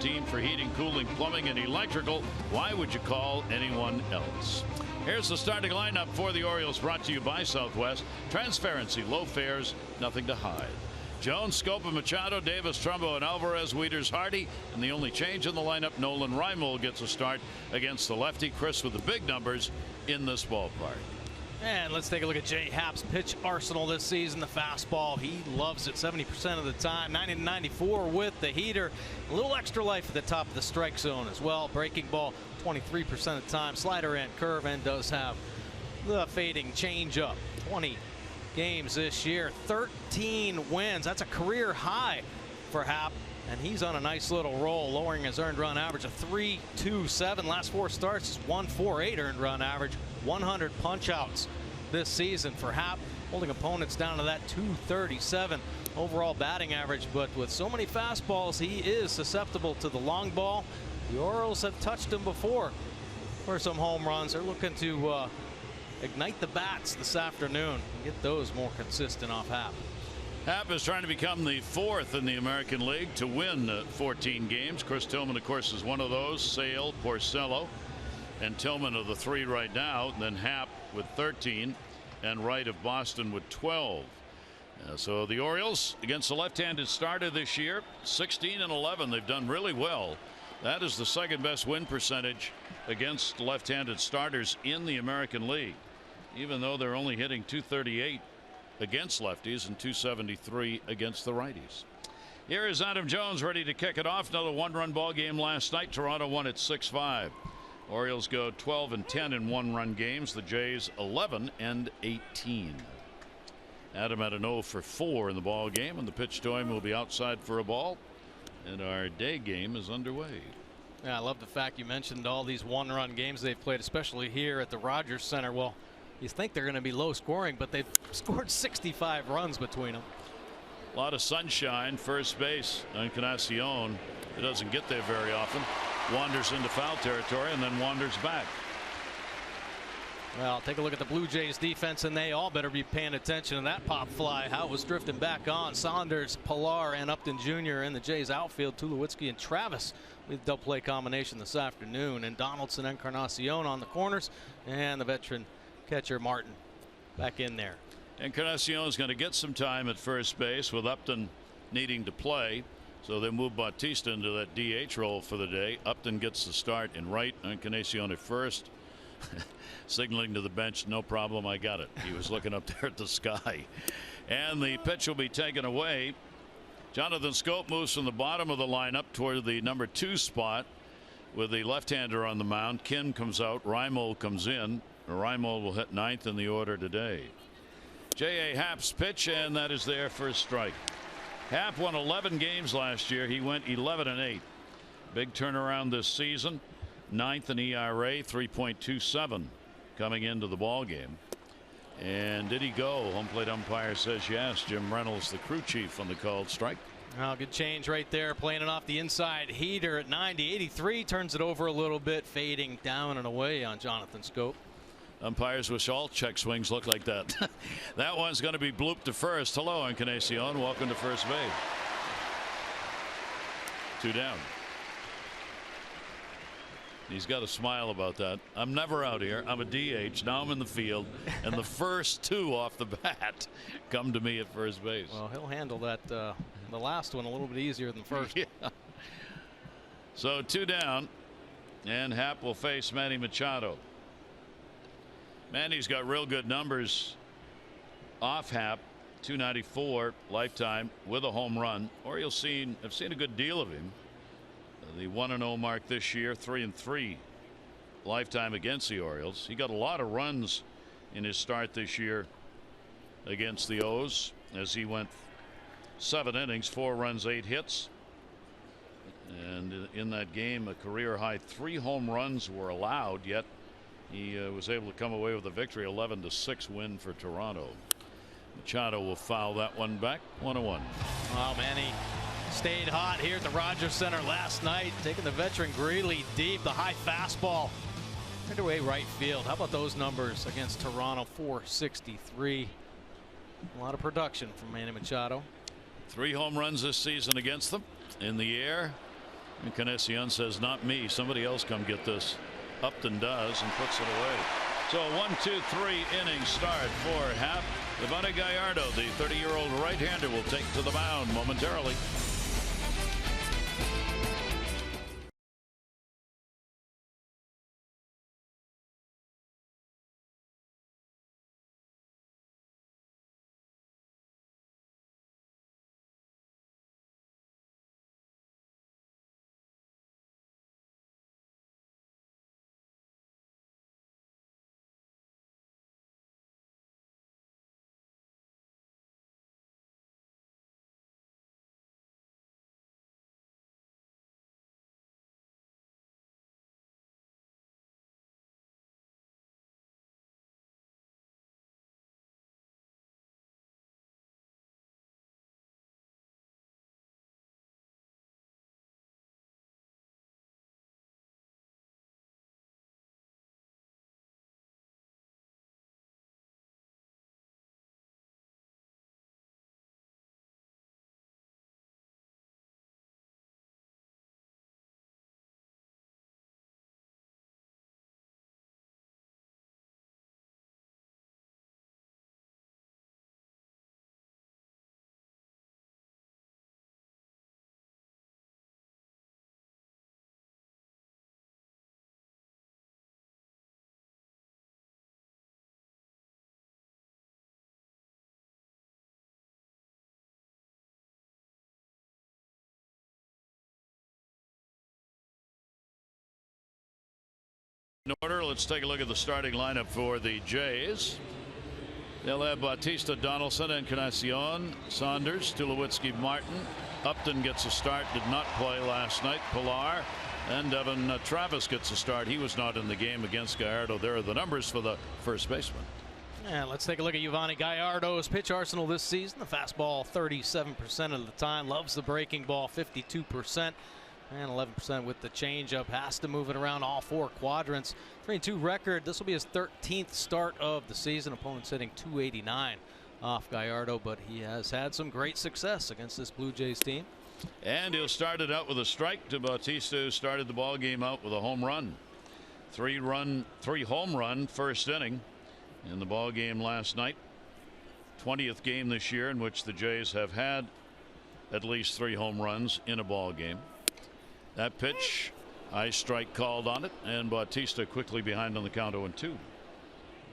Team for heating, cooling, plumbing, and electrical. Why would you call anyone else? Here's the starting lineup for the Orioles, brought to you by Southwest. Transparency, low fares, nothing to hide. Jones, Scopa, Machado, Davis, Trumbo, and Alvarez, Wieters, Hardy. And the only change in the lineup, Nolan Reimold gets a start against the lefty. Chris with the big numbers in this ballpark. And let's take a look at Jay Happ's pitch arsenal this season. The fastball, he loves it 70% of the time. 90-94 with the heater. A little extra life at the top of the strike zone as well. Breaking ball 23% of the time. Slider and curve, and does have the fading changeup. 20 games this year, 13 wins. That's a career high for Happ. And he's on a nice little roll, lowering his earned run average of 3.27. Last 4 starts is 1.48 earned run average. 100 punch outs this season for Happ, holding opponents down to that 237 overall batting average. But with so many fastballs, he is susceptible to the long ball. The Orioles have touched him before for some home runs. They're looking to ignite the bats this afternoon and get those more consistent off Happ. Happ is trying to become the 4th in the American League to win 14 games. Chris Tillman, of course, is one of those. Sale, Porcello, and Tillman are the 3 right now. Then Happ with 13, and Wright of Boston with 12. So the Orioles against the left-handed starter this year, 16-11. They've done really well. That is the second best win percentage against left-handed starters in the American League, even though they're only hitting .238 against lefties and .273 against the righties. Here is Adam Jones ready to kick it off. Another 1-run ball game last night. Toronto won at 6-5. Orioles go 12-10 in 1-run games. The Jays 11-18. Adam had an 0 for 4 in the ball game, and the pitch to him will be outside for a ball. And our day game is underway. Yeah, I love the fact you mentioned all these 1-run games they've played, especially here at the Rogers Center. Well, you think they're going to be low scoring, but they've scored 65 runs between them. A lot of sunshine. First base, Encarnacion, it doesn't get there very often. Wanders into foul territory and then wanders back. Well, take a look at the Blue Jays defense, and they all better be paying attention to that pop fly. How it was drifting back on. Saunders, Pilar, and Upton Jr. in the Jays outfield. Tulowitzki and Travis with double play combination this afternoon. And Donaldson, Encarnacion on the corners, and the veteran catcher Martin back in there. Encarnacion is going to get some time at first base with Upton needing to play. So they move Bautista into that DH role for the day. Upton gets the start in right. Encarnacion at first. Signaling to the bench, no problem, I got it. He was looking up there at the sky. And the pitch will be taken away. Jonathan Scope moves from the bottom of the lineup toward the number 2 spot with the left-hander on the mound. Kim comes out. Reimold comes in. Reimold will hit 9th in the order today. J.A. Happ's pitch, and that is there for a strike. Happ won 11 games last year. He went 11-8. Big turnaround this season. 9th in ERA, 3.27 coming into the ball game. And did he go? Home plate umpire says yes. Jim Reynolds, the crew chief, on the called strike. Oh, good change right there, playing it off the inside heater at 90-83, turns it over a little bit, fading down and away on Jonathan Scope. Umpires wish all check swings look like that. That one's going to be blooped to first. Hello, Encarnacion. Welcome to first base. 2 down. He's got a smile about that. I'm never out here. I'm a DH. Now I'm in the field, and the first 2 off the bat come to me at first base. Well, he'll handle that the last one a little bit easier than the first. Yeah. So 2 down, and Happ will face Manny Machado. Manny's got real good numbers off Happ. 294 lifetime with a home run. Orioles have seen a good deal of him. The 1-0 mark this year, 3-3 lifetime against the Orioles. He got a lot of runs in his start this year against the O's, as he went 7 innings, 4 runs, 8 hits. And in that game, a career high 3 home runs were allowed, yet he was able to come away with a victory. 11-6 win for Toronto. Machado will foul that one back. 1-1. Oh, Manny stayed hot here at the Rogers Center last night, taking the veteran Greeley deep. The high fastball turned away right field. How about those numbers against Toronto? 463. A lot of production from Manny Machado. 3 home runs this season against them. In the air, Encarnacion says, not me, somebody else come get this. Upton does and puts it away. So a 1-2-3 inning start for Happ. Yovani Gallardo, the 30-year-old right-hander, will take to the mound momentarily. In order, let's take a look at the starting lineup for the Jays. They'll have Bautista, Donaldson, Encarnacion, Saunders, Tulowitzki, Martin. Upton gets a start, did not play last night. Pilar and Devin Travis gets a start. He was not in the game against Gallardo. There are the numbers for the first baseman. And let's take a look at Yovani Gallardo's pitch arsenal this season. The fastball 37% of the time, loves the breaking ball 52%. And 11% with the changeup. Has to move it around all four quadrants. 3-2 record. This will be his 13th start of the season. Opponents hitting .289 off Gallardo, but he has had some great success against this Blue Jays team. And he'll start it out with a strike to Bautista, who started the ball game out with a home run. Three home run first inning in the ball game last night. 20th game this year in which the Jays have had at least 3 home runs in a ball game. That pitch, high strike called on it, and Bautista quickly behind on the count 0-2.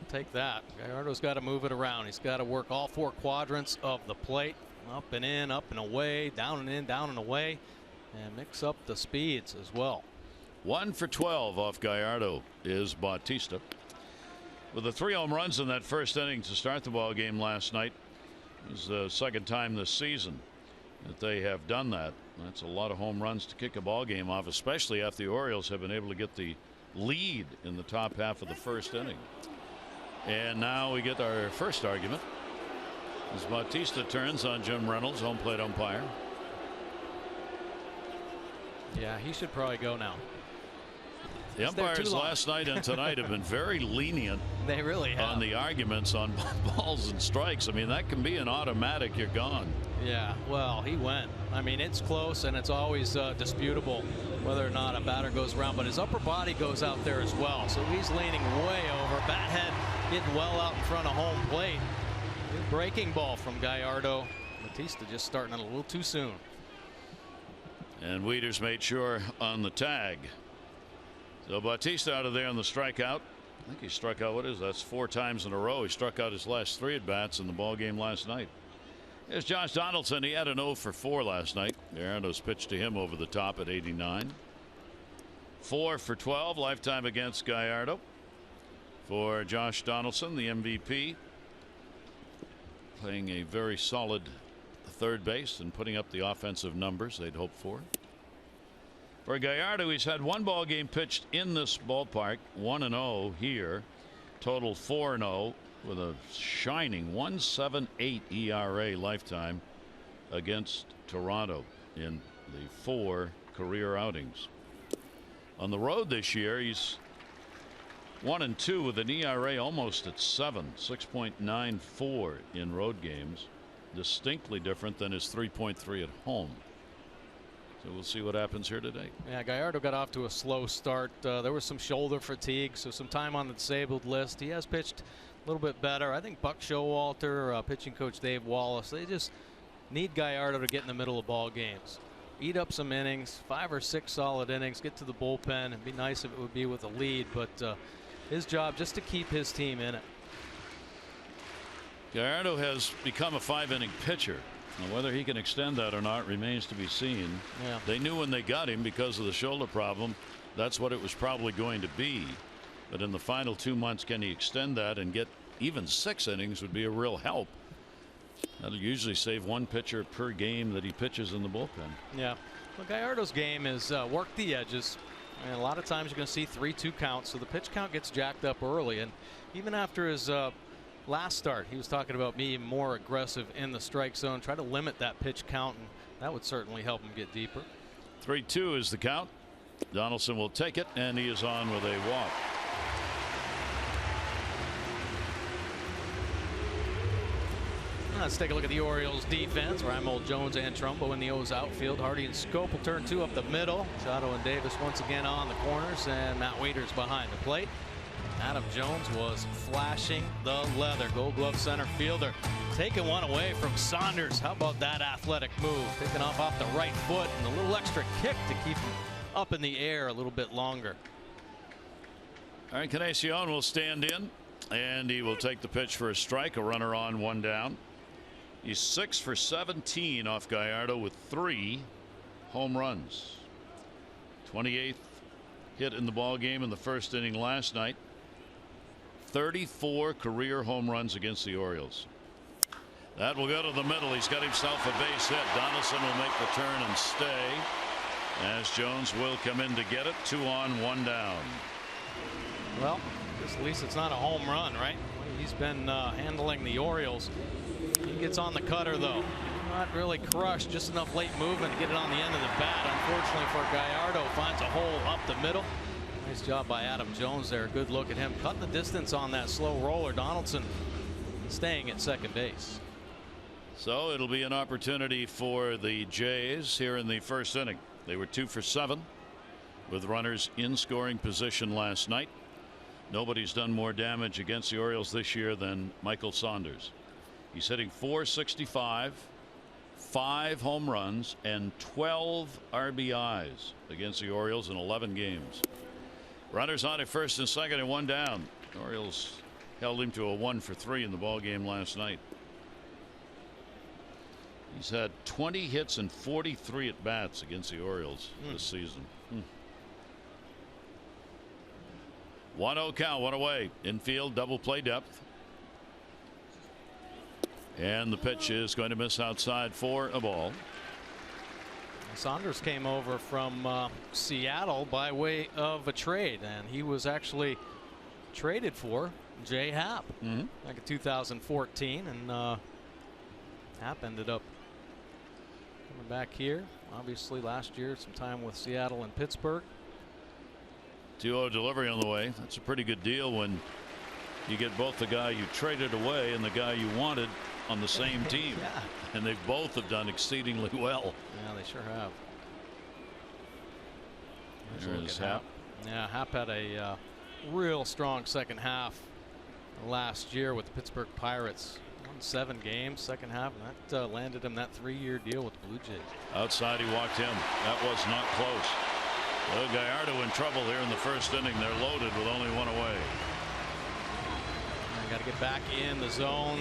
Take that. Gallardo's got to move it around. He's got to work all four quadrants of the plate. Up and in, up and away, down and in, down and away, and mix up the speeds as well. 1 for 12 off Gallardo is Bautista. With the 3 home runs in that first inning to start the ball game last night, it was the second time this season that they have done that. That's a lot of home runs to kick a ball game off, especially after the Orioles have been able to get the lead in the top half of the first inning. And now we get our first argument as Bautista turns on Jim Reynolds, home plate umpire. Yeah, he should probably go now. The umpires last night and tonight have been very lenient. They really have. On the arguments on balls and strikes. I mean, that can be an automatic. You're gone. Yeah, well, he went. I mean, it's close, and it's always disputable whether or not a batter goes around, but his upper body goes out there as well. So he's leaning way over. Bat head getting well out in front of home plate. Good breaking ball from Gallardo. Bautista just starting it a little too soon. And Wieters made sure on the tag. So Bautista out of there on the strikeout. I think he struck out, that's 4 times in a row. He struck out his last 3 at bats in the ball game last night. Here's Josh Donaldson. He had an 0 for 4 last night. Gallardo's pitched to him over the top at 89. 4 for 12 lifetime against Gallardo for Josh Donaldson, the MVP, playing a very solid third base and putting up the offensive numbers they'd hoped for. For Gallardo, he's had 1 ball game pitched in this ballpark, 1-0 here, total 4-0 with a shining 1.78 ERA lifetime against Toronto in the 4 career outings. On the road this year, he's 1-2 with an ERA almost at 7, 6.94 in road games, distinctly different than his 3.3 at home. So we'll see what happens here today. Yeah, Gallardo got off to a slow start. There was some shoulder fatigue, so some time on the disabled list. He has pitched a little bit better. I think Buck Showalter, pitching coach Dave Wallace, they just need Gallardo to get in the middle of ball games. Eat up some innings, 5 or 6 solid innings, get to the bullpen. It'd be nice if it would be with a lead, but his job just to keep his team in it. Gallardo has become a 5-inning pitcher. Now, whether he can extend that or not remains to be seen. Yeah. They knew when they got him because of the shoulder problem that's what it was probably going to be. But in the final 2 months, can he extend that and get even 6 innings would be a real help. That'll usually save 1 pitcher per game that he pitches in the bullpen. Yeah. Well, Gallardo's game is work the edges. And a lot of times you're going to see 3-2 counts, so the pitch count gets jacked up early. And even after his last start, he was talking about being more aggressive in the strike zone, try to limit that pitch count, and that would certainly help him get deeper. 3-2 is the count. Donaldson will take it, and he is on with a walk. Let's take a look at the Orioles defense. Reimold, Jones, and Trumbo in the O's outfield. Hardy and Schoop will turn 2 up the middle. Machado and Davis once again on the corners, and Matt Wieters behind the plate. Adam Jones was flashing the leather. Gold Glove center fielder taking one away from Saunders. How about that athletic move? Picking off the right foot and a little extra kick to keep him up in the air a little bit longer. All right, Encarnacion will stand in, and he will take the pitch for a strike. A runner on, 1 down. He's 6 for 17 off Gallardo with 3 home runs. 28th hit in the ball game in the first inning last night. 34 career home runs against the Orioles. That will go to the middle. He's got himself a base hit. Donaldson will make the turn and stay, as Jones will come in to get it. 2 on, 1 down. Well, at least it's not a home run, right? He's been handling the Orioles. He gets on the cutter, though. Not really crushed, just enough late movement to get it on the end of the bat. Unfortunately for Gallardo, finds a hole up the middle. Nice job by Adam Jones there. Good look at him. Cut the distance on that slow roller. Donaldson staying at second base. So it'll be an opportunity for the Jays here in the first inning. They were 2 for 7 with runners in scoring position last night. Nobody's done more damage against the Orioles this year than Michael Saunders. He's hitting .465, 5 home runs, and 12 RBIs against the Orioles in 11 games. Runners on at first and second and 1 down. The Orioles held him to a 1 for 3 in the ball game last night. He's had 20 hits and 43 at bats against the Orioles this season. 1-0 count, 1 away. Infield, double play depth. And the pitch is going to miss outside for a ball. Saunders came over from Seattle by way of a trade, and he was actually traded for Jay Happ back in 2014, and Happ ended up coming back here. Obviously last year some time with Seattle and Pittsburgh. 2-0 delivery on the way. That's a pretty good deal when you get both the guy you traded away and the guy you wanted on the same team. Yeah. And they both have done exceedingly well. Yeah, they sure have. There's Happ. Yeah, Happ had a real strong second half last year with the Pittsburgh Pirates. Won 7 games second half, and that landed him that 3-year deal with the Blue Jays. Outside, he walked him. That was not close. Well, Gallardo in trouble here in the first inning. They're loaded with only 1 away. Got to get back in the zone.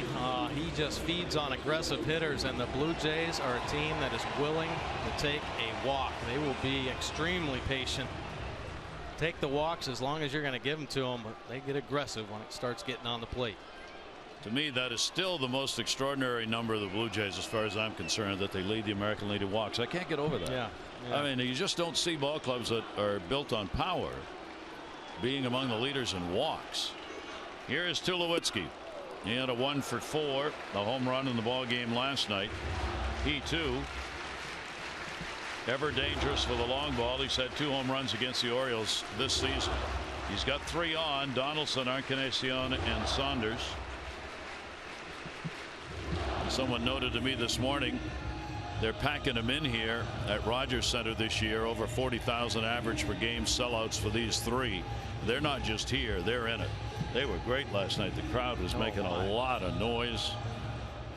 He just feeds on aggressive hitters, and the Blue Jays are a team that is willing to take a walk. They will be extremely patient. Take the walks as long as you're going to give them to them, but they get aggressive when it starts getting on the plate. To me, that is still the most extraordinary number of the Blue Jays, as far as I'm concerned, that they lead the American League in walks. I can't get over that. Yeah. I mean, you just don't see ball clubs that are built on power being among the leaders in walks. Here is Tulowitzki. He had a 1 for 4, a home run in the ball game last night. He too, ever dangerous for the long ball. He's had 2 home runs against the Orioles this season. He's got 3 on. Donaldson, Encarnacion, and Saunders. Someone noted to me this morning They're packing them in here at Rogers Center this year. Over 40,000 average per game sellouts for these three. They're not just here, they're in it. They were great last night. The crowd was making a lot of noise,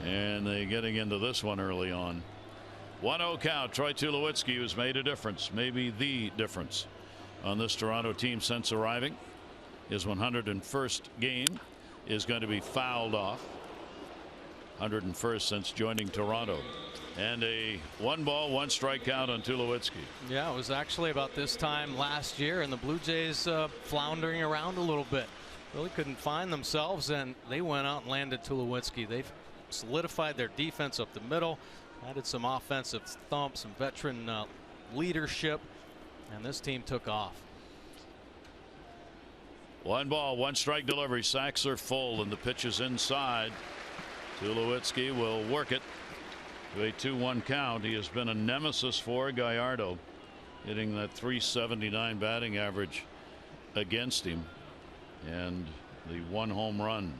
and they're getting into this one early on. 1-0 count. Troy Tulowitzki, who's made a difference, maybe the difference on this Toronto team since arriving. His 101st game is going to be fouled off. 101st since joining Toronto. And a 1-ball, 1-strike count on Tulowitzki. Yeah, it was actually about this time last year, and the Blue Jays floundering around a little bit. Really couldn't find themselves, and they went out and landed Tulowitzki. They've solidified their defense up the middle, added some offensive thump, some veteran leadership, and this team took off. 1-ball, 1-strike delivery. Sacks are full, and the pitch is inside. Tulowitzki will work it to a 2-1 count. He has been a nemesis for Gallardo, hitting that .379 batting average against him, and the 1 home run.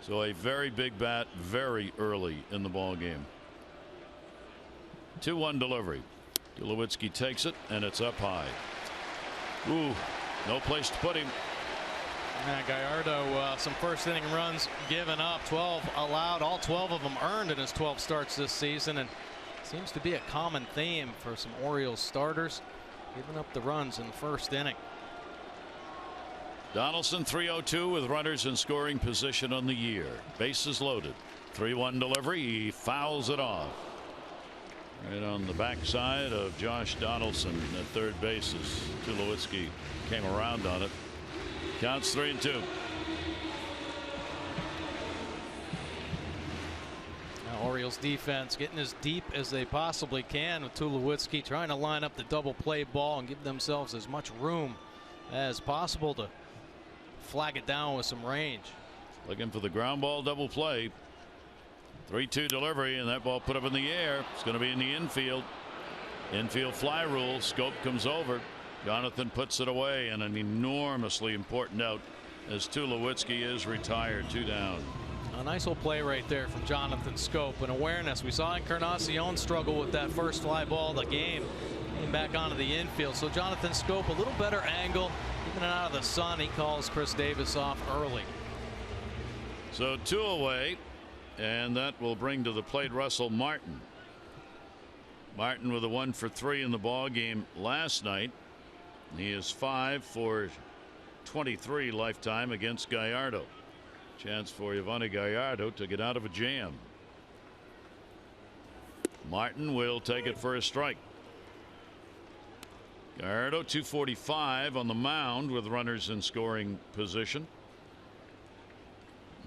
So a very big bat very early in the ball game. 2-1 delivery. Tulowitzki takes it, and it's up high. Ooh, no place to put him. Gallardo, some first inning runs given up, 12 allowed, all 12 of them earned in his 12 starts this season, and seems to be a common theme for some Orioles starters, giving up the runs in the first inning. Donaldson 3-0-2 with runners in scoring position on the year. Bases loaded. 3-1 delivery. He fouls it off. Right on the backside of Josh Donaldson at third base as Tulowitzki came around on it. Counts 3-2. Now Orioles defense getting as deep as they possibly can with Tulowitzki, trying to line up the double play ball and give themselves as much room as possible to flag it down with some range. Looking for the ground ball double play. 3-2 delivery, and that ball put up in the air. It's going to be in the infield. Infield fly rule. Scope comes over. Jonathan puts it away, and an enormously important out as Tulowitzki is retired. 2 down. A nice little play right there from Jonathan Scope, and awareness. We saw Encarnacion struggle with that first fly ball of the game. Came back onto the infield. So Jonathan Scope, a little better angle. Even out of the sun, he calls Chris Davis off early. So 2 away, and that will bring to the plate Russell Martin. Martin with a 1 for 3 in the ball game last night. He is 5 for 23 lifetime against Gallardo. Chance for Yovani Gallardo to get out of a jam. Martin will take it for a strike. Gallardo 245 on the mound with runners in scoring position.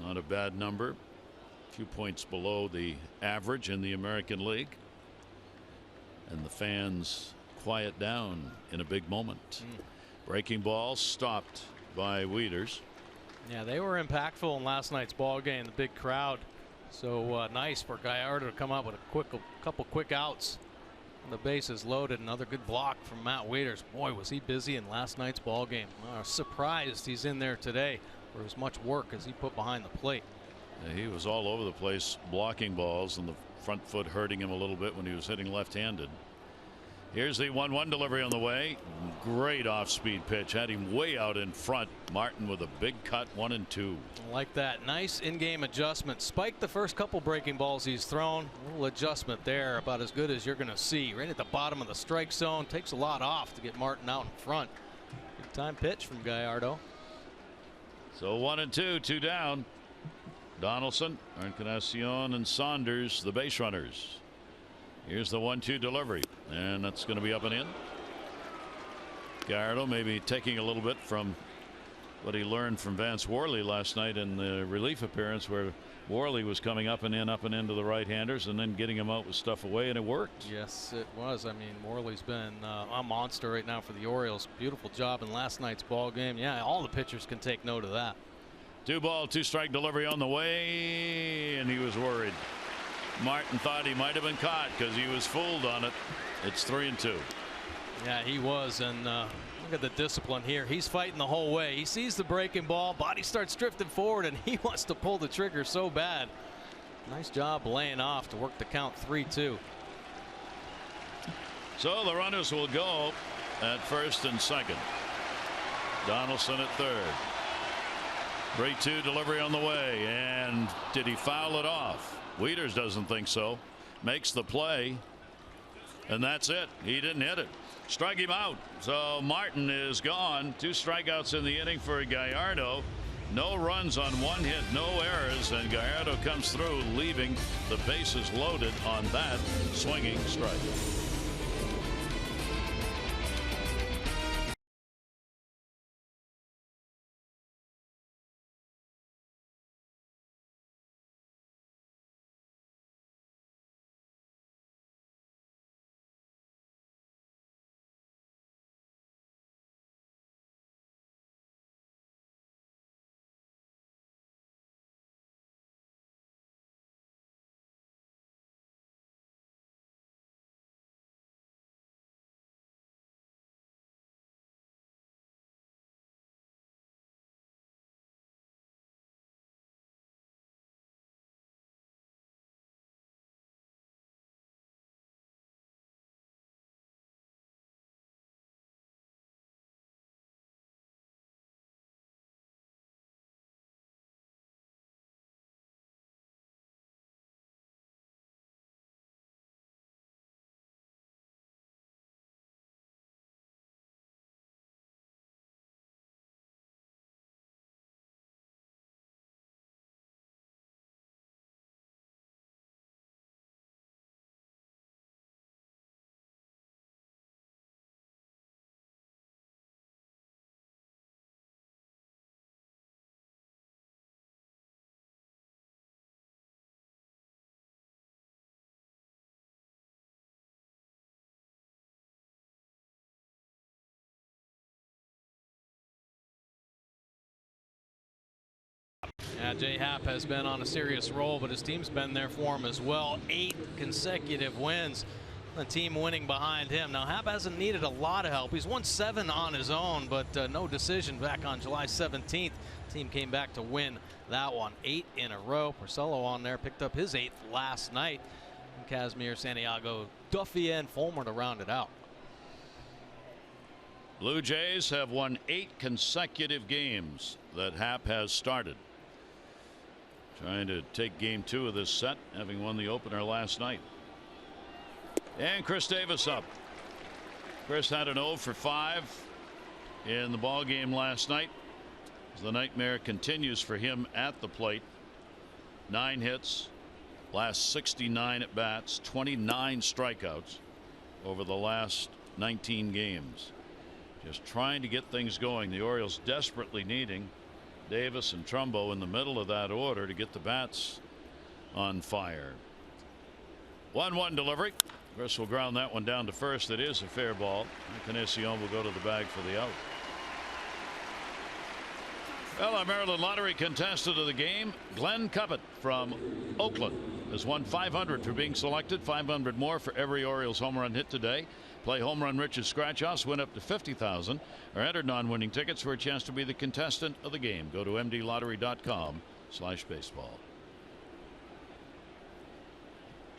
Not a bad number. A few points below the average in the American League. And the fans quiet down in a big moment. Breaking ball stopped by Wieters. Yeah, they were impactful in last night's ball game. The big crowd. So nice for Gallardo to come up with a couple quick outs. And the bases loaded. Another good block from Matt Wieters. Boy, was he busy in last night's ball game. Surprised he's in there today for as much work as he put behind the plate. Yeah, he was all over the place blocking balls, and the front foot hurting him a little bit when he was hitting left-handed. Here's the 1-1 delivery on the way. Great off-speed pitch. Had him way out in front. Martin with a big cut, 1-2. Like that. Nice in-game adjustment. Spiked the first couple breaking balls he's thrown. A little adjustment there, about as good as you're going to see. Right at the bottom of the strike zone. Takes a lot off to get Martin out in front. Big time pitch from Gallardo. So 1-2, 2 down. Donaldson, Encarnacion, and Saunders, the base runners. Here's the 1-2 delivery, and that's going to be up and in. Gallardo maybe taking a little bit from what he learned from Vance Worley last night in the relief appearance, where Worley was coming up and into the right-handers and then getting him out with stuff away, and it worked. Yes, it was. I mean, Worley's been a monster right now for the Orioles. Beautiful job in last night's ball game. Yeah, all the pitchers can take note of that. 2-ball, 2-strike delivery on the way, and he was worried. Martin thought he might have been caught because he was fooled on it. It's 3-2. Yeah, he was, and look at the discipline here. He's fighting the whole way. He sees the breaking ball, body starts drifting forward, and he wants to pull the trigger so bad. Nice job laying off to work the count 3-2. So the runners will go at first and second. Donaldson at third. 3-2 delivery on the way, and did he foul it off? Wieters doesn't think so. Makes the play, and that's it. He didn't hit it. Strike him out. So Martin is gone. 2 strikeouts in the inning for Gallardo. No runs on 1 hit, no errors, and Gallardo comes through, leaving the bases loaded on that swinging strike. Yeah, Jay Happ has been on a serious roll, but his team's been there for him as well. 8 consecutive wins. The team winning behind him. Now, Happ hasn't needed a lot of help. He's won 7 on his own, but no decision back on July 17th. Team came back to win that one. 8 in a row. Porcello on there picked up his 8th last night. And Casimir, Santiago, Duffy, and Fulmer to round it out. Blue Jays have won 8 consecutive games that Happ has started. Trying to take game 2 of this set, having won the opener last night. And Chris Davis up. Chris had an 0 for 5 in the ball game last night. As the nightmare continues for him at the plate. 9 hits, last 69 at bats, 29 strikeouts over the last 19 games. Just trying to get things going. The Orioles desperately needing Davis and Trumbo in the middle of that order to get the bats on fire. 1-1 delivery. Chris will ground that one down to first. It is a fair ball. Encarnacion will go to the bag for the out. Well, our Maryland Lottery contestant of the game, Glenn Cubbett from Oakland, has won $500 for being selected. $500 more for every Orioles home run hit today. Play Home Run Rich's Scratch Offs, win up to $50,000, or enter non-winning tickets for a chance to be the contestant of the game. Go to mdlottery.com/baseball.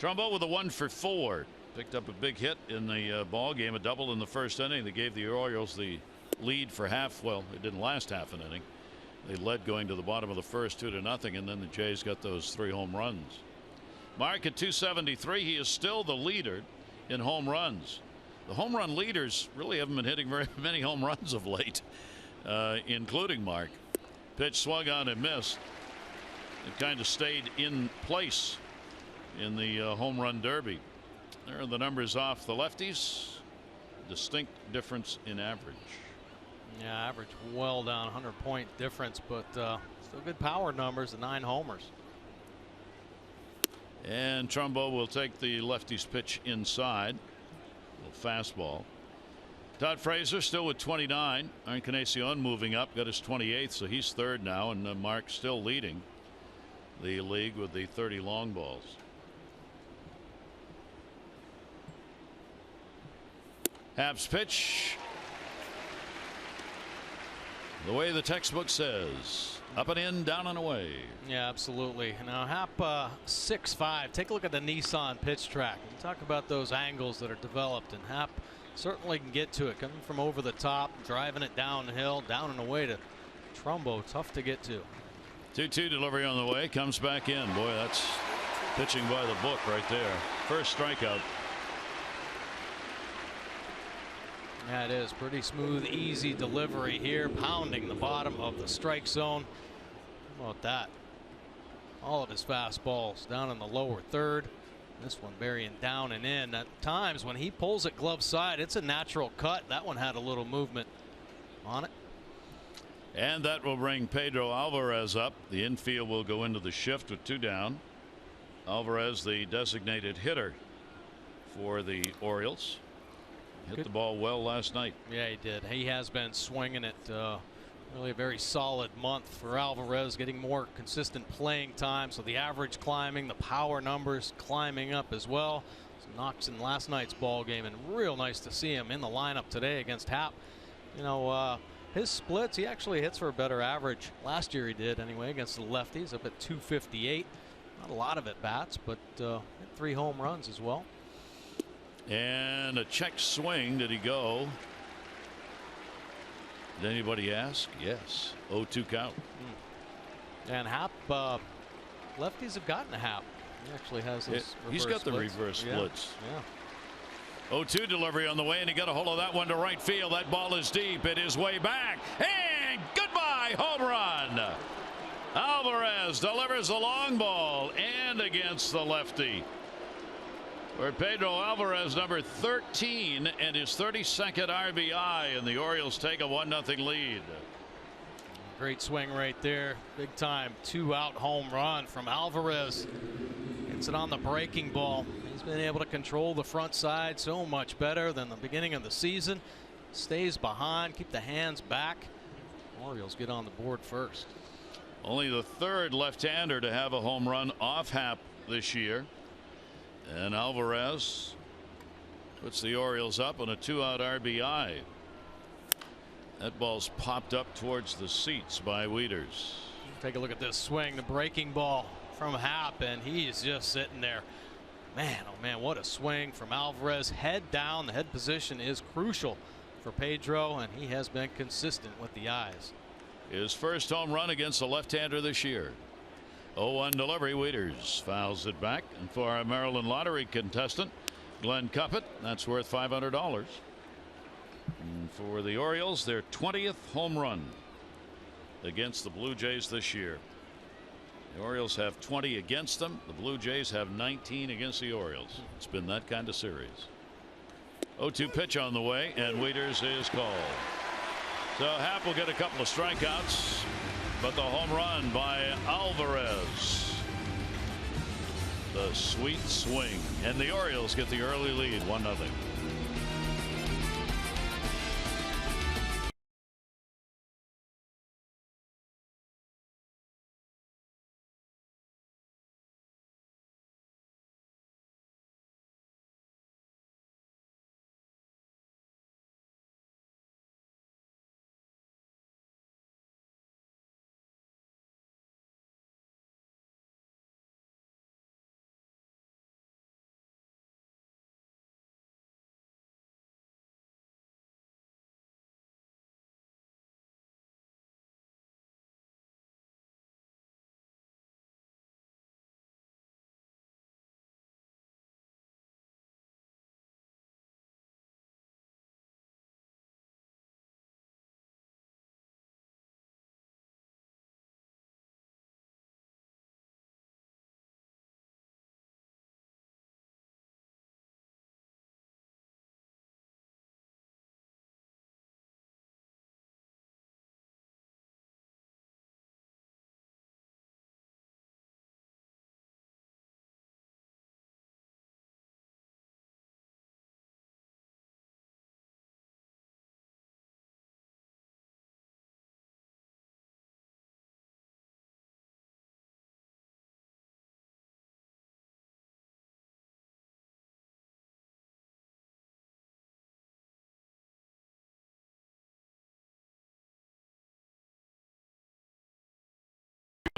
Trumbo with a 1 for 4. Picked up a big hit in the ball game, a double in the first inning. They gave the Orioles the lead for half. Well, it didn't last half an inning. They led going to the bottom of the first 2-0, and then the Jays got those 3 home runs. Mark at 273. He is still the leader in home runs. The home run leaders really haven't been hitting very many home runs of late, including Mark. Pitch swung on and missed. It kind of stayed in place in the home run derby. There are the numbers off the lefties. Distinct difference in average. Yeah, average well down, 100-point difference, but still good power numbers, the 9 homers. And Trumbo will take the lefty's pitch inside. Fastball. Todd Frazier still with 29. Encarnacion moving up, got his 28th, so he's third now, and Mark still leading the league with the 30 long balls. Happ's pitch. the way the textbook says. Up and in, down and away. Yeah, absolutely. Now Happ 6'5". Take a look at the Nissan pitch track. You talk about those angles that are developed, and Happ certainly can get to it. Coming from over the top, driving it downhill, down and away to Trumbo. Tough to get to. 2-2 delivery on the way. Comes back in. Boy, that's pitching by the book right there. First strikeout. Yeah, it is. Pretty smooth, easy delivery here. Pounding the bottom of the strike zone. How about that? All of his fastballs down in the lower third. This one burying down and in. At times when he pulls it glove side, it's a natural cut. That one had a little movement on it. And that will bring Pedro Alvarez up. The infield will go into the shift with 2 down. Alvarez, the designated hitter for the Orioles. Hit the ball well last night. Yeah, he did. He has been swinging it. Really a very solid month for Alvarez, getting more consistent playing time. So the average climbing, the power numbers climbing up as well. So knocks in last night's ball game, and real nice to see him in the lineup today against Happ. You know, his splits, he actually hits for a better average. Last year he did anyway against the lefties, up at 258. Not a lot of at bats, but hit 3 home runs as well. And a check swing. Did he go? Did anybody ask? Yes. 0-2 count. And Happ, lefties have gotten to Happ. He actually has those he's got splits. the reverse splits. Yeah. 0-2 delivery on the way, and he got a hold of that one to right field. That ball is deep. It is way back. And goodbye, home run. Alvarez delivers the long ball and against the lefty. For Pedro Alvarez, number 13 and his 32nd RBI, and the Orioles take a 1-0 lead. Great swing right there. Big time 2-out home run from Alvarez. Hits it on the breaking ball. He's been able to control the front side so much better than the beginning of the season. Stays behind, keep the hands back. Orioles get on the board first. Only the 3rd left-hander to have a home run off Happ this year. And Alvarez puts the Orioles up on a 2-out RBI. That ball's popped up towards the seats by Wieters. Take a look at this swing, the breaking ball from Happ, and he's just sitting there. Man, oh man, what a swing from Alvarez. Head down. The head position is crucial for Pedro, and he has been consistent with the eyes. His first home run against a left-hander this year. 0-1 delivery. Wieters fouls it back, and for our Maryland Lottery contestant Glenn Cuppett, that's worth $500. And for the Orioles, their 20th home run against the Blue Jays this year. The Orioles have 20 against them. The Blue Jays have 19 against the Orioles. It's been that kind of series. 0-2 pitch on the way, and Wieters is called. So Happ will get a couple of strikeouts, but the home run by Alvarez. The sweet swing, and the Orioles get the early lead, 1-0.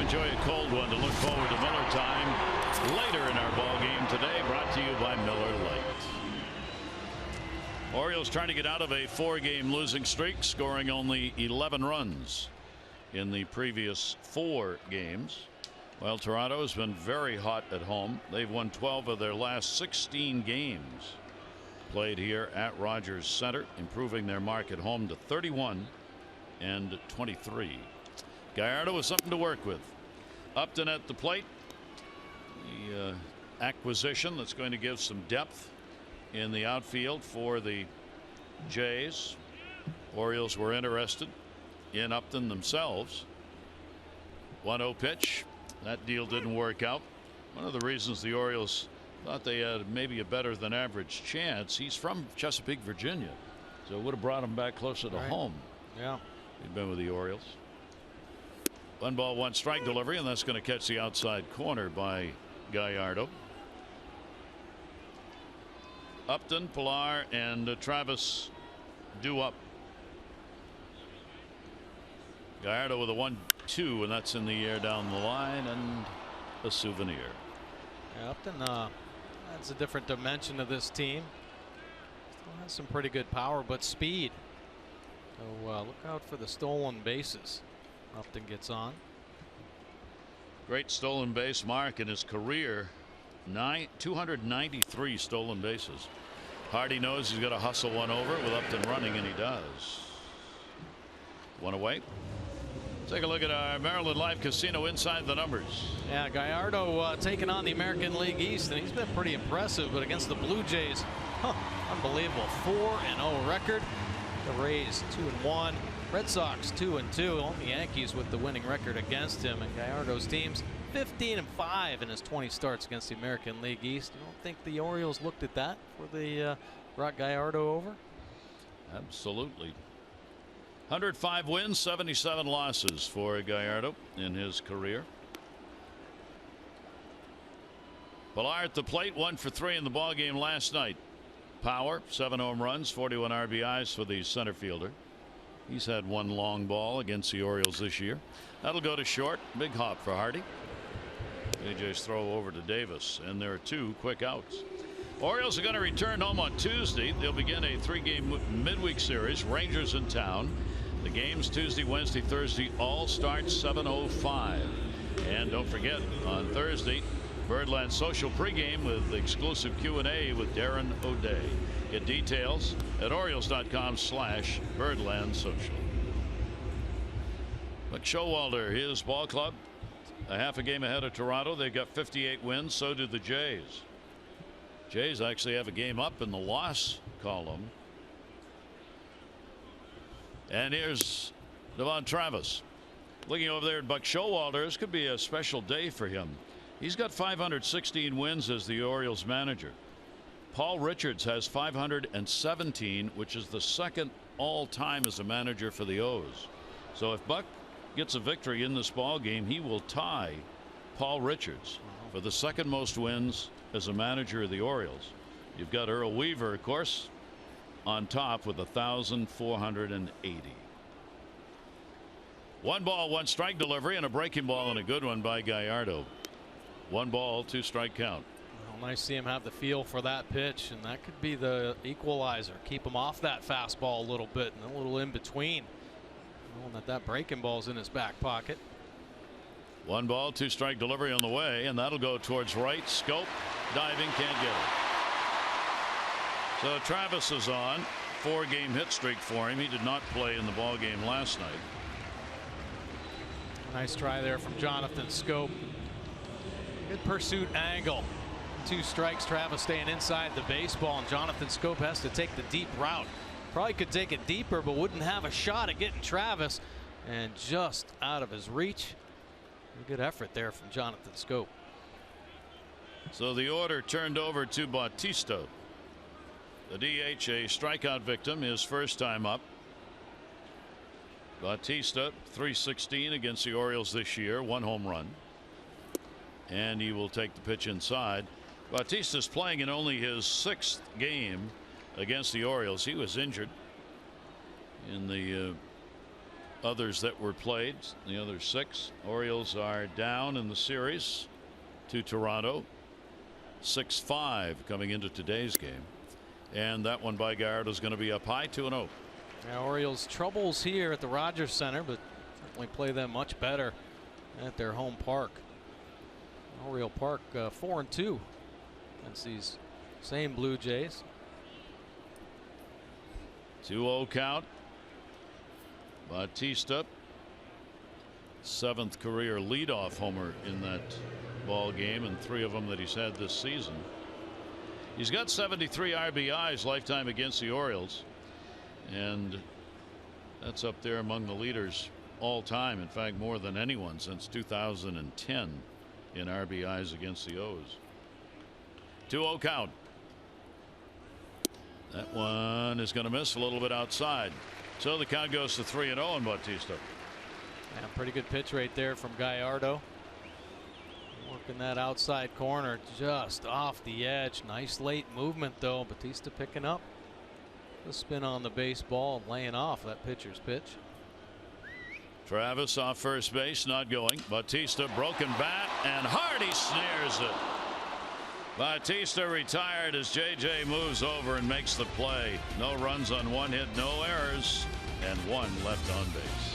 enjoy a cold one to look forward to Miller time later in our ball game today, brought to you by Miller Lite. Orioles trying to get out of a 4-game losing streak, scoring only 11 runs in the previous 4 games. While Toronto has been very hot at home. They've won 12 of their last 16 games played here at Rogers Center, improving their mark at home to 31 and 23. Gallardo with something to work with. Upton at the plate. The acquisition that's going to give some depth in the outfield for the Jays. Orioles were interested in Upton themselves. 1-0 pitch. That deal didn't work out. One of the reasons the Orioles thought they had maybe a better than average chance. He's from Chesapeake, Virginia, so it would have brought him back closer to home. Yeah, he'd been with the Orioles. 1 ball 1 strike delivery, and that's going to catch the outside corner by Gallardo. Upton, Pilar, and Travis due up. Gallardo with a 1-2, and that's in the air down the line, and a souvenir. Yeah, Upton adds a different dimension to this team. Still has some pretty good power, but speed. So look out for the stolen bases. Upton gets on. Great stolen base mark in his career. 293 stolen bases. Hardy knows he's got to hustle one over with Upton running, and he does. 1 away. Take a look at our Maryland Live Casino inside the numbers. Yeah, Gallardo taking on the American League East, and he's been pretty impressive, but against the Blue Jays, unbelievable. 4-0 record. The Rays 2-1. Red Sox 2-2. Only the Yankees with the winning record against him, and Gallardo's team's 15-5 in his 20 starts against the American League East. You don't think the Orioles looked at that before they brought Gallardo over? Absolutely. 105 wins, 77 losses for Gallardo in his career. Pilar at the plate, 1 for 3 in the ball game last night. Power, 7 home runs, 41 RBIs for the center fielder. He's had 1 long ball against the Orioles this year. That'll go to short. Big hop for Hardy. AJ's throw over to Davis, and there are 2 quick outs. Orioles are going to return home on Tuesday. They'll begin a 3-game midweek series. Rangers in town. The games Tuesday, Wednesday, Thursday all start 7:05. And don't forget, on Thursday, Birdland Social pregame with exclusive Q&A with Darren O'Day. Get details at Orioles.com/BirdlandSocial. Buck Showalter, his ball club, a half a game ahead of Toronto. They've got 58 wins. So do the Jays. Jays actually have a game up in the loss column. And here's Devon Travis. Looking over there at Buck Showalter, this could be a special day for him. He's got 516 wins as the Orioles manager. Paul Richards has 517, which is the second all-time as a manager for the O's. So if Buck gets a victory in this ball game, he will tie Paul Richards for the second most wins as a manager of the Orioles. You've got Earl Weaver, of course, on top with 1,480. 1 ball 1 strike delivery, and a breaking ball, and a good one by Gallardo. 1 ball 2 strike count. Well, nice to see him have the feel for that pitch, and that could be the equalizer. Keep him off that fastball a little bit and a little in between, knowing that breaking ball's in his back pocket. 1 ball 2 strike delivery on the way, and that'll go towards right. Scope diving, can't get it. So Travis is on 4-game hit streak for him. He did not play in the ball game last night. Nice try there from Jonathan Scope. Good pursuit angle. 2 strikes. Travis staying inside the baseball, and Jonathan Scope has to take the deep route. Probably could take it deeper, but wouldn't have a shot at getting Travis, and just out of his reach. Good effort there from Jonathan Scope. So the order turned over to Bautista. The DH, a strikeout victim, his first time up. Bautista, .316 against the Orioles this year, 1 home run. And he will take the pitch inside. Bautista's playing in only his 6th game against the Orioles. He was injured in the others that were played, the other 6 Orioles are down in the series to Toronto 6-5 coming into today's game, and that one by Gallardo is going to be up high 2-0. Now Orioles troubles here at the Rogers Center, but certainly play them much better at their home park. Oriole Park 4-2 against these same Blue Jays. 2-0 count. Bautista, 7th career leadoff homer in that ball game, and 3 of them that he's had this season. He's got 73 RBIs lifetime against the Orioles, and that's up there among the leaders all time. In fact, more than anyone since 2010 in RBIs against the O's. 2-0 count. That one is going to miss a little bit outside. So the count goes to 3-0 on Bautista. Yeah, pretty good pitch right there from Gallardo. Working that outside corner just off the edge. Nice late movement though. Bautista picking up the spin on the baseball, laying off that pitcher's pitch. Travis off first base, not going. Bautista, broken bat, and Hardy snares it. Bautista retired as JJ moves over and makes the play. No runs on 1 hit, no errors, and 1 left on base.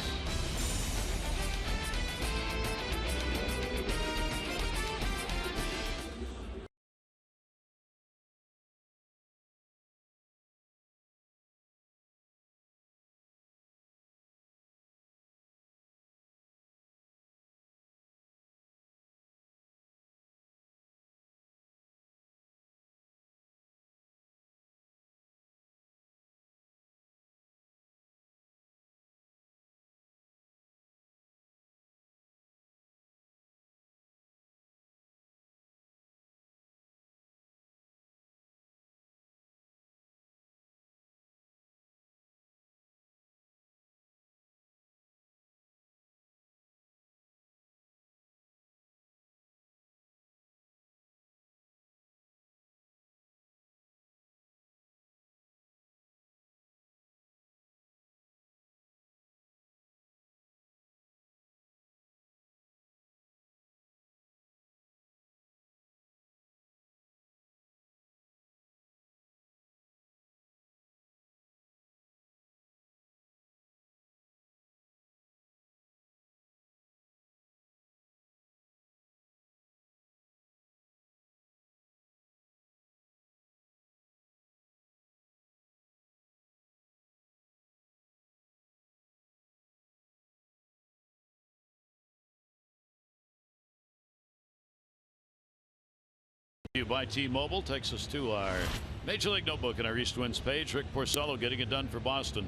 By T-Mobile takes us to our Major League Notebook and our East Winds page. Rick Porcello getting it done for Boston.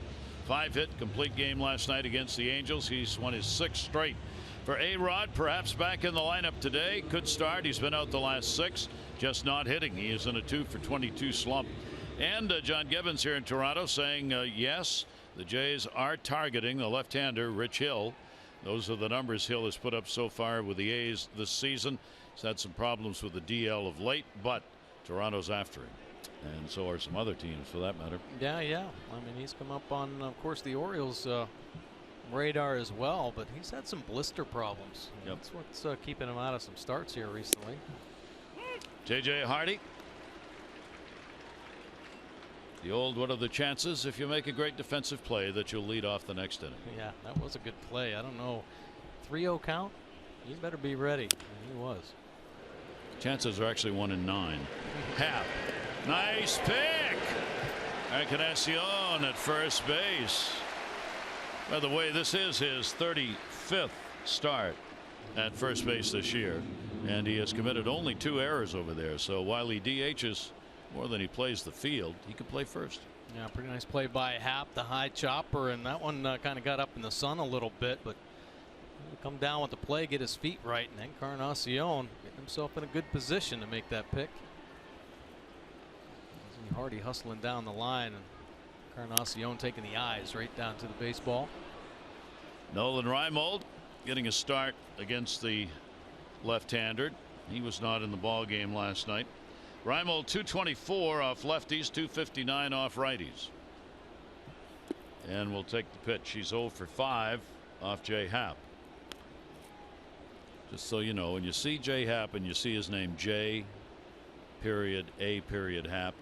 5-hit complete game last night against the Angels. He's won his 6th straight. For A-Rod, perhaps back in the lineup today. Could start. He's been out the last 6, just not hitting. He is in a 2-for-22 slump. And John Gibbons here in Toronto saying yes, the Jays are targeting the left-hander Rich Hill. Those are the numbers Hill has put up so far with the A's this season. He's had some problems with the DL of late, but Toronto's after him, and so are some other teams for that matter. Yeah. I mean, he's come up on, of course, the Orioles radar as well, but he's had some blister problems. Yep. That's what's keeping him out of some starts here recently. JJ Hardy. The old, what are the chances if you make a great defensive play that you'll lead off the next inning? Yeah, that was a good play. I don't know. 3-0 count. You better be ready. And he was. Chances are actually 1 in 9. Happ. Nice pick. Encarnacion at first base. By the way, this is his 35th start at first base this year, and he has committed only 2 errors over there. So while he DHs more than he plays the field, he can play first. Yeah, pretty nice play by Happ, the high chopper, and that one kind of got up in the sun a little bit, but come down with the play, get his feet right, and Encarnacion getting himself in a good position to make that pick. Hardy hustling down the line, and Encarnacion taking the eyes right down to the baseball. Nolan Reimold getting a start against the left-hander. He was not in the ball game last night. Reimold 224 off lefties, 259 off righties. And we'll take the pitch. He's 0 for 5 off Jay Happ. Just so you know, when you see Jay Happ and you see his name J. A. Happ.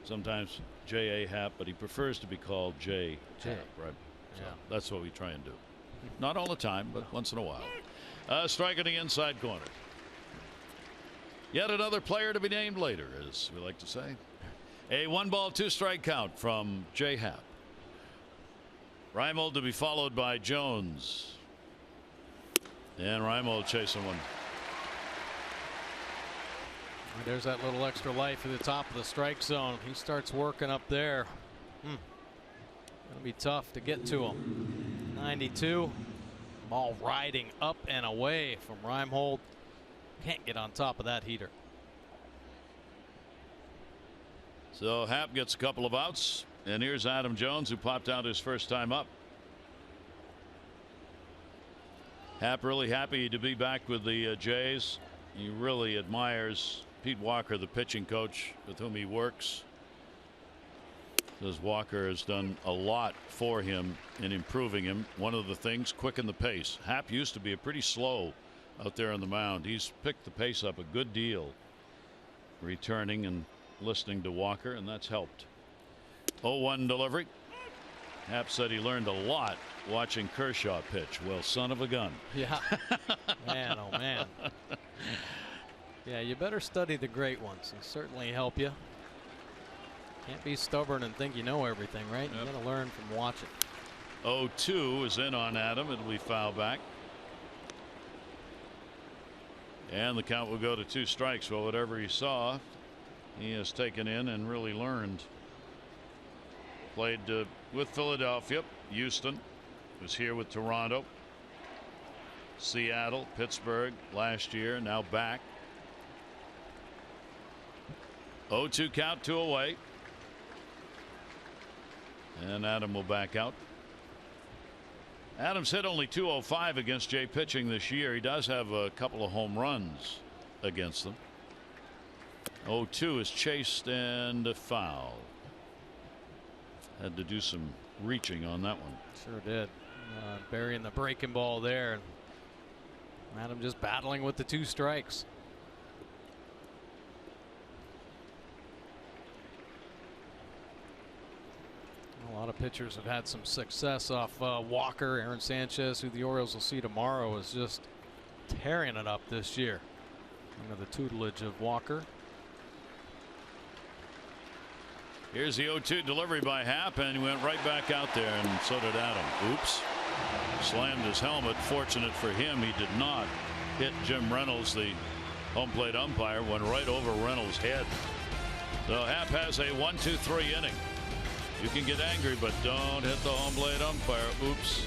Sometimes J.A. Happ, but he prefers to be called J. Happ, right? So that's what we try and do. Not all the time, but once in a while. Strike in the inside corner. Yet another player to be named later, as we like to say. A 1-ball, 2-strike count from Jay Happ. Reimold to be followed by Jones. And Reimold chasing one. There's that little extra life at the top of the strike zone. He starts working up there. Gonna be tough to get to him. 92. Ball riding up and away from Reimold. Can't get on top of that heater. So Happ gets a couple of outs. And here's Adam Jones, who popped out his first time up. Happ really happy to be back with the Jays. He really admires Pete Walker, the pitching coach with whom he works. Says Walker has done a lot for him in improving him. One of the things, quicken the pace. Happ used to be a pretty slow out there on the mound. He's picked the pace up a good deal, returning and listening to Walker, and that's helped. 0-1 delivery. Happ said he learned a lot watching Kershaw pitch. Well, son of a gun. Yeah. Man, oh man. Yeah, you better study the great ones. They'll certainly help you. Can't be stubborn and think you know everything, right? You got to learn from watching. 0-2 is in on Adam. It'll be foul back. And the count will go to 2 strikes. Well, whatever he saw, he has taken in and really learned. Played with Philadelphia, Houston, was here with Toronto, Seattle, Pittsburgh last year, now back. 0-2 count, 2 away. And Adam will back out. Adams hit only .205 against Jay pitching this year. He does have a couple of home runs against them. 0-2 is chased and a foul. Had to do some reaching on that one. Sure did. Burying the breaking ball there. Adam just battling with the 2 strikes. A lot of pitchers have had some success off Walker. Aaron Sanchez, who the Orioles will see tomorrow, is just tearing it up this year under the tutelage of Walker. Here's the 0-2 delivery by Happ, and he went right back out there, and so did Adam. Oops. Slammed his helmet. Fortunate for him, he did not hit Jim Reynolds, the home plate umpire. Went right over Reynolds' head. So Happ has a 1-2-3 inning. You can get angry, but don't hit the home plate umpire. Oops.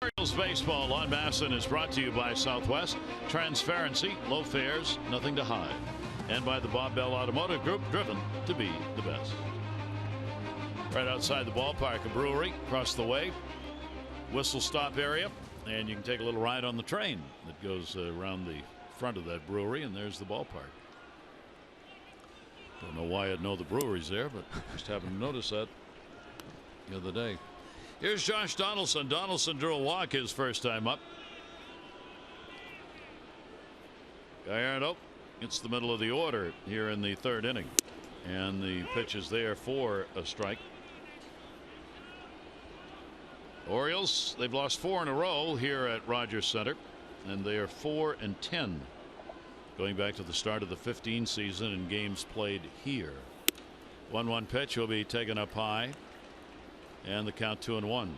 Orioles baseball on Masson is brought to you by Southwest. Transparency, low fares, nothing to hide. And by the Bob Bell Automotive Group, driven to be the best. Right outside the ballpark, a brewery across the way, whistle stop area, and you can take a little ride on the train that goes around the front of that brewery, and there's the ballpark. Don't know why I'd know the brewery's there, but just happened to notice that the other day. Here's Josh Donaldson. Donaldson drew a walk his first time up. Gallardo gets the middle of the order here in the third inning, and the pitch is there for a strike. Orioles, they've lost 4 in a row here at Rogers Center, and they are 4-10 going back to the start of the 15 season in games played here. 1-1 pitch will be taken up high, and the count 2-1.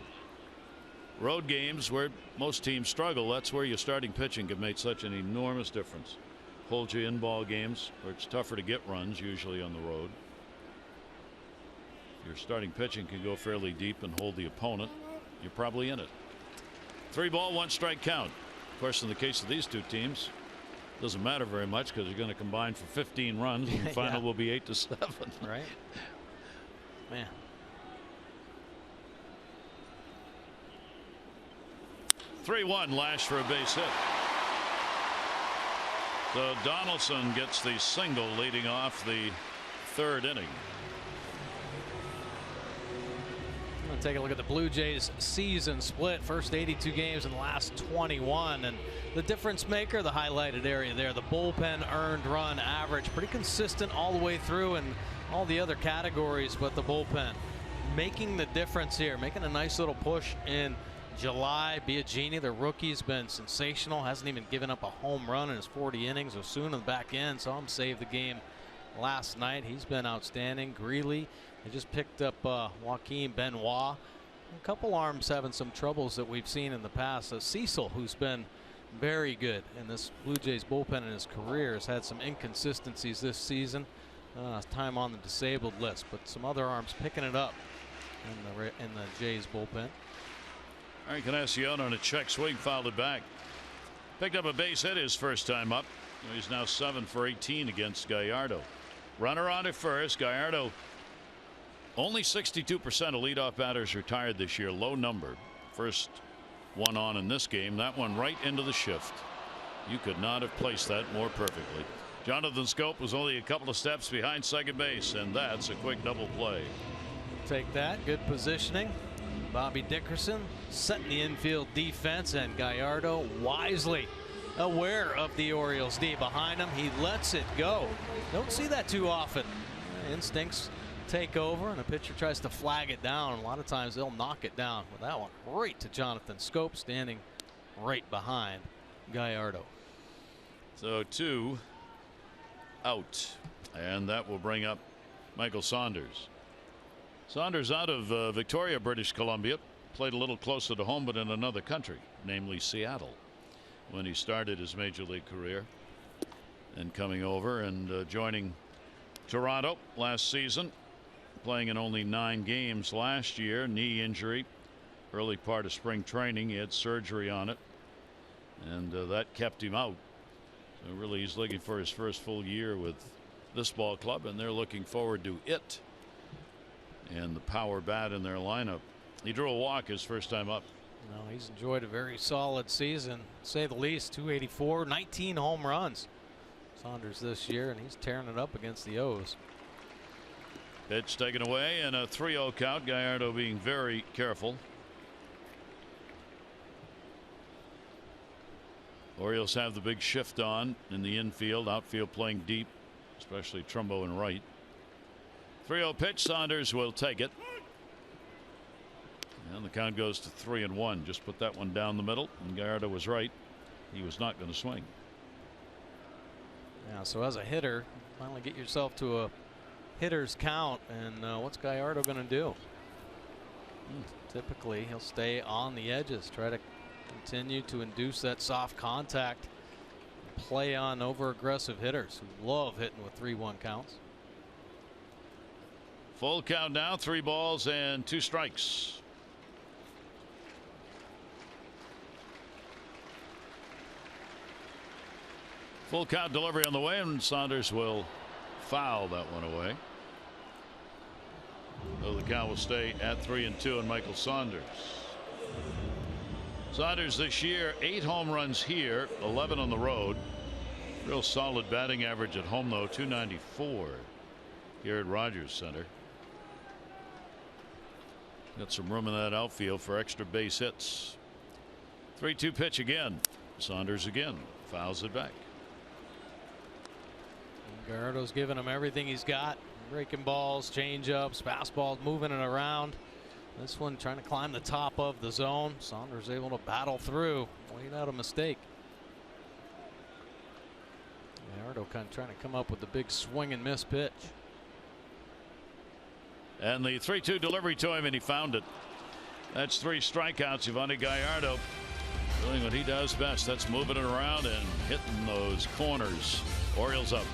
Road games where most teams struggle, that's where your starting pitching can make such an enormous difference. Hold you in ball games where it's tougher to get runs, usually on the road. Your starting pitching can go fairly deep and hold the opponent. You're probably in it. 3 ball, 1 strike count. Of course, in the case of these two teams, doesn't matter very much because they're going to combine for 15 runs, and the final will be 8-7. Right. Man. (3-1) Lash for a base hit. So Donaldson gets the single leading off the third inning. Take a look at the Blue Jays season split. First 82 games in the last 21, and the difference maker, the highlighted area there, the bullpen earned run average, pretty consistent all the way through in all the other categories, but the bullpen making the difference here, making a nice little push in July. Biagini, the rookie, has been sensational, hasn't even given up a home run in his 40 innings. Osuna in the back end saw him save the game last night. He's been outstanding. Greeley, they just picked up Joaquin Benoit. A couple arms having some troubles that we've seen in the past. Cecil, who's been very good in this Blue Jays bullpen in his career, has had some inconsistencies this season. Time on the disabled list, but some other arms picking it up in the Jays bullpen. All right, Canaciano on a check swing, fouled it back. Picked up a base hit his first time up. He's now 7 for 18 against Gallardo. Runner on at first. Gallardo, only 62% of leadoff batters retired this year. Low number. First one on in this game. That one right into the shift. You could not have placed that more perfectly. Jonathan Schoop was only a couple of steps behind second base, and that's a quick double play. Take that. Good positioning. Bobby Dickerson setting the infield defense, and Gallardo wisely aware of the Orioles D behind him. He lets it go. Don't see that too often. Instincts take over, and a pitcher tries to flag it down. A lot of times they'll knock it down. With that one right to Jonathan Schoop, standing right behind Gallardo. So 2 out, and that will bring up Michael Saunders. Saunders out of Victoria, British Columbia, played a little closer to home but in another country, namely Seattle, when he started his major league career, and coming over and joining Toronto last season, playing in only 9 games last year. Knee injury early part of spring training. He had surgery on it, and that kept him out. So really he's looking for his first full year with this ball club, and they're looking forward to it and the power bat in their lineup. He drew a walk his first time up. No, he's enjoyed a very solid season, to say the least. 284, 19 home runs. Saunders this year, and he's tearing it up against the O's. Pitch taken away, and a 3-0 count. Gallardo being very careful. Orioles have the big shift on in the infield, outfield playing deep, especially Trumbo and right. 3-0 pitch. Saunders will take it. And the count goes to 3-1. Just put that one down the middle, and Gallardo was right. He was not going to swing. Yeah, so as a hitter, finally get yourself to a hitter's count, and what's Gallardo going to do? Typically, he'll stay on the edges, try to continue to induce that soft contact, play on over aggressive hitters who love hitting with 3-1 counts. Full count now, 3 balls and 2 strikes. Full count delivery on the way, and Saunders will foul that one away. So the count will stay at 3-2 and Michael Saunders. Saunders this year 8 home runs here, 11 on the road. Real solid batting average at home though, 294 here at Rogers Center. Got some room in that outfield for extra base hits. 3-2 pitch again. Saunders again fouls it back. Gallardo's giving him everything he's got. Breaking balls, change-ups, fastballs, moving it around. This one trying to climb the top of the zone. Saunders able to battle through without a mistake. Gallardo kind of trying to come up with the big swing and miss pitch. And the 3-2 delivery to him, and he found it. That's 3 strikeouts. Yovani Gallardo doing what he does best. That's moving it around and hitting those corners. Orioles up.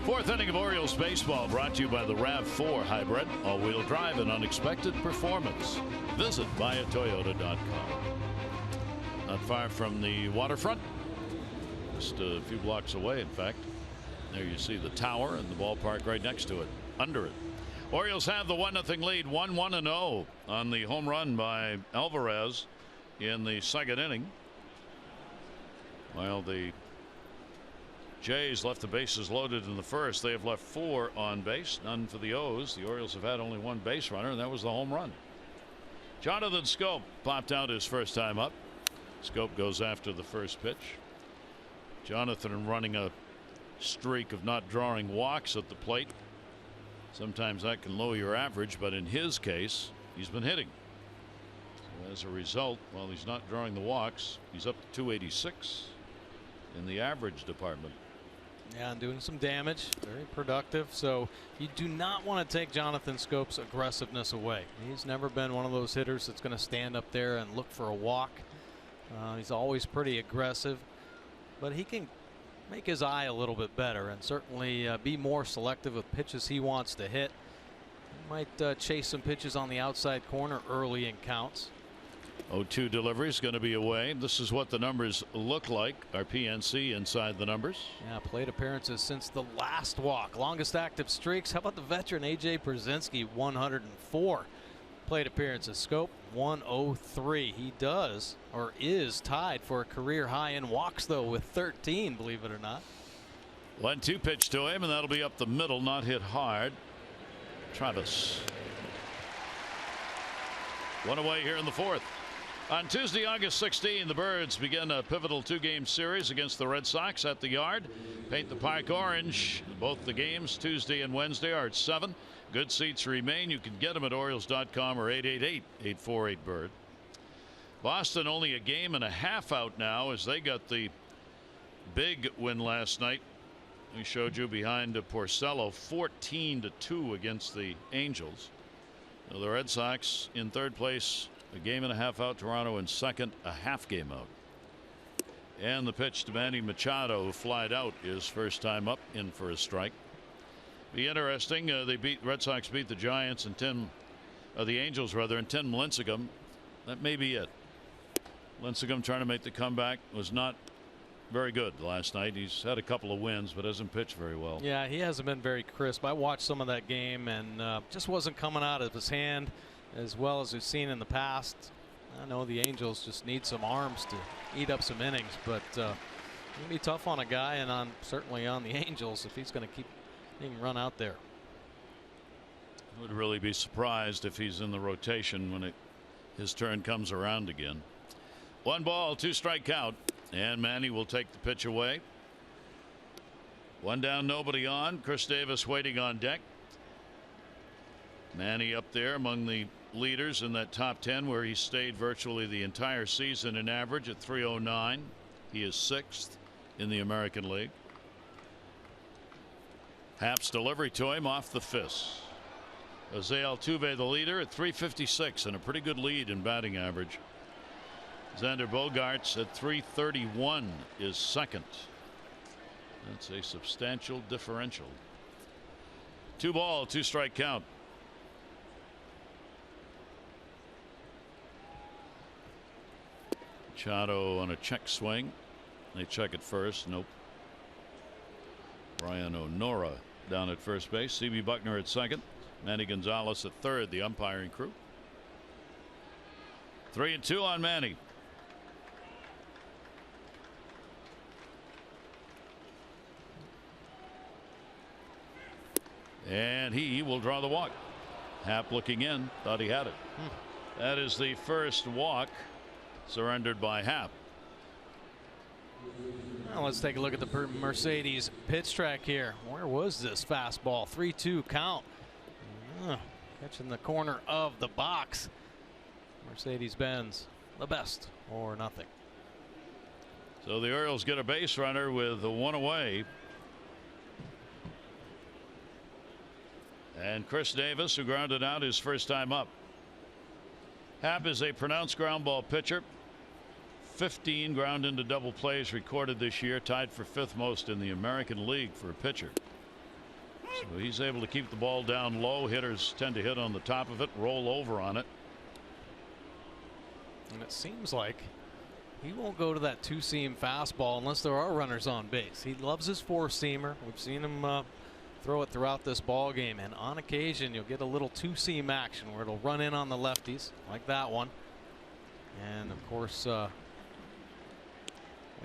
Fourth inning of Orioles baseball brought to you by the RAV4 Hybrid, all-wheel drive and unexpected performance. Visit buyatoyota.com. Not far from the waterfront, just a few blocks away, in fact. There you see the tower and the ballpark right next to it, under it. Orioles have the 1-0 lead, 1-1-0 on the home run by Alvarez in the second inning. While the Jays left the bases loaded in the first, they have left 4 on base, none for the O's. The Orioles have had only 1 base runner, and that was the home run. Jonathan Schoop popped out his first time up. Schoop goes after the first pitch. Jonathan running a streak of not drawing walks at the plate. Sometimes that can lower your average, but in his case, he's been hitting. So as a result, while he's not drawing the walks, he's up to 286 in the average department. Yeah, and doing some damage. Very productive. So you do not want to take Jonathan Schoop's aggressiveness away. He's never been one of those hitters that's going to stand up there and look for a walk. He's always pretty aggressive, but he can make his eye a little bit better and certainly be more selective with pitches he wants to hit. He might chase some pitches on the outside corner early in counts. 0-2 delivery is going to be away. This is what the numbers look like. Our PNC inside the numbers. Yeah, plate appearances since the last walk. Longest active streaks. How about the veteran AJ Pierzynski, 104 plate appearances. Schoop 103. He does or is tied for a career high in walks though with 13, believe it or not. 1-2 pitch to him, and that'll be up the middle, not hit hard. Travis. One away here in the fourth. On Tuesday, August 16, the Birds begin a pivotal 2-game series against the Red Sox at the Yard. Paint the park orange. Both the games, Tuesday and Wednesday, are at 7. Good seats remain. You can get them at Orioles.com or 888-848-BIRD. Boston only a game and a half out now as they got the big win last night. We showed you behind Porcello, 14-2 against the Angels. The Red Sox in third place A game and a half out. Toronto in second, a half game out. And the pitch to Manny Machado, who flied out his first time up, in for a strike. Be interesting. Red Sox beat the Giants and the Angels rather, and Tim Lincecum. That may be it. Lincecum trying to make the comeback was not very good last night. He's had a couple of wins, but hasn't pitched very well. Yeah, he hasn't been very crisp. I watched some of that game and just wasn't coming out of his hand as well as we've seen in the past. I know the Angels just need some arms to eat up some innings, but it'll be tough on a guy and certainly on the Angels if he's going to keep being run out there. I would really be surprised if he's in the rotation when his turn comes around again. 1 ball, 2 strike count, and Manny will take the pitch away. 1 down, nobody on. Chris Davis waiting on deck. Manny up there among the leaders in that top 10 where he stayed virtually the entire season in average at 309. He is 6th in the American League. Happ's delivery to him off the fist. Jose Altuve the leader at 356 and a pretty good lead in batting average. Xander Bogaerts at 331 is second. That's a substantial differential. 2 ball, 2 strike count. Machado on a check swing. They check it first. Nope. Brian O'Nora down at first base. C.B. Buckner at second. Manny Gonzalez at third. The umpiring crew. 3-2 on Manny. And he will draw the walk. Happ looking in. Thought he had it. That is the first walk surrendered by Happ. Well, let's take a look at the Mercedes pitch track here. Where was this fastball? 3-2 count. Catching the corner of the box. Mercedes-Benz, the best or nothing. So the Orioles get a base runner with 1 away. And Chris Davis, who grounded out his first time up. Happ is a pronounced ground ball pitcher. 15 ground into double plays recorded this year, tied for 5th most in the American League for a pitcher. So he's able to keep the ball down low. Hitters tend to hit on the top of it, roll over on it. And it seems like he won't go to that 2-seam fastball unless there are runners on base. He loves his 4-seamer. We've seen him throw it throughout this ball game, and on occasion you'll get a little 2-seam action where it'll run in on the lefties like that one, and of course away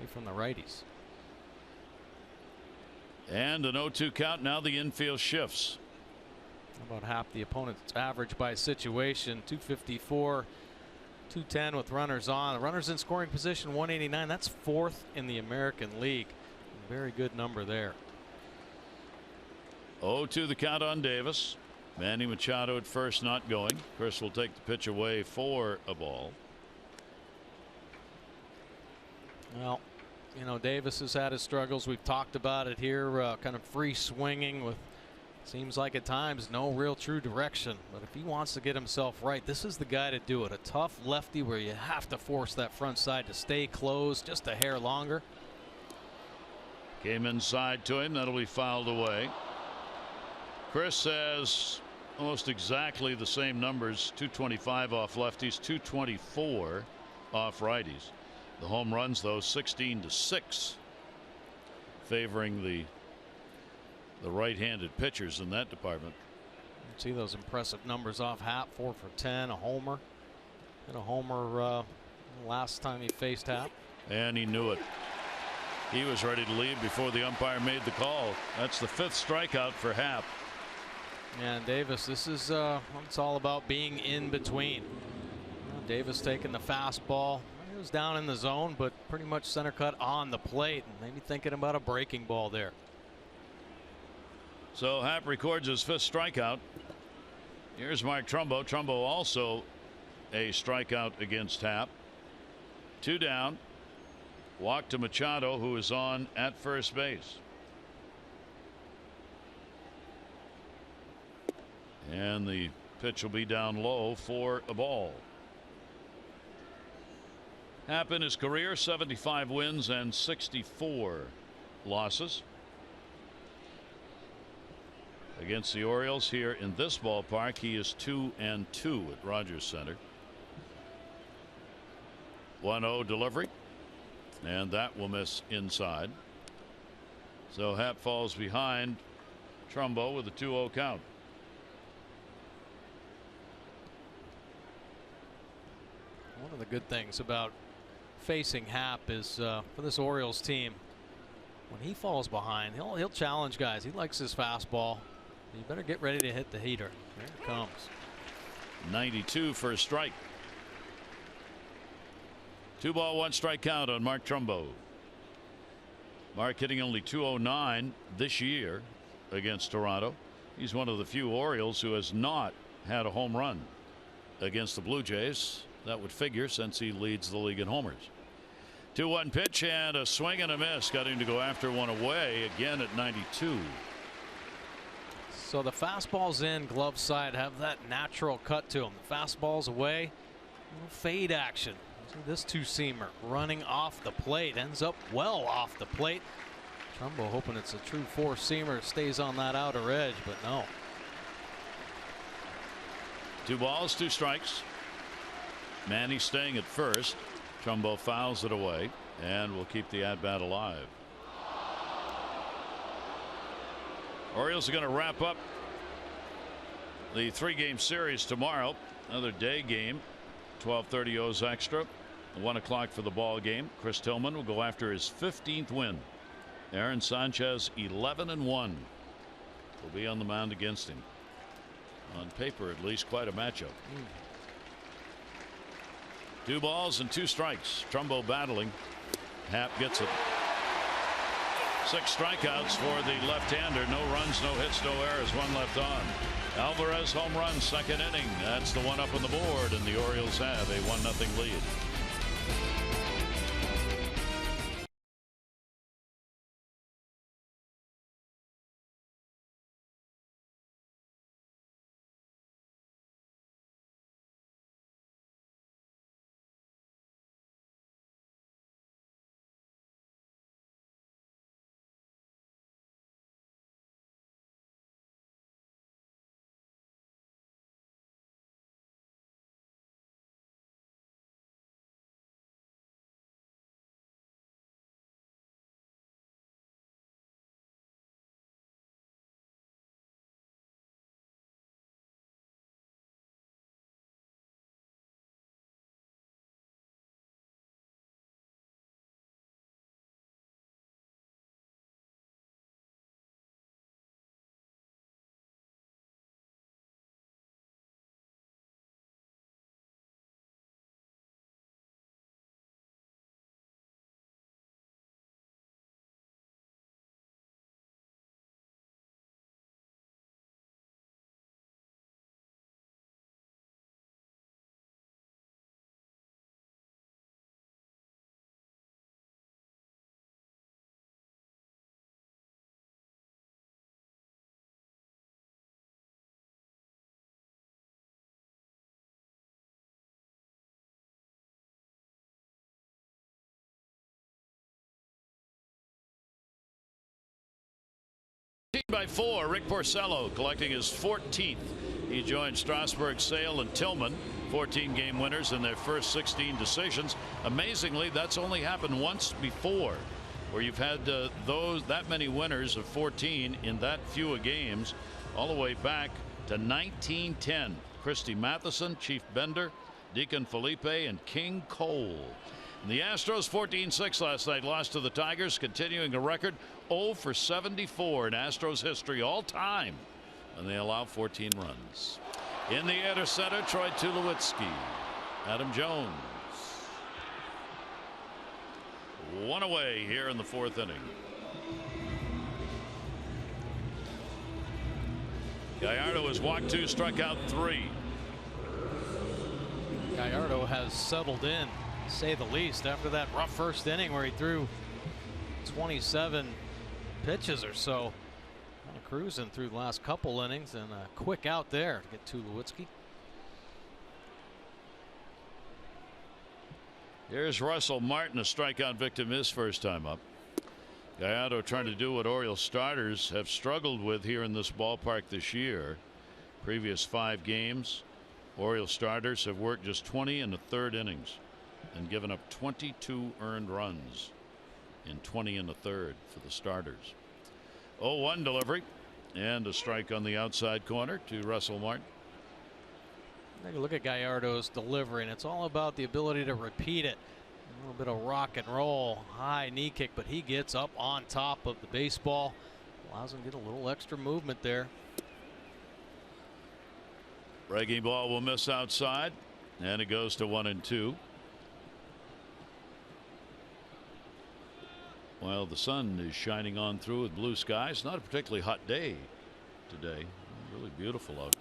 from the righties. And an 0-2 count. Now the infield shifts. About half the opponent's average by situation. 254, 210 with runners on. The runners in scoring position 189. That's 4th in the American League. Very good number there. 0-2 the count on Davis. Manny Machado at first, not going. Chris will take the pitch away for a ball. Well, you know, Davis has had his struggles. We've talked about it here. Kind of free swinging with, seems like at times, no real true direction. But if he wants to get himself right, this is the guy to do it. A tough lefty where you have to force that front side to stay closed just a hair longer. Came inside to him. That'll be fouled away. Chris has almost exactly the same numbers. 225 off lefties, 224 off righties. The home runs, though, 16-6, favoring the right-handed pitchers in that department. See those impressive numbers off Happ. 4 for 10, a homer. Hit a homer last time he faced Happ. And he knew it. He was ready to leave before the umpire made the call. That's the 5th strikeout for Happ. And Davis, this is what it's all about, being in between. Davis taking the fastball. He was down in the zone, but pretty much center cut on the plate, and maybe thinking about a breaking ball there. So Happ records his 5th strikeout. Here's Mark Trumbo. Trumbo also a strikeout against Happ. 2 down. Walk to Machado, who is on at first base. And the pitch will be down low for a ball. Happ in his career 75 wins and 64 losses. Against the Orioles here in this ballpark, he is 2-2 at Rogers Center. 1-0 delivery, and that will miss inside. So Happ falls behind Trumbo with a 2-0 count. One of the good things about facing Happ is for this Orioles team, when he falls behind, he'll challenge guys. He likes his fastball. You better get ready to hit the heater. There it comes. 92 for a strike. 2 ball 1 strike count on Mark Trumbo. Mark hitting only .209 this year against Toronto. He's one of the few Orioles who has not had a home run against the Blue Jays. That would figure since he leads the league in homers. 2-1 pitch and a swing and a miss. Got him to go after one away again at 92. So the fastball's in, glove side, have that natural cut to him. The fastball's away, little fade action. So this two-seamer running off the plate, ends up well off the plate. Trumbo hoping it's a true four-seamer, stays on that outer edge, but no. 2 balls 2 strikes. Manny staying at first. Trumbo fouls it away and will keep the at-bat alive. Orioles are going to wrap up the 3-game series tomorrow. Another day game. 12:30 O's extra. 1 o'clock for the ball game. Chris Tillman will go after his 15th win. Aaron Sanchez 11-1 will be on the mound against him. On paper, at least, quite a matchup. 2 balls and 2 strikes. Trumbo battling. Happ gets it. 6 strikeouts for the left-hander. No runs, no hits, no errors. 1 left on. Alvarez home run, 2nd inning. That's the one up on the board, and the Orioles have a 1-0 lead. By 4, Rick Porcello collecting his 14th. He joined Strasburg, Sale, and Tillman, 14-game winners in their first 16 decisions. Amazingly, that's only happened once before, where you've had that many winners of 14 in that few of games, all the way back to 1910. Christy Matheson, Chief Bender, Deacon Felipe, and King Cole. And the Astros 14-6 last night, lost to the Tigers, continuing a record 0 for 74 in Astros history all time, and they allow 14 runs. In the air to center, Troy Tulowitzki. Adam Jones. 1 away here in the 4th inning. Gallardo has walked 2, struck out 3. Gallardo has settled in, to say the least, after that rough first inning where he threw 27 pitches or so. Kind of cruising through the last couple innings, and a quick out there to get Tulowitzki. Here's Russell Martin, a strikeout victim his first time up. Gallardo trying to do what Orioles starters have struggled with here in this ballpark this year. Previous 5 games, Orioles starters have worked just 20 in the 3rd innings and given up 22 earned runs in 20 in the 3rd for the starters. 0-1 delivery and a strike on the outside corner to Russell Martin. Take a look at Gallardo's delivery, and it's all about the ability to repeat it. A little bit of rock and roll, high knee kick, but he gets up on top of the baseball. Allows him to get a little extra movement there. Breaking ball will miss outside, and it goes to 1-2. While the sun is shining on through with blue skies, not a particularly hot day today. Really beautiful out.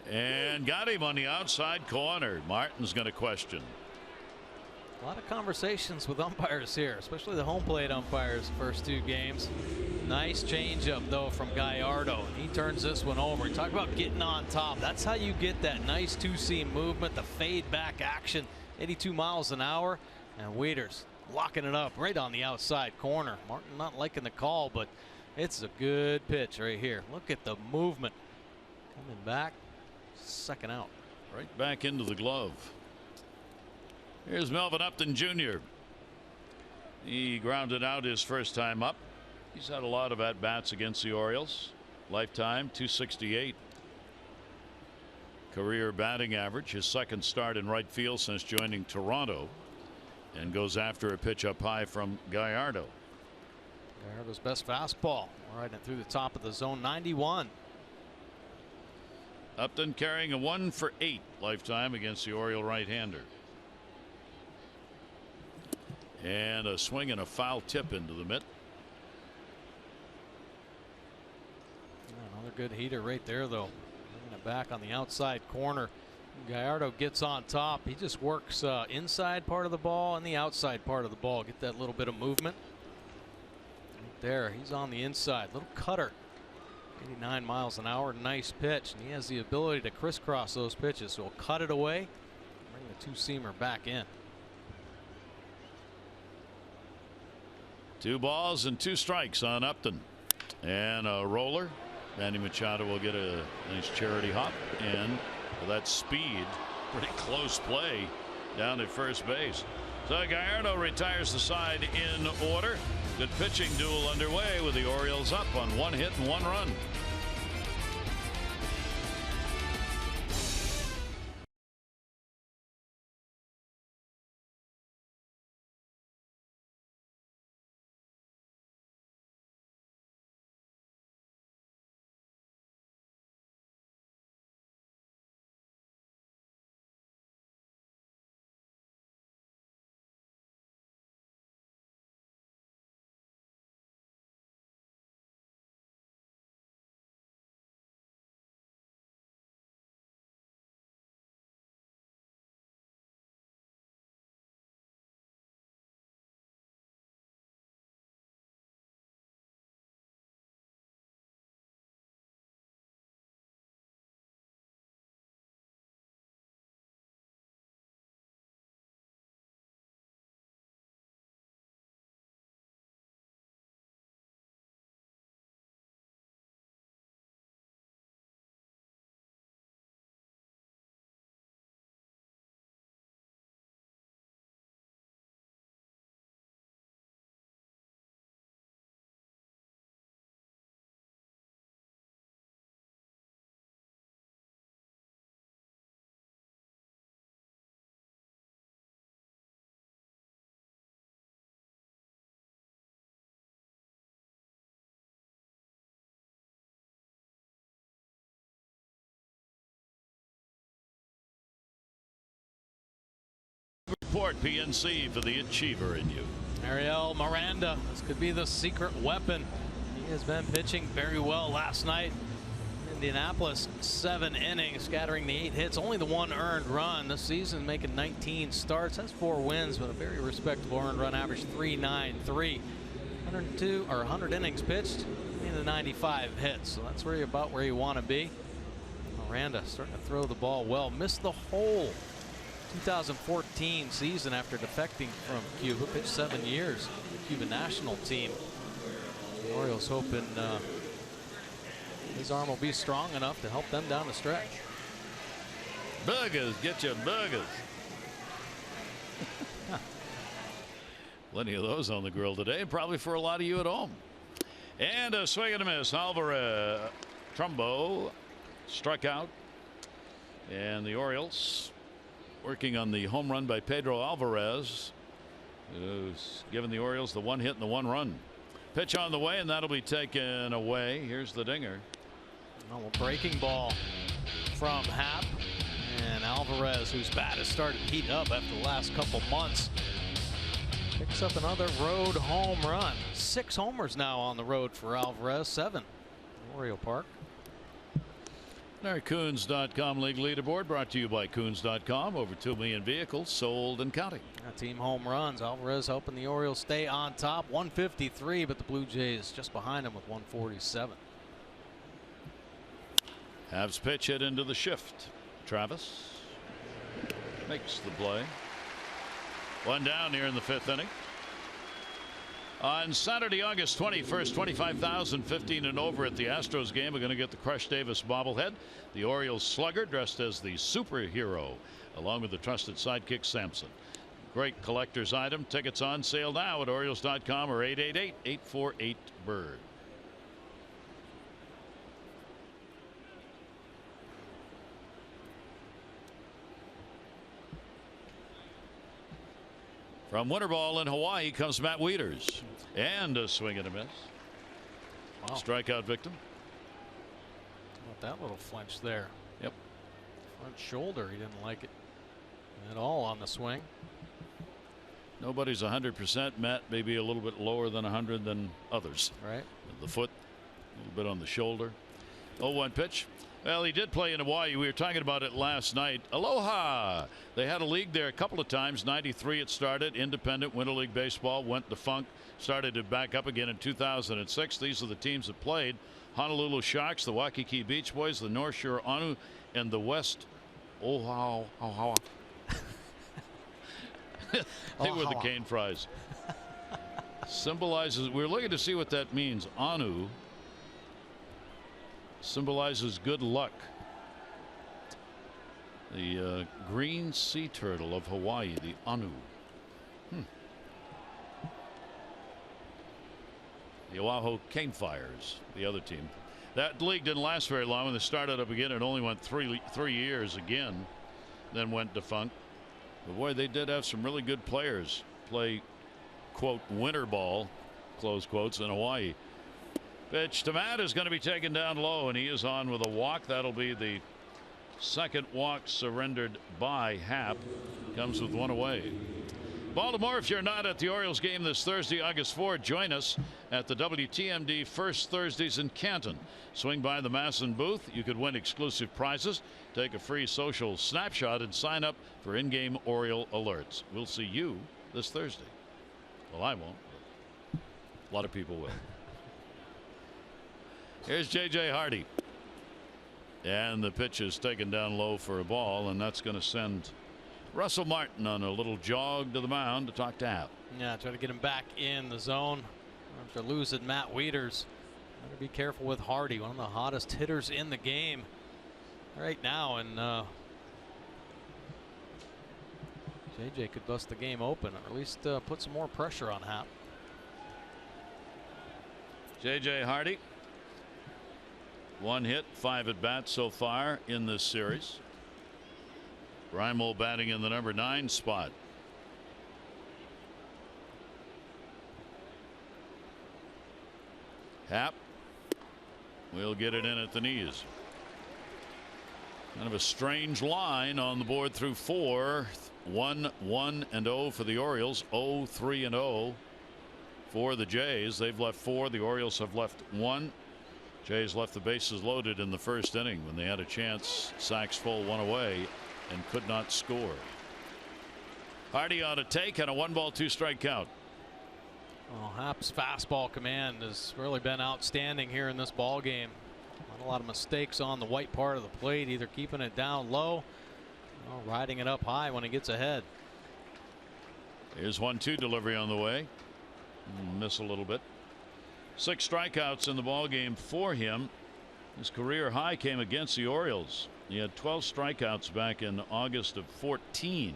And got him on the outside corner. Martin's going to question. A lot of conversations with umpires here, especially the home plate umpires first 2 games. Nice changeup though from Gallardo. He turns this one over. Talk about getting on top. That's how you get that nice 2-seam movement, the fade back action, 82 miles an hour. And Wieters locking it up right on the outside corner. Martin not liking the call, but it's a good pitch right here. Look at the movement. Coming back, second out. Right back into the glove. Here's Melvin Upton Jr. He grounded out his first time up. He's had a lot of at-bats against the Orioles. Lifetime .268 career batting average. His second start in right field since joining Toronto, and goes after a pitch up high from Gallardo. Gallardo's best fastball, riding it through the top of the zone. 91. Upton carrying a 1 for 8 lifetime against the Oriole right-hander. And a swing and a foul tip into the mitt. Another good heater right there, though. Bringing it back on the outside corner. Gallardo gets on top. He just works inside part of the ball and the outside part of the ball. Get that little bit of movement. Right there, he's on the inside. Little cutter. 89 miles an hour. Nice pitch. And he has the ability to crisscross those pitches. So he'll cut it away. Bring the 2-seamer back in. 2 balls and 2 strikes on Upton. And a roller. Manny Machado will get a nice charity hop. And with that speed, pretty close play down at first base. So Gallardo retires the side in order. Good pitching duel underway with the Orioles up on 1 hit and 1 run. Report PNC for the achiever in you. Ariel Miranda, this could be the secret weapon. He has been pitching very well last night. Indianapolis, 7 innings, scattering the 8 hits, only the 1 earned run this season, making 19 starts. Has 4 wins, but a very respectable earned run average, 3.93. 100 innings pitched, into 95 hits. So that's where you want to be. Miranda starting to throw the ball well. Missed the hole 2014 season after defecting from Cuba. Pitched 7 years with the Cuban national team. The Orioles hoping his arm will be strong enough to help them down the stretch. Burgers, get your burgers. Plenty of those on the grill today, probably for a lot of you at home. And a swing and a miss. Alvarez, Trumbo struck out. And the Orioles working on the home run by Pedro Alvarez, who's given the Orioles the 1 hit and the 1 run. Pitch on the way, and that'll be taken away. Here's the dinger. Oh, a breaking ball from Happ. And Alvarez, whose bat has started to heat up after the last couple months, picks up another road home run. 6 homers now on the road for Alvarez, 7 in Oriole Park. Our Coons.com League Leaderboard brought to you by Coons.com. Over 2 million vehicles sold and counting. Team home runs. Alvarez helping the Orioles stay on top. 153, but the Blue Jays just behind him with 147. Habs pitch hit into the shift. Travis makes the play. 1 down here in the 5th inning. On Saturday, August 21st, 25,000 15 and over at the Astros game. We're going to get the Crush Davis bobblehead. The Orioles slugger dressed as the superhero, along with the trusted sidekick Samson. Great collector's item. Tickets on sale now at Orioles.com or 888-848-BIRD. From winter ball in Hawaii comes Matt Wieters. And a swing and a miss. Wow. Strikeout victim. How about that little flinch there? Yep. Front shoulder. He didn't like it at all on the swing. Nobody's 100%. Matt maybe a little bit lower than 100 than others. Right. The foot, a little bit on the shoulder. 0-1 pitch. Well, he did play in Hawaii. We were talking about it last night. Aloha. They had a league there a couple of times. 93 it started. Independent Winter League Baseball went defunct. Started to back up again in 2006. These are the teams that played. Honolulu Sharks, the Waikiki Beach Boys, the North Shore Anu, and the West Oahu. They were the Cane Fries. Symbolizes, we're looking to see what that means. Anu symbolizes good luck. The green sea turtle of Hawaii, the Anu. The Oahu Cane Fires, the other team. That league didn't last very long. When they started up again, it only went three years again, then went defunct. But boy, they did have some really good players play, quote, winter ball, close quotes, in Hawaii. Pitch to Matt is going to be taken down low, and he is on with a walk. That'll be the second walk surrendered by Happ. Comes with 1 away. Baltimore, if you're not at the Orioles game this Thursday, August 4, join us at the WTMD First Thursdays in Canton. Swing by the Masson booth. You could win exclusive prizes, take a free social snapshot, and sign up for in-game Oriole alerts. We'll see you this Thursday. Well, I won't. But a lot of people will. Here's J.J. Hardy. And the pitch is taken down low for a ball, and that's going to send Russell Martin on a little jog to the mound to talk to Happ. Yeah, try to get him back in the zone after losing Matt Wieters. Better be careful with Hardy, one of the hottest hitters in the game right now, and JJ could bust the game open, or at least put some more pressure on Happ. J.J. Hardy, 1 hit, 5 at bats so far in this series. Reimold batting in the number 9 spot. Happ will get it in at the knees. Kind of a strange line on the board through 4. 1-1-0 for the Orioles. 0-3-0 for the Jays. They've left 4. The Orioles have left 1. Jays left the bases loaded in the first inning when they had a chance. Sacks full, 1 away, and could not score. Hardy on a take and a 1-ball 2-strike count. Well, Happ's fastball command has really been outstanding here in this ball game. Not a lot of mistakes on the white part of the plate, either keeping it down low Oh, riding it up high when he gets ahead. Here's 1-2 delivery on the way. Miss a little bit. 6 strikeouts in the ball game for him. His career high came against the Orioles. He had 12 strikeouts back in August of 14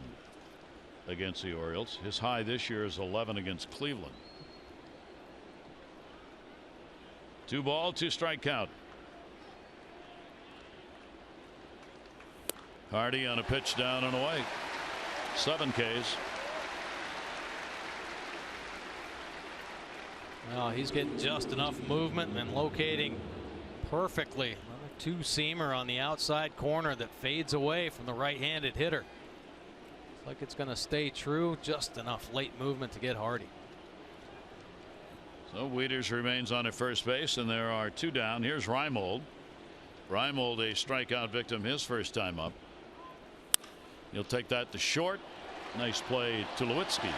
against the Orioles. His high this year is 11 against Cleveland. 2 ball, 2 strike count. Hardy on a pitch down and away. 7 Ks. Well, he's getting just enough movement and locating perfectly. Another 2-seamer on the outside corner that fades away from the right-handed hitter. Looks like it's going to stay true. Just enough late movement to get Hardy. So Wieters remains on at first base, and there are 2 down. Here's Reimold. Reimold, a strikeout victim his first time up. He'll take that to short. Nice play to Tulowitzki.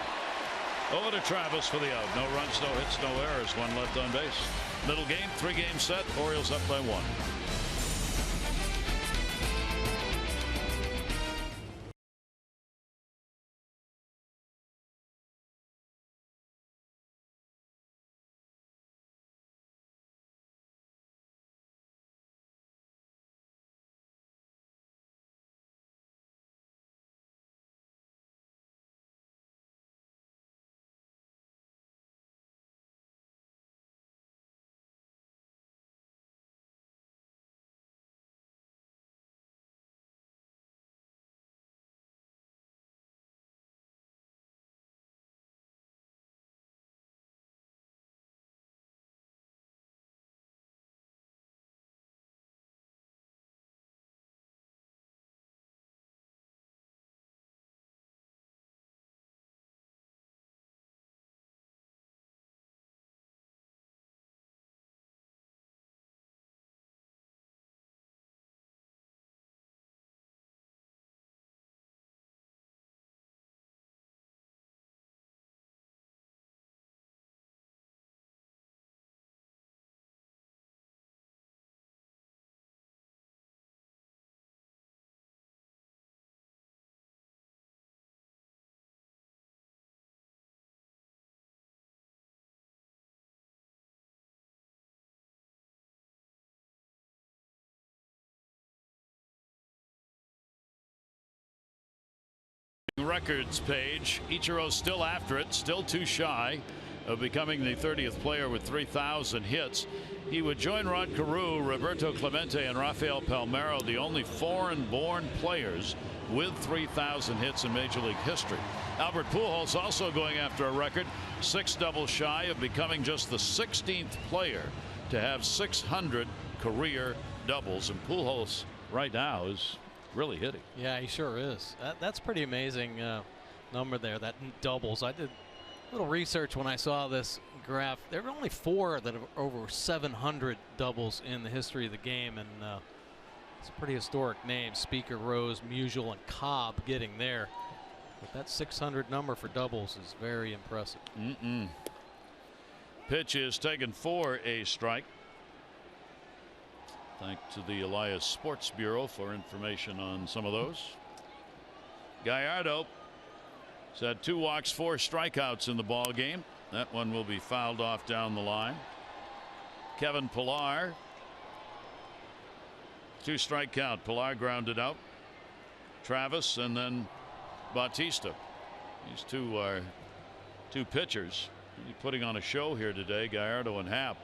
Over to Travis for the out. No runs, no hits, no errors. 1 left on base. Middle game, 3-game set. Orioles up by 1. Records page. Ichiro's still after it, still too shy of becoming the 30th player with 3,000 hits. He would join Rod Carew, Roberto Clemente, and Rafael Palmeiro, the only foreign-born players with 3,000 hits in Major League history. Albert Pujols also going after a record, 6 doubles shy of becoming just the 16th player to have 600 career doubles. And Pujols right now is really hitting. Yeah, he sure is. That's pretty amazing number there, that doubles. I did a little research when I saw this graph. There are only 4 that have over 700 doubles in the history of the game, and it's a pretty historic name. Speaker, Rose, Musial, and Cobb getting there. But that 600 number for doubles is very impressive. Pitch is taken for a strike. Thanks to the Elias Sports Bureau for information on some of those. Gallardo has had 2 walks, 4 strikeouts in the ball game. That one will be fouled off down the line. Kevin Pillar, 2 strike count. Pillar grounded out. Travis and then Bautista. These 2 are 2 pitchers. He's putting on a show here today, Gallardo and Happ.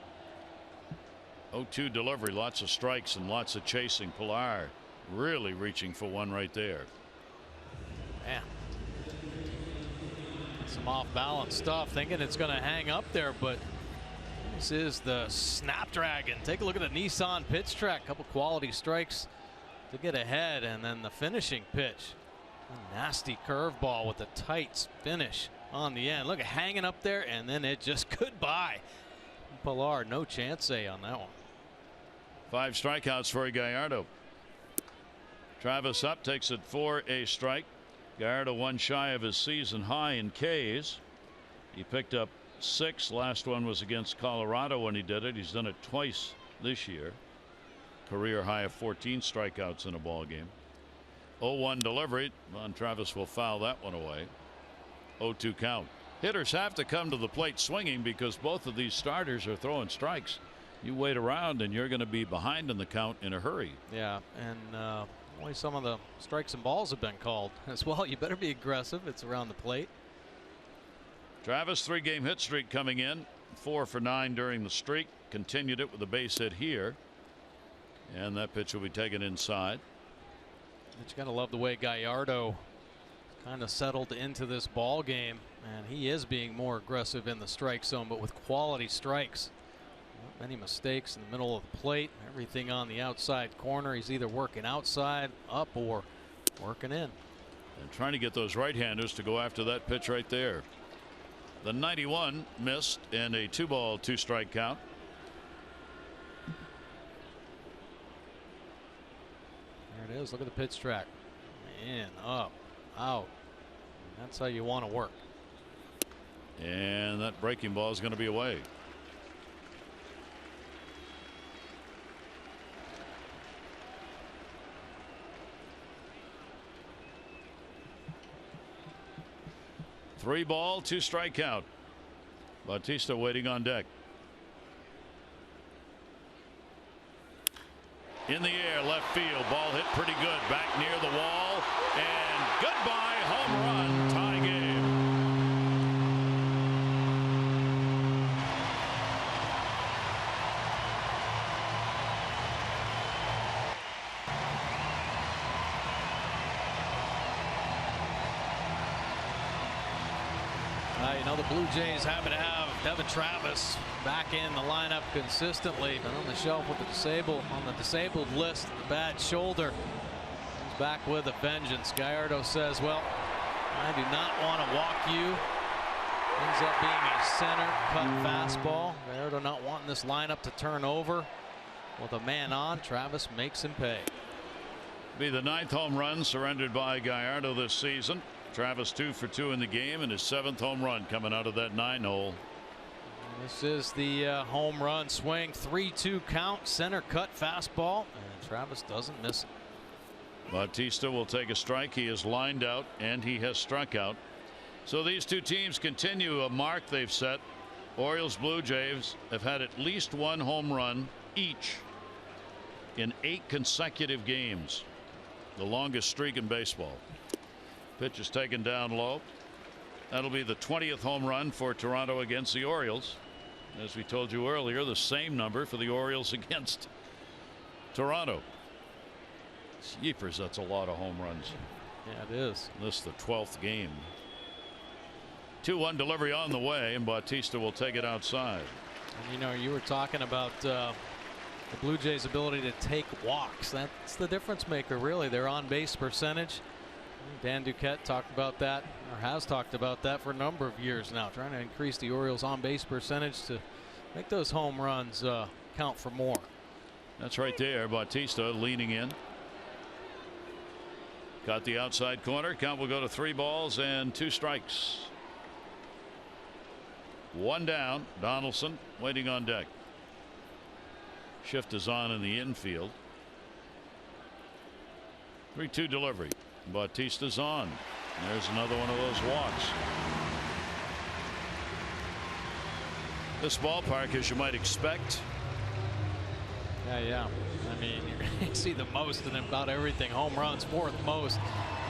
0-2 delivery, lots of strikes and lots of chasing. Pillar really reaching for one right there. Man, some off balance stuff, thinking it's going to hang up there, but this is the Snapdragon. Take a look at the Nissan pitch track. Couple quality strikes to get ahead, and then the finishing pitch. A nasty curveball with a tight finish on the end. Look at hanging up there, and then it just goodbye. Pillar, no chance on that one. 5 strikeouts for Gallardo. Travis up, takes it for a strike. Gallardo 1 shy of his season high in Ks. He picked up 6. Last one was against Colorado when he did it. He's done it twice this year. Career high of 14 strikeouts in a ball game. 0-1 delivery. Von Travis will foul that one away. 0-2 count. Hitters have to come to the plate swinging because both of these starters are throwing strikes. You wait around and you're going to be behind in the count in a hurry. Yeah, and only some of the strikes and balls have been called as well. You better be aggressive. It's around the plate. Travis, 3-game hit streak coming in. 4 for 9 during the streak. Continued it with a base hit here. And that pitch will be taken inside. But you got to love the way Gallardo kind of settled into this ball game, and he is being more aggressive in the strike zone, but with quality strikes. Not many mistakes in the middle of the plate. Everything on the outside corner. He's either working outside, up, or working in. And trying to get those right-handers to go after that pitch right there. The 91 missed in a 2-ball 2-strike count. There it is. Look at the pitch track. In, up, out. That's how you want to work. And that breaking ball is going to be away. Three ball, 2-strike count. Bautista waiting on deck. In the air, left field. Ball hit pretty good. Back near the wall. And goodbye, home run. Tie game. You know, the Blue Jays happen to have Devin Travis back in the lineup consistently, but on the shelf with the disabled list, the bad shoulder. He's back with a vengeance. Gallardo says, well, I do not want to walk you. Ends up being a center cut fastball. Gallardo not wanting this lineup to turn over. With a man on, Travis makes him pay. Be the 9th home run surrendered by Gallardo this season. Travis 2 for 2 in the game, and his 7th home run coming out of that 9-hole. This is the home run swing. 3-2 count, center cut fastball, and Travis doesn't miss it. Bautista will take a strike. He is lined out and he has struck out. So these two teams continue a mark they've set. Orioles, Blue Jays have had at least one home run each in 8 consecutive games. The longest streak in baseball. Pitch is taken down low. That'll be the 20th home run for Toronto against the Orioles. As we told you earlier, the same number for the Orioles against Toronto. Jeepers, that's a lot of home runs. Yeah, it is. This is the 12th game. 2-1 delivery on the way, and Bautista will take it outside. And you know, you were talking about the Blue Jays' ability to take walks. That's the difference maker, really. Their on-base percentage. Dan Duquette talked about that, or has talked about that for a number of years now, trying to increase the Orioles on-base percentage to make those home runs count for more. That's right there. Bautista leaning in. Got the outside corner. Count will go to 3 balls and 2 strikes. 1 down. Donaldson waiting on deck. Shift is on in the infield. 3-2 delivery. Bautista's on. There's another one of those walks. This ballpark, as you might expect. Yeah. I mean, you're going to see the most in about everything. Home runs, 4th most.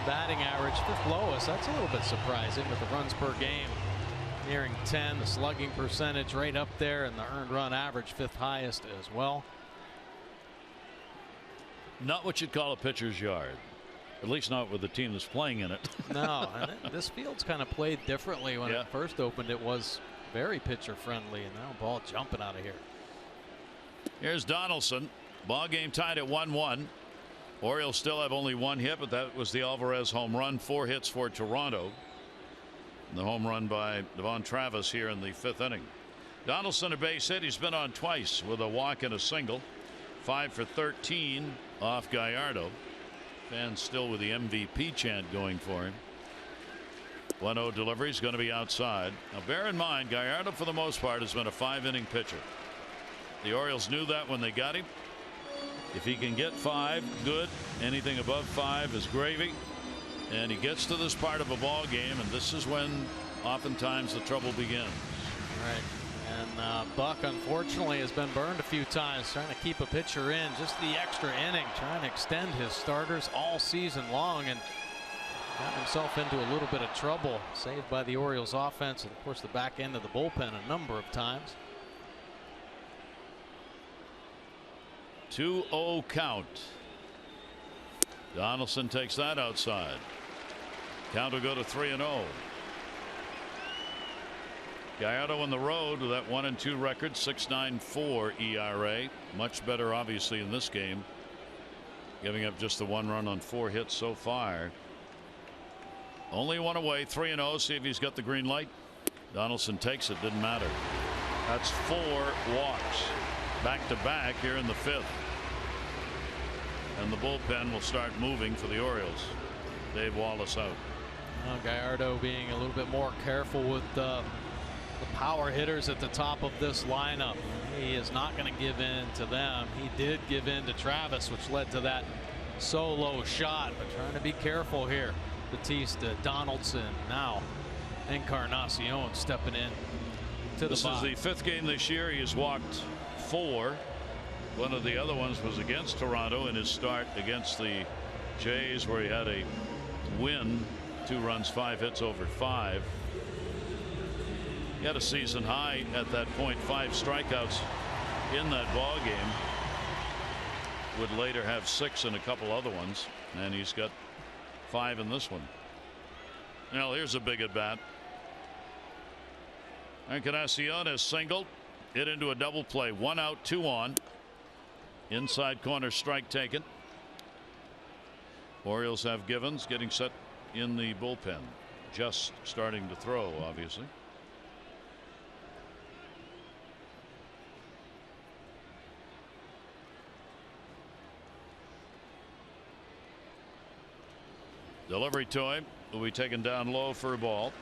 Batting average, 5th lowest. That's a little bit surprising with the runs per game nearing 10. The slugging percentage right up there, and the earned run average 5th highest as well. Not what you'd call a pitcher's yard. At least not with the team that's playing in it. No, and this field's kind of played differently. When it first opened, it was very pitcher friendly, and now ball jumping out of here. Here's Donaldson. Ball game tied at 1-1. Orioles still have only 1 hit, but that was the Alvarez home run. 4 hits for Toronto. And the home run by Devon Travis here in the 5th inning. Donaldson a base hit. He's been on twice with a walk and a single. 5 for 13 off Gallardo. Fans still with the MVP chant going for him. 1-0 delivery is going to be outside. Now bear in mind, Gallardo for the most part has been a 5-inning pitcher. The Orioles knew that when they got him. If he can get 5, good. Anything above 5 is gravy. And he gets to this part of a ball game, and this is when oftentimes the trouble begins. Right. And Buck, unfortunately, has been burned a few times trying to keep a pitcher in. Just the extra inning, trying to extend his starters all season long, and got himself into a little bit of trouble. Saved by the Orioles offense and, of course, the back end of the bullpen a number of times. 2-0 count. Donaldson takes that outside. Count will go to 3-0. Gallardo on the road with that 1-2 record, 6.94 ERA. Much better, obviously, in this game. Giving up just the 1 run on 4 hits so far. Only 1 away, 3-0. See if he's got the green light. Donaldson takes it. Didn't matter. That's 4 walks back to back here in the 5th. And the bullpen will start moving for the Orioles. Dave Wallace out. Gallardo being a little bit more careful with the power hitters at the top of this lineup. He is not going to give in to them. He did give in to Travis, which led to that solo shot, but trying to be careful here. Batista, Donaldson, now Encarnacion stepping in to the box. This is the 5th game this year. He has walked 4. One of the other ones was against Toronto in his start against the Jays, where he had a win, 2 runs, 5 hits over 5. He had a season high at that point, 5 strikeouts in that ball game. Would later have 6 in a couple other ones, and he's got 5 in this one. Now here's a big at bat. Encarnacion has singled it into a double play. 1 out, 2 on. Inside corner strike taken. Orioles have Givens getting set in the bullpen, just starting to throw, obviously. Delivery to him will be taken down low for a ball.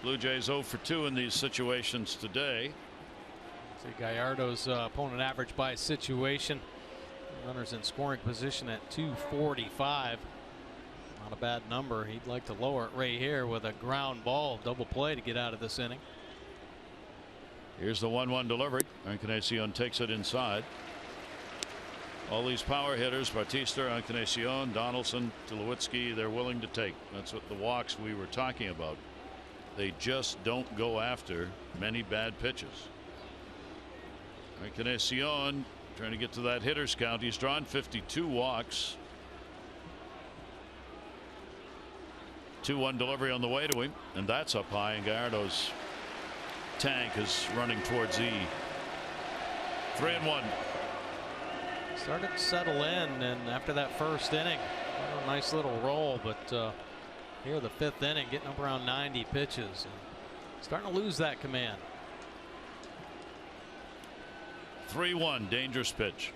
Blue Jays 0 for 2 in these situations today. See Gallardo's opponent average by situation. Runners in scoring position at 245. Not a bad number. He'd like to lower it right here with a ground ball double play to get out of this inning. Here's the 1-1 delivery. Encarnacion takes it inside. All these power hitters, Batista, Encarnacion, Donaldson, Tulowitzki, they're willing to take. That's what the walks we were talking about. They just don't go after many bad pitches. Encarnacion trying to get to that hitter's count. He's drawn 52 walks. 2-1 delivery on the way to him, and that's up high, and Gallardo's tank is running towards E. 3-1. Started to settle in, and after that first inning, a nice little roll, but here the 5th inning, getting up around 90 pitches, and starting to lose that command. 3-1, dangerous pitch.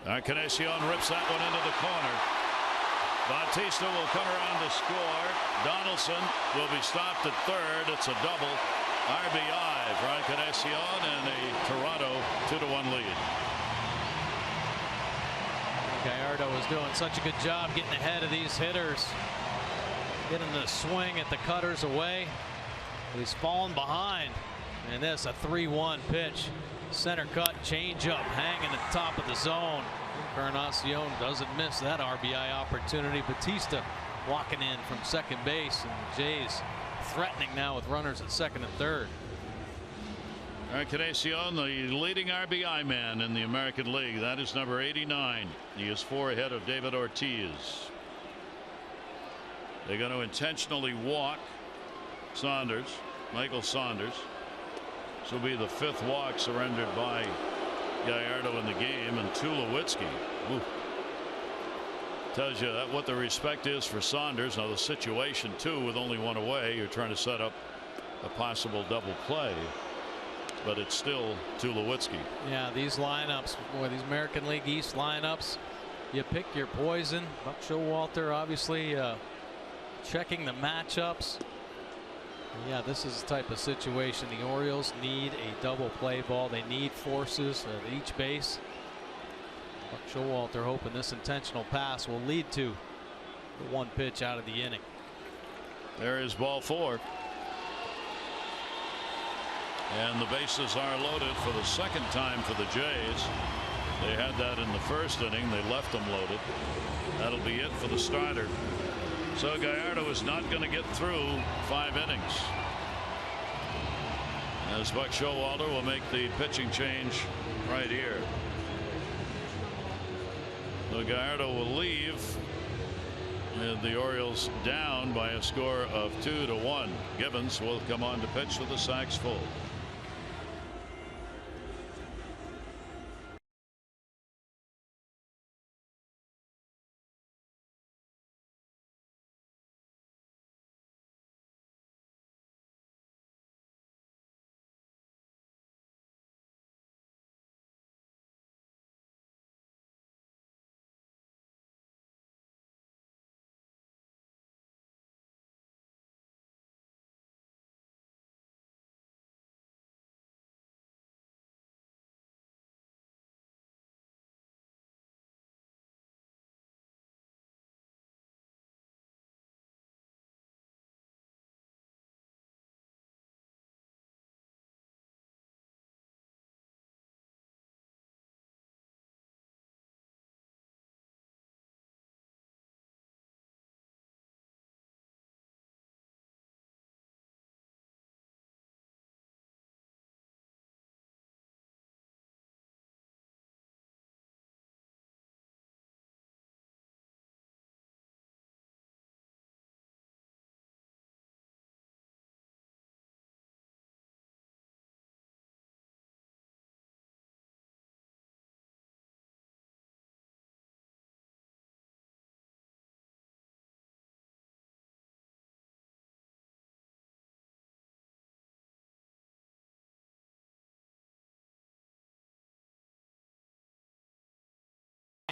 Encarnacion rips that one into the corner. Batista will come around to score. Donaldson will be stopped at 3rd. It's a double RBI for Encarnacion and a Toronto 2-1 lead. Gallardo was doing such a good job getting ahead of these hitters, getting the swing at the cutters away. He's fallen behind, and this a 3-1 pitch. Center cut changeup hanging at the top of the zone. Encarnacion doesn't miss that RBI opportunity. Batista walking in from second base, and the Jays threatening now with runners at 2nd and 3rd. Encarnacion, the leading RBI man in the American League. That is number 89. He is 4 ahead of David Ortiz. They're going to intentionally walk Saunders, Michael Saunders. This will be the 5th walk surrendered by Gallardo in the game, and Tulowitzki. Tells you that what the respect is for Saunders. Now the situation too, with only 1 away, you're trying to set up a possible double play, but it's still Tulowitzki. Yeah, these lineups, boy, these American League East lineups, you pick your poison. Buck Showalter obviously checking the matchups. Yeah, this is the type of situation the Orioles need a double play ball. They need forces at each base. Buck Showalter hoping this intentional pass will lead to the one pitch out of the inning. There is ball 4. And the bases are loaded for the second time for the Jays. They had that in the first inning. They left them loaded. That'll be it for the starter. So Gallardo is not going to get through 5 innings. As Buck Showalter will make the pitching change right here. So Gallardo will leave the Orioles down by a score of 2-1. Givens will come on to pitch with the sacks full.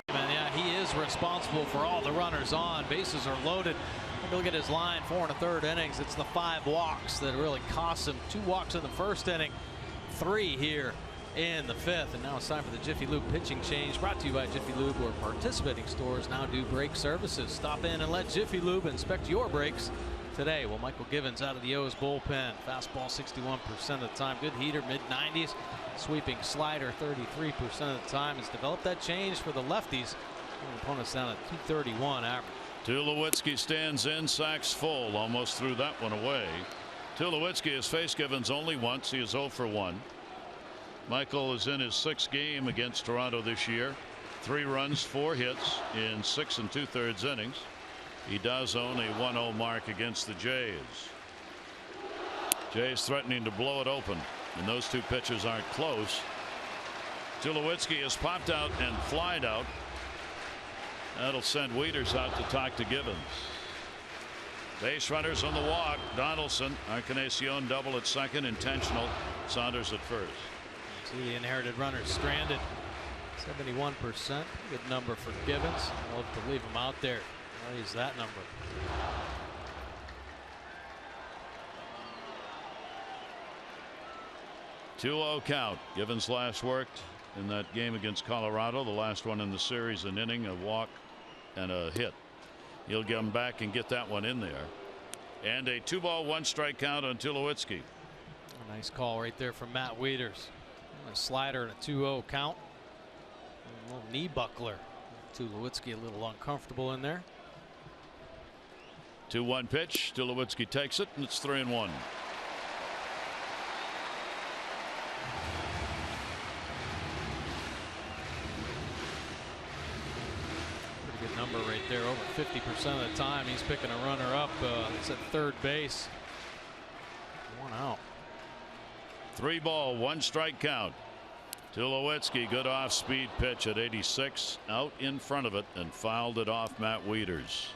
Yeah, he is responsible for all the runners on. Bases are loaded. Look at his line, 4 1/3 innings. It's the 5 walks that really cost him. 2 walks in the first inning, 3 here in the 5th. And now it's time for the Jiffy Lube pitching change, brought to you by Jiffy Lube, where participating stores now do brake services. Stop in and let Jiffy Lube inspect your brakes today. Well, Michael Givens out of the O's bullpen. Fastball 61% of the time. Good heater, mid-90s. Sweeping slider 33% of the time. Has developed that change for the lefties. Opponents down at 231 average. Tulowitzki stands in, sacks full, almost threw that one away. Tulowitzki has faced Givens only once. He is 0 for 1. Michael is in his 6th game against Toronto this year. 3 runs, 4 hits in 6 2/3 innings. He does own a 1-0 mark against the Jays. Jays threatening to blow it open, and those 2 pitches aren't close. Tulowitzki has popped out and flied out. That'll send Wieters out to talk to Givens. Base runners on the walk. Donaldson, Encarnacion double at second, intentional. Saunders at first. See the inherited runners stranded. 71%. Good number for Givens. I'll love to leave him out there. I'll use that number. Two-0 count. Givens last worked in that game against Colorado, the last one in the series, an inning, a walk, and a hit. He'll come back and get that one in there. And a 2-ball, 1-strike count on Tulowitzki. A nice call right there from Matt Wieters. A slider and a 2-0 count. A little knee buckler. Tulowitzki a little uncomfortable in there. 2-1 pitch. Tulowitzki takes it, and it's 3-1. Good number right there. Over 50% of the time he's picking a runner up. It's at third base. 1 out. 3-ball, 1-strike count. Tulowitzki, good off-speed pitch at 86, out in front of it and fouled it off Matt Wieters.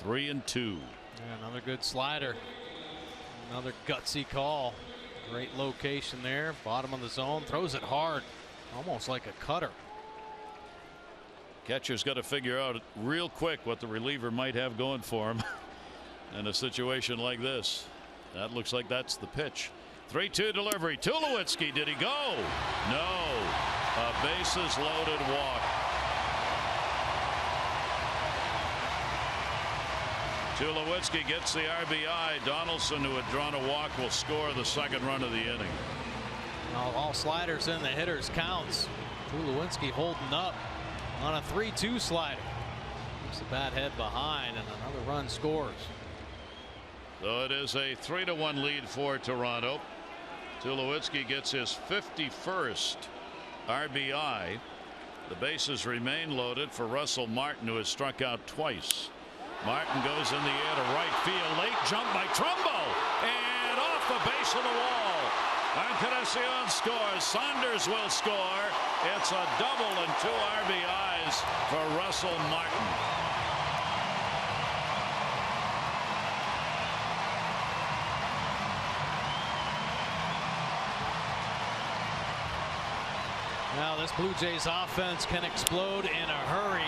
3-2. Yeah, another good slider. Another gutsy call. Great location there. Bottom of the zone. Throws it hard. Almost like a cutter. Catcher's got to figure out real quick what the reliever might have going for him in a situation like this. That looks like that's the pitch. 3-2 delivery. Tulowitzki, did he go? No. A bases loaded walk. Tulowitzki gets the RBI. Donaldson, who had drawn a walk, will score the second run of the inning. All sliders in the hitters counts. Tulowitzki holding up on a 3-2 slider. Keeps the bat head behind, and another run scores. So it is a 3-1 lead for Toronto. Tulowitzki gets his 51st RBI. The bases remain loaded for Russell Martin, who has struck out twice. Martin goes in the air to right field. Late jump by Trumbo, and off the base of the wall. Encarnacion scores. Saunders will score. It's a double and 2 RBIs for Russell Martin. Now this Blue Jays offense can explode in a hurry.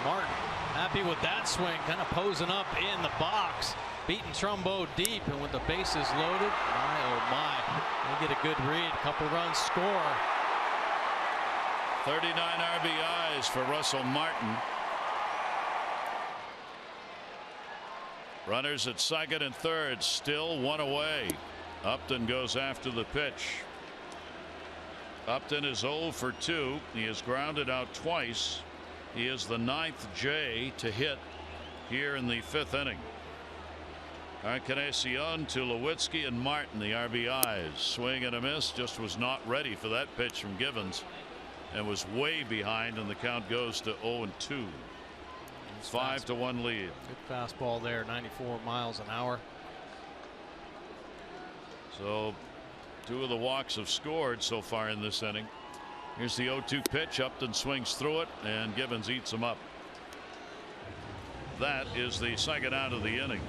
Martin happy with that swing, kind of posing up in the box, beating Trumbo deep, and with the bases loaded, my oh my, they get a good read, couple runs score. 39 RBIs for Russell Martin. Runners at second and third, still one away. Upton goes after the pitch. Upton is 0 for 2. He is grounded out twice. He is the 9th J to hit here in the 5th inning. Encarnacion, Tulowitzki, and Martin, the RBIs. Swing and a miss, just was not ready for that pitch from Givens and was way behind, and the count goes to 0-2. 5-1 lead. Good fastball there, 94 miles an hour. So 2 of the walks have scored so far in this inning. Here's the 0-2 pitch. Upton swings through it, and Givens eats him up. That is the second out of the inning.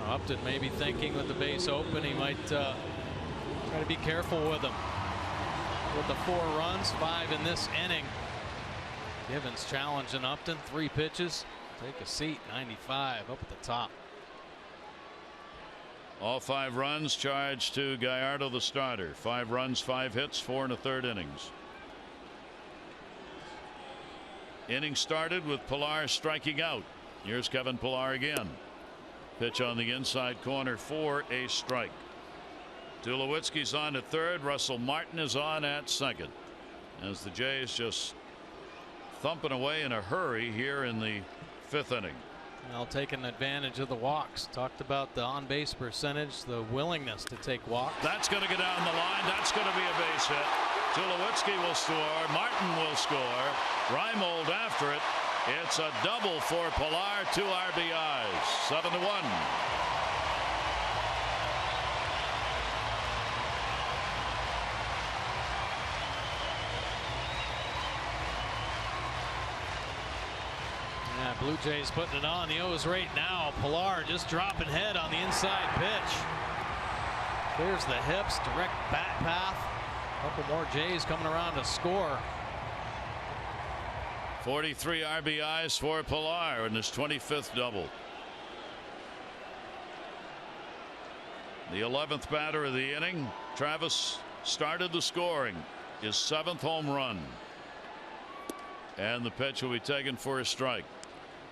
Upton may be thinking with the base open, he might try to be careful with him. With the 4 runs, 5 in this inning. Givens challenging Upton, 3 pitches. Take a seat, 95 up at the top. All 5 runs charged to Gallardo, the starter. 5 runs, 5 hits, 4 1/3 innings. Inning started with Pilar striking out. Here's Kevin Pilar again. Pitch on the inside corner for a strike. Tulowitzki's on at third. Russell Martin is on at second, as the Jays just thumping away in a hurry here in the 5th inning. Well, taking advantage of the walks. Talked about the on base percentage, the willingness to take walks. That's going to get down the line. That's going to be a base hit. Tulowitzki will score. Martin will score. Reimold after it. It's a double for Pilar. 2 RBIs. 7-1. Yeah, Blue Jays putting it on the O's right now. Pilar just dropping head on the inside pitch. Clears the hips, direct bat path. A couple more Jays coming around to score. 43 RBIs for Pilar in his 25th double. The 11th batter of the inning. Travis started the scoring. His 7th home run. And the pitch will be taken for a strike.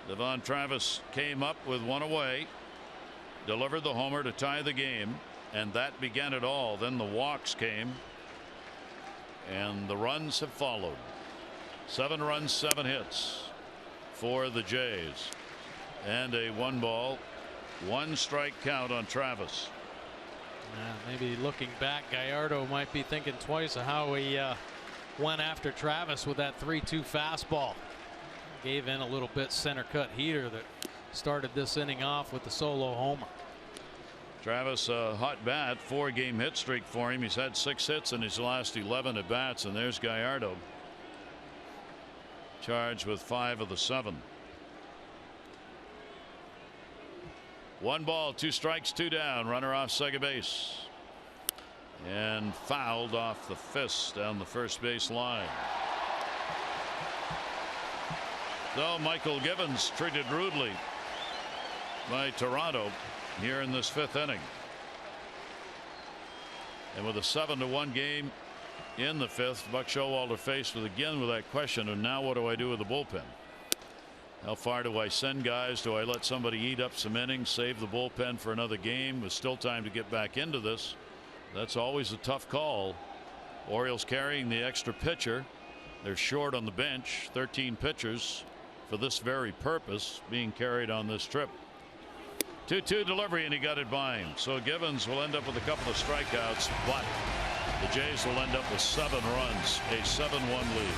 Devon Travis came up with 1 away. Delivered the homer to tie the game. And that began it all. Then the walks came. And the runs have followed. 7 runs, 7 hits for the Jays. And a 1 ball, 1 strike count on Travis. Maybe looking back, Gallardo might be thinking twice of how he went after Travis with that 3-2 fastball. Gave in a little bit center cut heater that started this inning off with the solo homer. Travis, a hot bat, 4-game hit streak for him. He's had 6 hits in his last 11 at bats, and there's Gallardo. Charged with 5 of the 7. 1 ball, 2 strikes, 2 down. Runner off second base. And fouled off the fist down the first base line. So Michael Givens treated rudely by Toronto. here in this 5th inning. And with a 7-1 game in the 5th, Buck Showalter faced with that question of now what do I do with the bullpen? How far do I send guys? Do I let somebody eat up some innings, save the bullpen for another game? With still time to get back into this. That's always a tough call. Orioles carrying the extra pitcher. They're short on the bench. 13 pitchers for this very purpose being carried on this trip. 2-2 delivery, and he got it by him. So Givens will end up with a couple of strikeouts, but the Jays will end up with 7 runs, a 7-1 lead.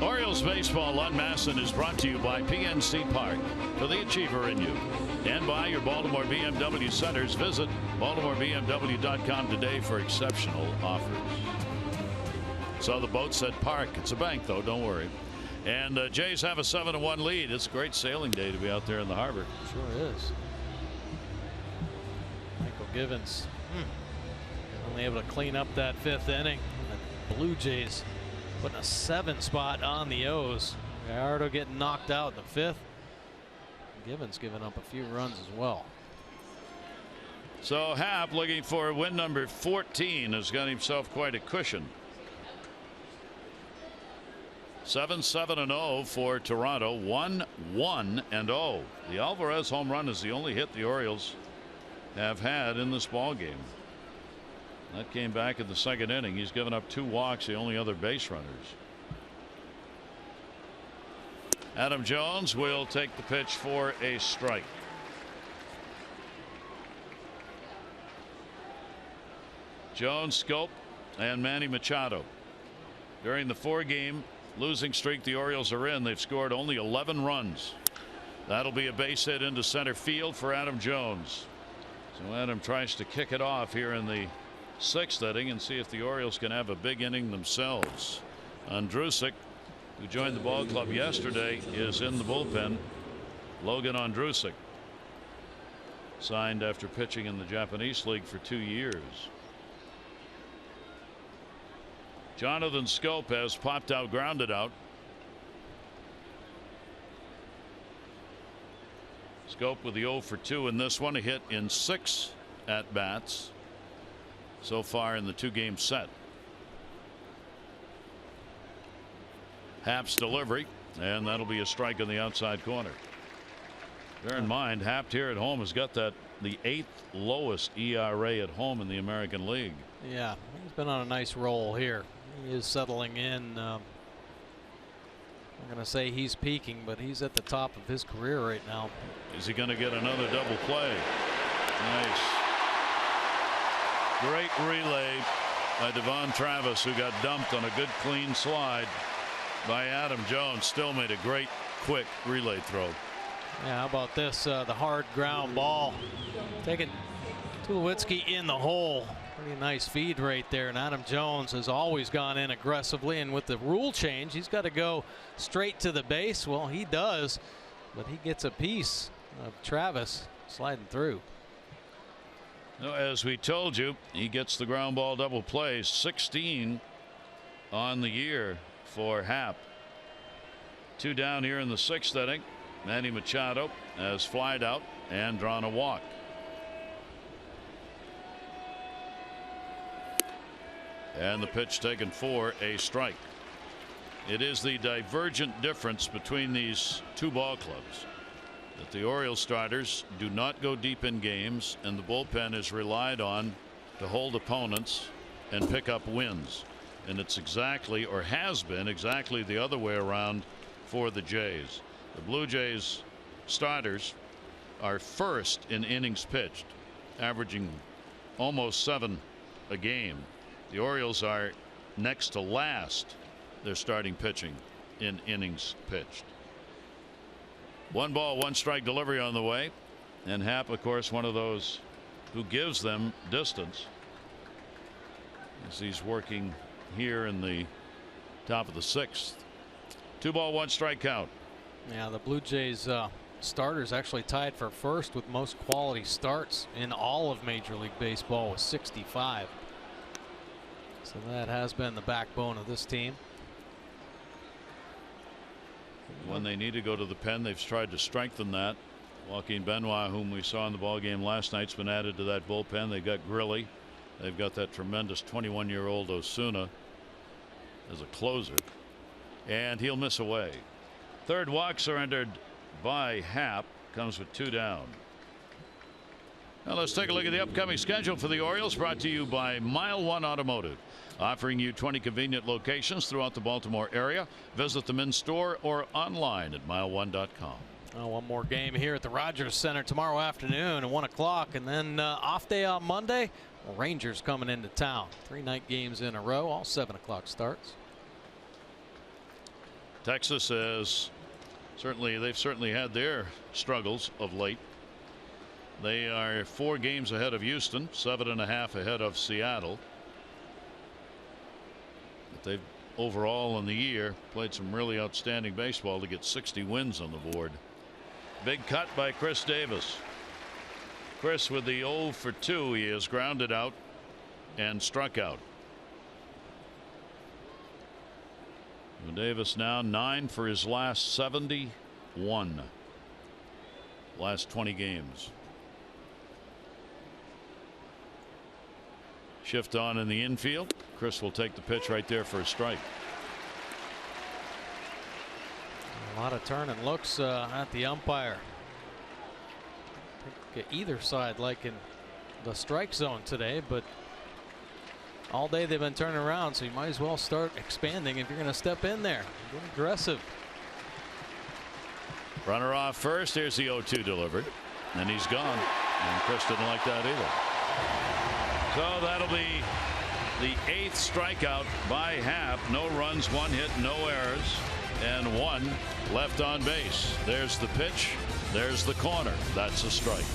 Orioles baseball on Masson is brought to you by PNC Park for the achiever in you, and by your Baltimore BMW centers. Visit BaltimoreBMW.com today for exceptional offers. So the boat said park. It's a bank, though. Don't worry. And Jays have a 7-1 lead. It's a great sailing day to be out there in the harbor. Sure is. Michael Givens only able to clean up that 5th inning. The Blue Jays putting a 7 spot on the O's. Gallardo getting knocked out in the 5th. Givens giving up a few runs as well. So Happ, looking for win number 14, has got himself quite a cushion. 7-7-0 for Toronto. 1-1-0. The Alvarez home run is the only hit the Orioles have had in this ball game. That came back in the 2nd inning. He's given up 2 walks, the only other base runners. Adam Jones will take the pitch for a strike. Jones, Scope, and Manny Machado. During the 4-game losing streak the Orioles are in, they've scored only 11 runs. That'll be a base hit into center field for Adam Jones. So Adam tries to kick it off here in the 6th inning and see if the Orioles can have a big inning themselves. Ondrusek, who joined the ball club yesterday, is in the bullpen. Logan Ondrusek, signed after pitching in the Japanese League for 2 years. Jonathan Scope has popped out, grounded out. Scope with the 0 for 2 in this one, a hit in 6 at bats so far in the 2-game set. Happ's delivery, and that'll be a strike on the outside corner. Bear in mind, Happ here at home has got the 8th lowest ERA at home in the American League. Yeah, he's been on a nice roll here. He is settling in. I'm going to say he's peaking, but he's at the top of his career right now. Is he going to get another double play? Nice. Great relay by Devon Travis, who got dumped on a good clean slide by Adam Jones. Still made a great quick relay throw. Yeah, how about this? The hard ground ball taking Tulowitzki in the hole. Pretty nice feed right there, and Adam Jones has always gone in aggressively, and with the rule change he's got to go straight to the base. Well, he does, but he gets a piece of Travis sliding through. As we told you, he gets the ground ball double play, 16 on the year for Happ. 2 down here in the 6th inning. Manny Machado has flied out and drawn a walk. And the pitch taken for a strike. It is the divergent difference between these two ball clubs that the Orioles starters do not go deep in games, and the bullpen is relied on to hold opponents and pick up wins. And it's exactly, or has been exactly, the other way around for the Jays. The Blue Jays starters are first in innings pitched, averaging almost 7 a game. The Orioles are next to last. They're starting pitching in innings pitched. 1 ball, 1 strike delivery on the way. And Happ, of course, one of those who gives them distance as he's working here in the top of the 6th. 2 ball, 1 strike count. Yeah, the Blue Jays starters actually tied for first with most quality starts in all of Major League Baseball with 65. So that has been the backbone of this team. When they need to go to the pen, they've tried to strengthen that. Joaquin Benoit, whom we saw in the ball game last night, has been added to that bullpen. They've got Grilli. They've got that tremendous 21-year-old Osuna as a closer, and he'll miss away. 3rd walk surrendered by Happ, comes with 2 down. Now let's take a look at the upcoming schedule for the Orioles, brought to you by Mile One Automotive, offering you 20 convenient locations throughout the Baltimore area. Visit them in store or online at mileone.com. Oh, one more game here at the Rogers Center tomorrow afternoon at 1 o'clock, and then off day on Monday. Rangers coming into town. 3 night games in a row, all 7 o'clock starts. Texas has they've certainly had their struggles of late. They are 4 games ahead of Houston, 7.5 ahead of Seattle. But they've overall in the year played some really outstanding baseball to get 60 wins on the board. Big cut by Chris Davis. Chris with the 0 for 2. He is grounded out and struck out. Davis now 9 for his last 71. Last 20 games. Shift on in the infield. Chris will take the pitch right there for a strike. A lot of turn and looks at the umpire. I think either side liking the strike zone today, but all day they've been turning around, so you might as well start expanding if you're going to step in there. Get aggressive. Runner off first. Here's the 0-2 delivered, and he's gone. And Chris didn't like that either. So that'll be the 8th strikeout by Happ. No runs, 1 hit, no errors, and 1 left on base. There's the pitch. There's the corner. That's a strike.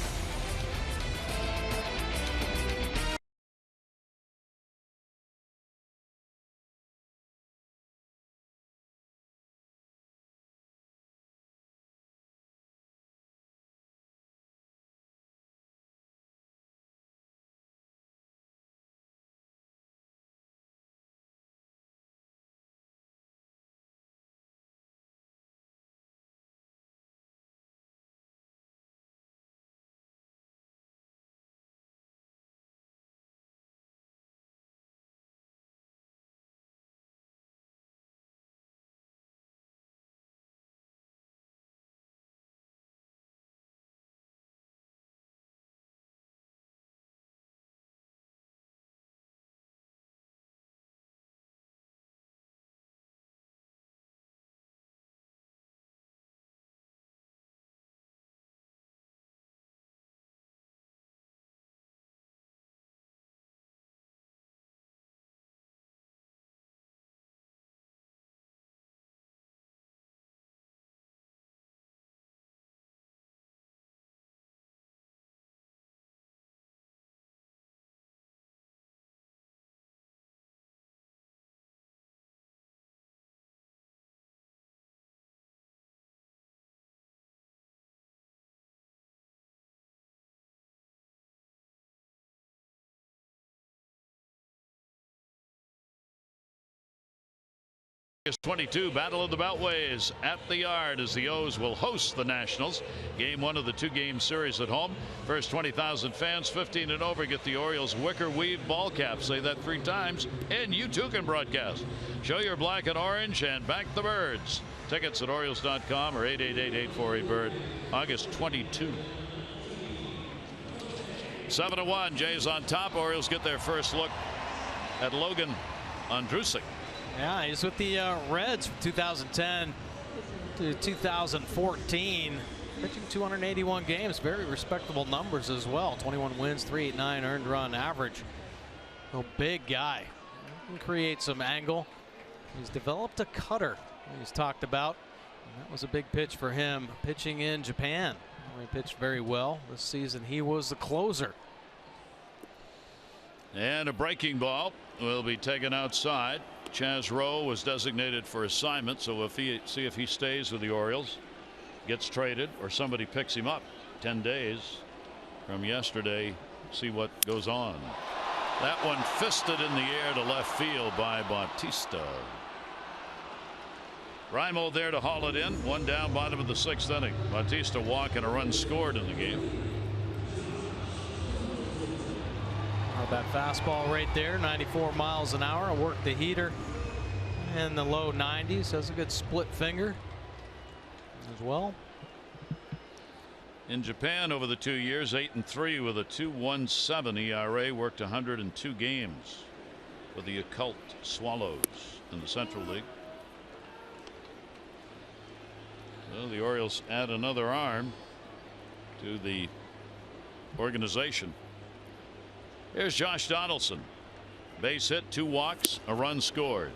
August 22, Battle of the Beltways at the Yard as the O's will host the Nationals. Game 1 of the 2-game series at home. First 20,000 fans 15 and over get the Orioles wicker weave ball cap. Say that 3 times and you too can broadcast. Show your black and orange and back the Birds. Tickets at Orioles.com or 888-848-BIRD. August 22. 7-1. Jays on top. Orioles get their first look at Logan Ondrusek. Yeah, he's with the Reds from 2010 to 2014. Pitching 281 games. Very respectable numbers as well. 21 wins, 389 earned run average. A big guy. He can create some angle. He's developed a cutter he's talked about. And that was a big pitch for him pitching in Japan. He pitched very well this season. He was the closer. And a breaking ball will be taken outside. Chaz Rowe was designated for assignment, so if he see if he stays with the Orioles, gets traded, or somebody picks him up. 10 days from yesterday. See what goes on. That one fisted in the air to left field by Bautista. Reimold there to haul it in. 1 down, bottom of the 6th inning. Bautista walk and a run scored in the game. That fastball right there, 94 miles an hour. Worked the heater in the low 90s. Has a good split finger as well. In Japan over the 2 years, 8-3 with a 2.17 ERA. Worked 102 games for the Occult Swallows in the Central League. Well, the Orioles add another arm to the organization. Here's Josh Donaldson. Base hit, 2 walks, a run scored.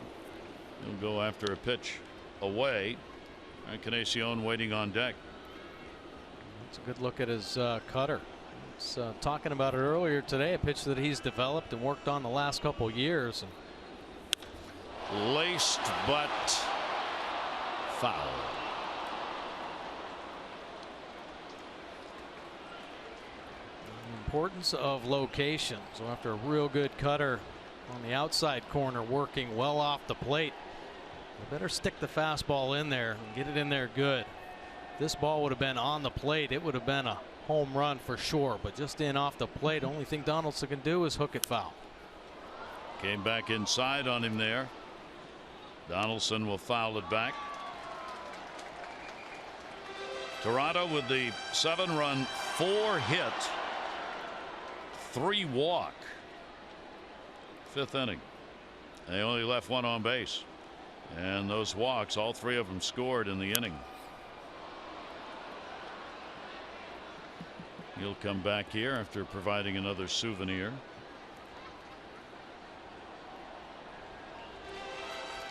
He'll go after a pitch away. Encarnacion waiting on deck. That's a good look at his cutter. It's talking about it earlier today, a pitch that he's developed and worked on the last couple years. Laced but foul. Importance of location. So after a real good cutter on the outside corner working well off the plate, you better stick the fastball in there and get it in there good. If this ball would have been on the plate, it would have been a home run for sure, but just in off the plate, only thing Donaldson can do is hook it foul. Came back inside on him there. Donaldson will foul it back. Toronto with the 7-run 4-hit 3-walk 5th inning. They only left 1 on base, and those walks, all 3 of them scored in the inning. He'll come back here after providing another souvenir.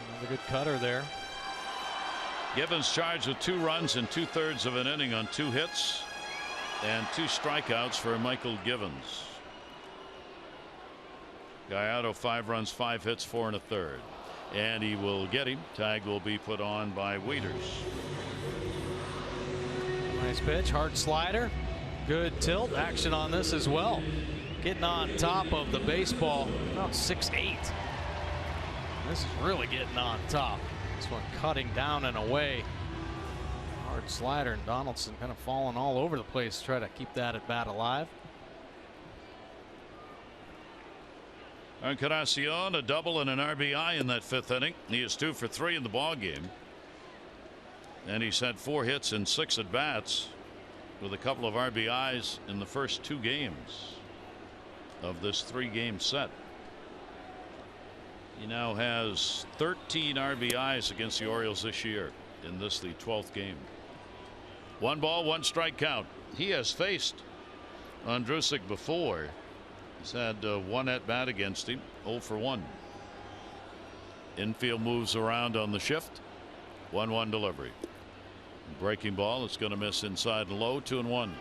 Another good cutter there. Givens charged with 2 runs in 2/3 of an inning on 2 hits and 2 strikeouts for Michael Givens. Gallardo 5 runs, 5 hits, 4 1/3, and he will get him. Tag will be put on by Wieters. Nice pitch, hard slider, good tilt action on this as well. Getting on top of the baseball, about 6'8". This is really getting on top. This one cutting down and away. Hard slider, and Donaldson kind of falling all over the place to try to keep that at bat alive. Encarnacion, a double and an RBI in that 5th inning. He is 2 for 3 in the ball game, and he's had 4 hits in 6 at bats, with a couple of RBIs in the first 2 games of this 3-game set. He now has 13 RBIs against the Orioles this year in this, the 12th game. 1 ball, 1 strike count. He has faced Ondrusek before. He's had 1 at bat against him, 0 for 1. Infield moves around on the shift. 1-1 delivery. Breaking ball. It's going to miss inside and low. 2-1.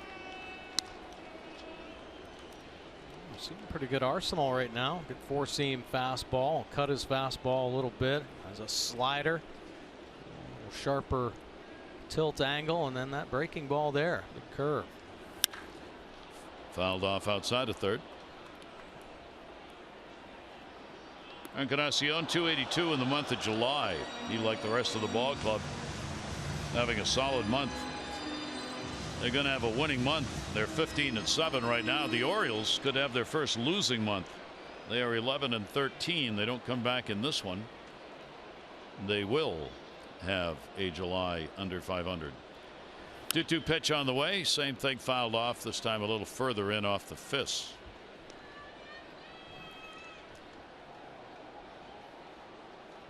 Seeing pretty good arsenal right now. Good 4-seam fastball. Cut his fastball a little bit as a slider. A little sharper tilt angle, and then that breaking ball there. Good curve. Fouled off outside of third. Encarnacion 282 in the month of July. He, like the rest of the ball club, having a solid month. They're going to have a winning month. They're 15-7 right now. The Orioles could have their first losing month. They are 11-13. They don't come back in this one. They will have a July under 500. 2-2 pitch on the way. Same thing, fouled off, this time a little further in off the fists.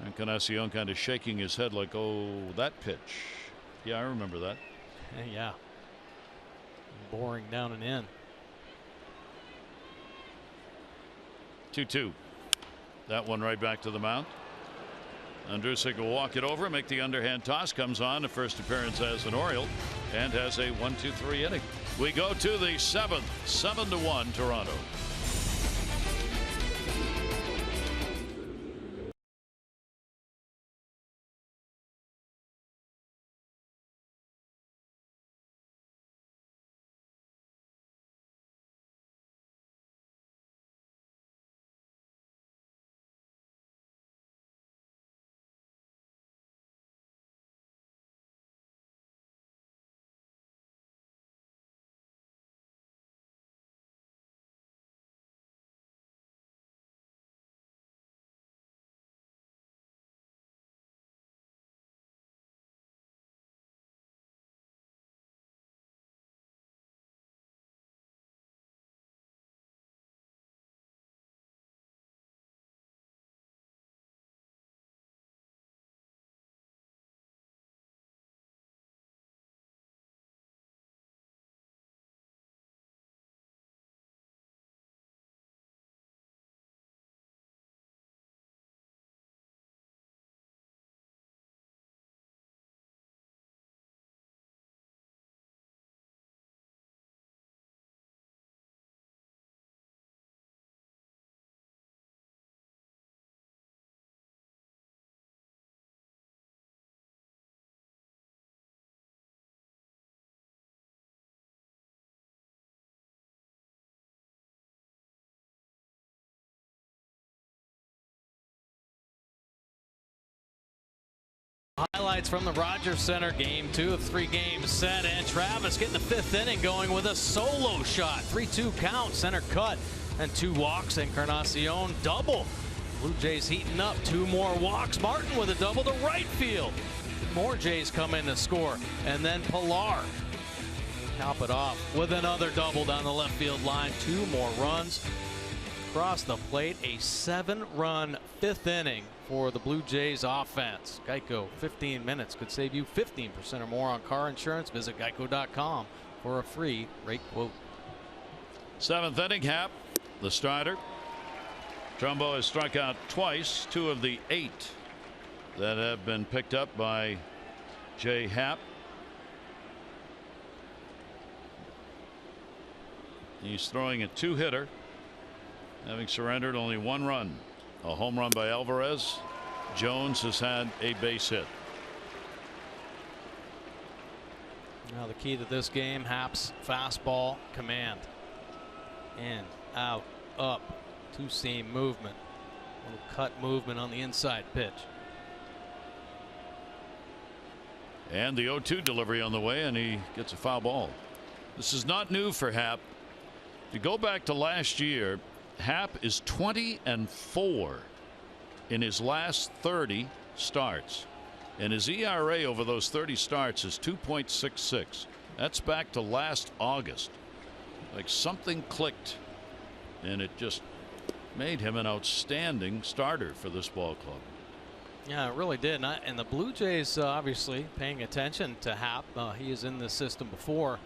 Encarnacion kind of shaking his head like, oh, that pitch. Yeah, I remember that. Yeah. Boring down and in. 2-2. That one right back to the mound. Andrusik will walk it over, make the underhand toss. Comes on, the first appearance as an Oriole, and has a 1-2-3 inning. We go to the 7th, 7-1 Toronto. Highlights from the Rogers Center, game 2 of 3 games set, and Travis getting the 5th inning going with a solo shot. 3-2 count, center cut, and 2 walks. Encarnacion double. Blue Jays heating up, 2 more walks. Martin with a double to right field. More Jays come in to score, and then Pilar top it off with another double down the left field line. 2 more runs across the plate. A 7-run 5th inning for the Blue Jays offense. Geico, 15 minutes could save you 15% or more on car insurance. Visit geico.com for a free rate quote. 7th inning, Happ, the starter. Trumbo has struck out twice, 2 of the 8 that have been picked up by Jay Happ. He's throwing a 2-hitter, having surrendered only 1 run. A home run by Alvarez. Jones has had a base hit. Now the key to this game, Happ's fastball command. In, out, up, 2-seam movement. Little cut movement on the inside pitch. And the 0-2 delivery on the way, and he gets a foul ball. This is not new for Happ. If you go back to last year, Happ is 20-4 in his last 30 starts, and his ERA over those 30 starts is 2.66. That's back to last August. Like something clicked, and it just made him an outstanding starter for this ball club. Yeah, it really did. And the Blue Jays obviously paying attention to Happ. He is in the system before.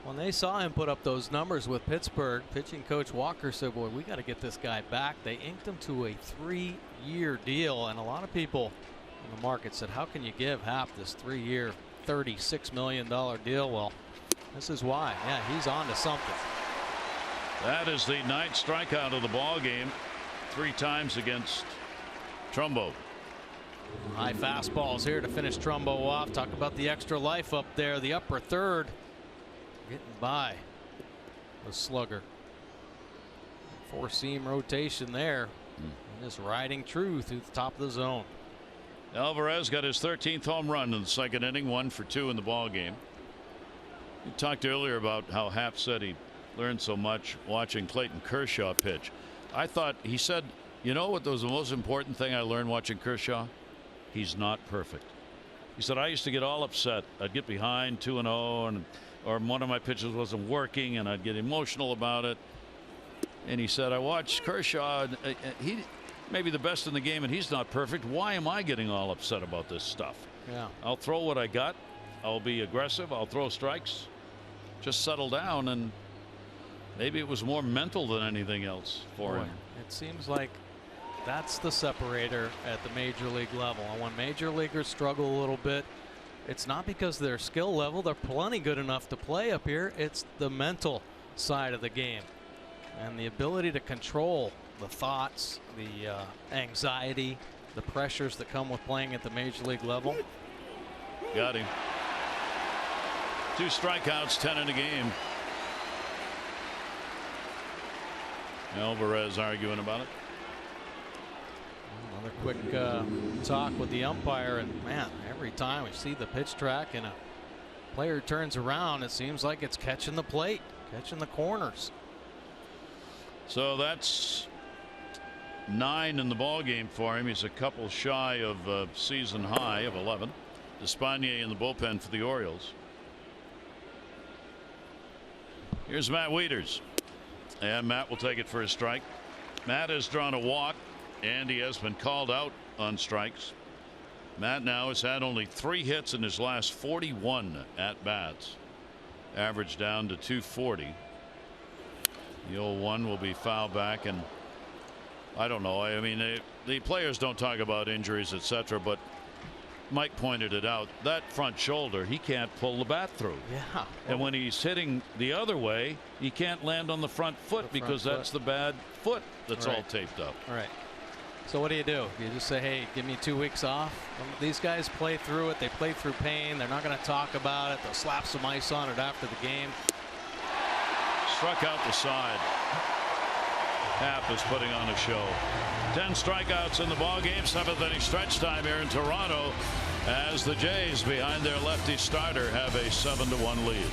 When they saw him put up those numbers with Pittsburgh, pitching coach Walker said, boy, we got to get this guy back. They inked him to a 3-year deal, and a lot of people in the market said, how can you give Happ this 3-year $36 million deal? Well, this is why. Yeah, he's on to something. That is the 9th strikeout of the ball game, 3 times against Trumbo. High fastballs here to finish Trumbo off. Talk about the extra life up there, the upper third. Getting by the slugger. 4-seam rotation there. Just riding true through the top of the zone. Alvarez got his 13th home run in the second inning, 1 for 2 in the ball game. You talked earlier about how Happ said he learned so much watching Clayton Kershaw pitch. I thought he said, you know what was the most important thing I learned watching Kershaw? He's not perfect. He said, I used to get all upset. I'd get behind 2-0 or one of my pitches wasn't working and I'd get emotional about it. And he said, I watched Kershaw and he may be the best in the game and he's not perfect. Why am I getting all upset about this stuff? Yeah. I'll throw what I got. I'll be aggressive. I'll throw strikes. Just settle down. And maybe it was more mental than anything else for him. It seems like that's the separator at the major league level. And when major leaguers struggle a little bit, it's not because of their skill level. They're plenty good enough to play up here. It's the mental side of the game and the ability to control the thoughts, the anxiety, the pressures that come with playing at the major league level. Got him. 2 strikeouts, 10 in a game. Alvarez arguing about it. Another quick talk with the umpire, and man, every time we see the pitch track and a player turns around, it seems like it's catching the plate, catching the corners. So that's 9 in the ball game for him. He's a couple shy of season high of 11. Despaigne in the bullpen for the Orioles. Here's Matt Wieters, and Matt will take it for a strike. Matt has drawn a walk and he has been called out on strikes. Matt now has had only 3 hits in his last 41 at bats. Average down to 240. The 0-1 will be foul back, and I don't know. I mean, the players don't talk about injuries, etc., but Mike pointed it out. That front shoulder, he can't pull the bat through. Yeah. And when he's hitting the other way, he can't land on the front foot because that's the bad foot that's all taped up. All right. So what do? You just say, hey, give me 2 weeks off? These guys play through it. They play through pain. They're not going to talk about it. They'll slap some ice on it after the game. Struck out the side. Happ is putting on a show. 10 strikeouts in the ball game. 7th inning stretch time here in Toronto as the Jays, behind their lefty starter, have a 7-1 lead.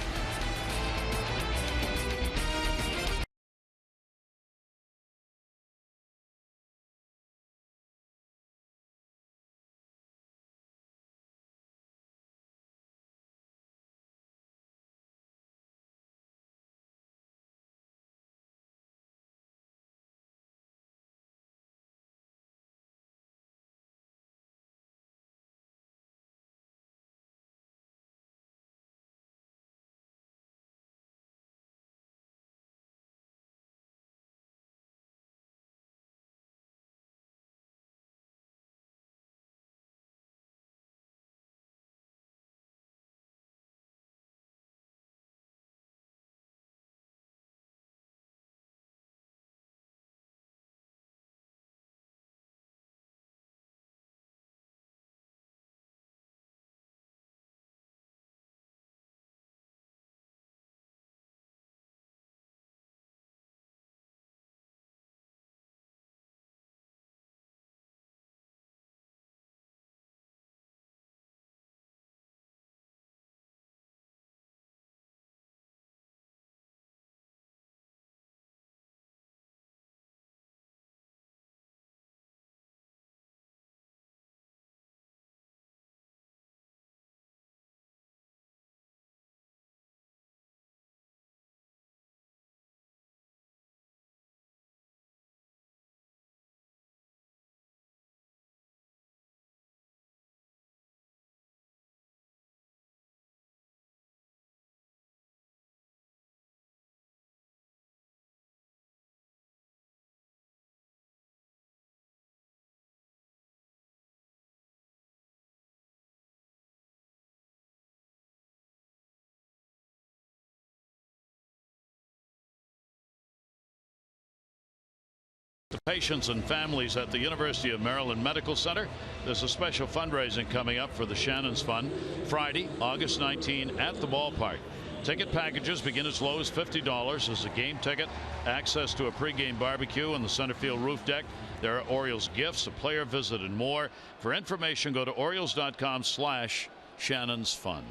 The patients and families at the University of Maryland Medical Center. There's a special fundraising coming up for the Shannon's Fund Friday, August 19 at the ballpark. Ticket packages begin as low as $50 as a game ticket, access to a pregame barbecue on the center field roof deck. There are Orioles gifts, a player visit, and more. For information, go to Orioles.com/Shannon's Fund.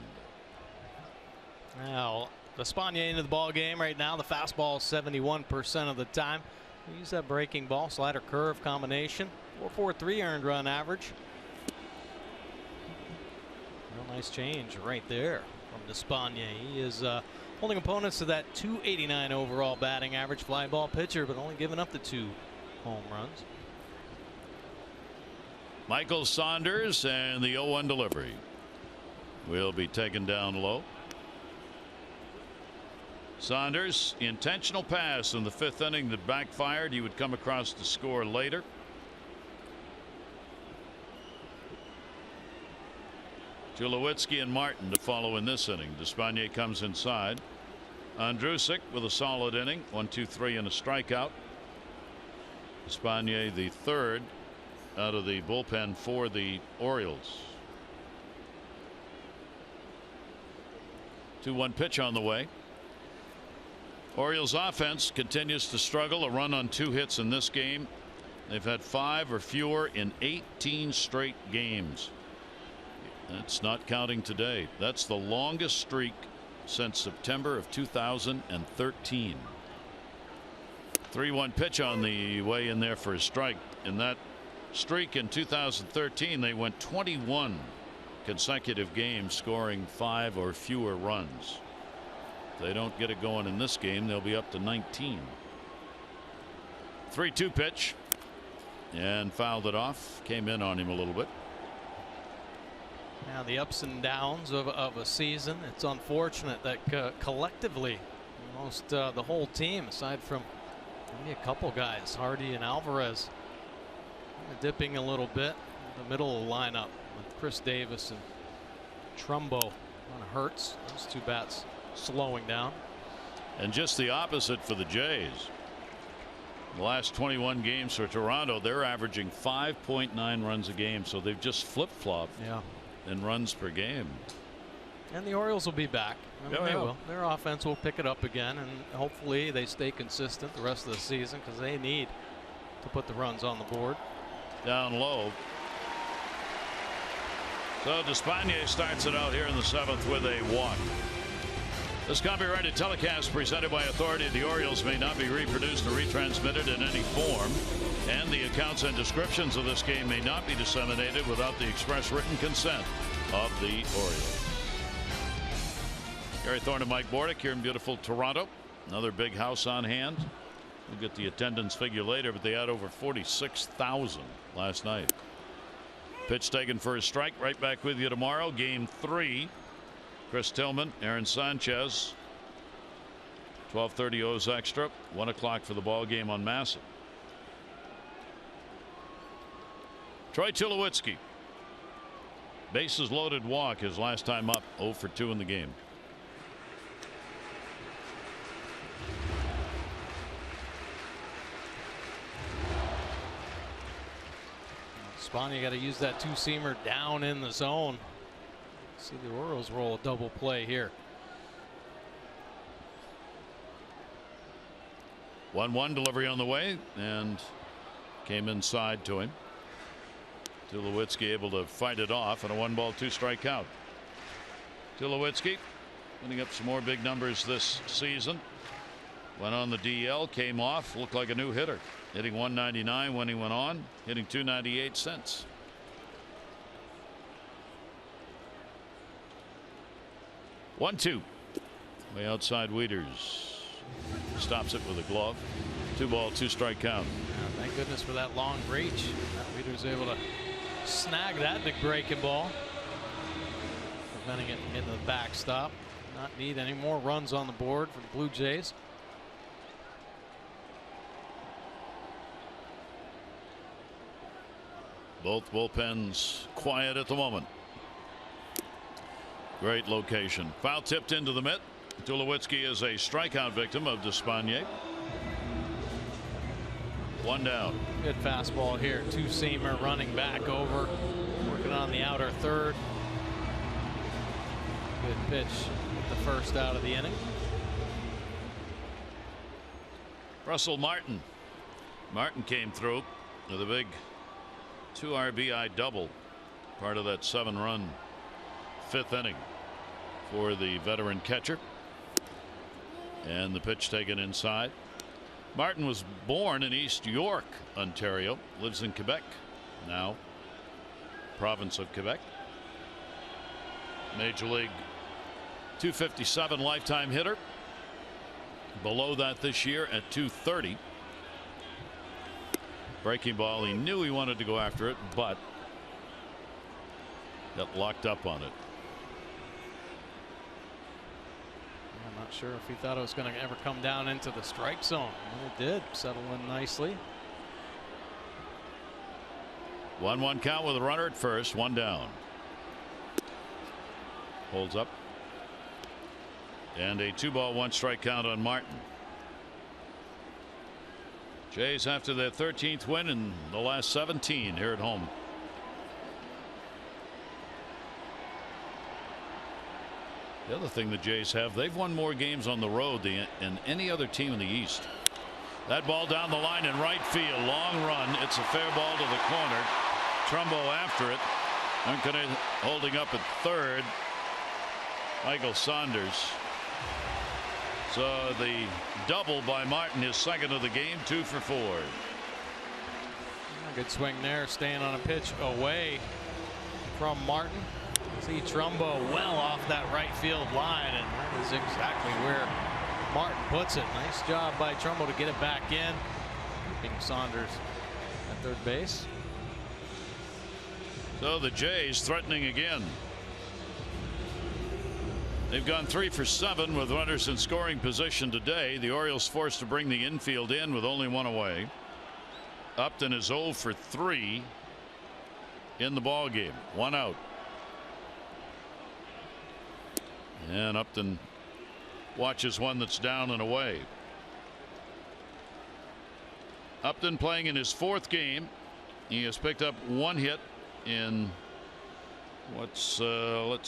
Now, Despaigne into the ball game right now. The fastball is 71% of the time. We use that breaking ball, slider curve combination. 4.43 earned run average. Real nice change right there from Despaigne. He is holding opponents to that .289 overall batting average. Fly ball pitcher, but only giving up the 2 home runs. Michael Saunders and the 0-1 delivery will be taken down low. Saunders, intentional pass in the 5th inning that backfired. He would come across the score later. Tulowitzki and Martin to follow in this inning. Despaigne comes inside. Andrusik with a solid inning. 1-2-3 and a strikeout. Despaigne the 3rd out of the bullpen for the Orioles. 2-1 pitch on the way. Orioles offense continues to struggle. A run on 2 hits in this game. They've had 5 or fewer in 18 straight games. That's not counting today. That's the longest streak since September of 2013. 3-1 pitch on the way in there for a strike. In that streak in 2013, they went 21 consecutive games scoring 5 or fewer runs. If they don't get it going in this game, they'll be up to 19. 3-2 pitch and fouled it off. Came in on him a little bit. Now the ups and downs of a season. It's unfortunate that collectively almost the whole team, aside from maybe a couple guys, Hardy and Alvarez, dipping a little bit in the middle of the lineup with Chris Davis and Trumbo. Kind of hurts. Those 2 bats slowing down. And just the opposite for the Jays. The last 21 games for Toronto, they're averaging 5.9 runs a game, so they've just flip-flopped in runs per game. And the Orioles will be back. I mean, they will. Their offense will pick it up again, and hopefully they stay consistent the rest of the season, because they need to put the runs on the board. Down low. So Despaigne starts it out here in the 7th with a walk. This copyrighted telecast presented by authority of the Orioles may not be reproduced or retransmitted in any form, and the accounts and descriptions of this game may not be disseminated without the express written consent of the Orioles. Gary Thorne and Mike Bordick here in beautiful Toronto. Another big house on hand. We'll get the attendance figure later, but they had over 46,000 last night. Pitch taken for a strike. Right back with you tomorrow. Game 3. Chris Tillman, Aaron Sanchez. 12:30 O's Extra. 1 o'clock for the ball game on Massett. Troy Tulowitzki. Bases loaded walk his last time up. 0 for 2 in the game. Despaigne got to use that 2-seamer down in the zone. See the Orioles roll a double play here. 1-1 delivery on the way and came inside to him. Tulowitzki able to fight it off and a 1-ball 2-strike count. Tulowitzki putting up some more big numbers this season. Went on the DL, came off, looked like a new hitter. Hitting 199 when he went on, hitting 298 since. One two. Way outside Wieters. Stops it with a glove. 2-ball 2-strike count. Yeah, thank goodness for that long reach. Wieters able to snag that big breaking ball, preventing it from hitting the backstop. Not need any more runs on the board for the Blue Jays. Both bullpens quiet at the moment. Great location. Foul tipped into the mitt. Tulowitzki is a strikeout victim of Despaigne. 1 down. Good fastball here. 2-seamer running back over. Working on the outer third. Good pitch the first out of the inning. Russell Martin. Martin came through with a big 2 RBI double, part of that 7-run 5th inning for the veteran catcher. And the pitch taken inside. Martin was born in East York, Ontario, lives in Quebec now, province of Quebec. Major League .257 lifetime hitter. Below that this year at .230. Breaking ball, he knew he wanted to go after it, but got locked up on it. I'm not sure if he thought it was going to ever come down into the strike zone. And it did settle in nicely. 1-1 count with a runner at first, 1 down. Holds up. And a 2-ball 1-strike count on Martin. Jays after their 13th win in the last 17 here at home. The other thing the Jays have, they've won more games on the road than any other team in the East. That ball down the line in right field, long run. It's a fair ball to the corner. Trumbo after it. Ancona holding up at third. Michael Saunders. So the double by Martin, his second of the game, 2 for 4. Good swing there, staying on a pitch away from Martin. See Trumbo well off that right field line, and that is exactly where Martin puts it. Nice job by Trumbo to get it back in, keeping Saunders at third base. So the Jays threatening again. They've gone 3 for 7 with runners in scoring position today. The Orioles forced to bring the infield in with only 1 away. Upton is 0 for 3 in the ball game. 1 out. And Upton watches one that's down and away. Upton playing in his 4th game. He has picked up 1 hit in let's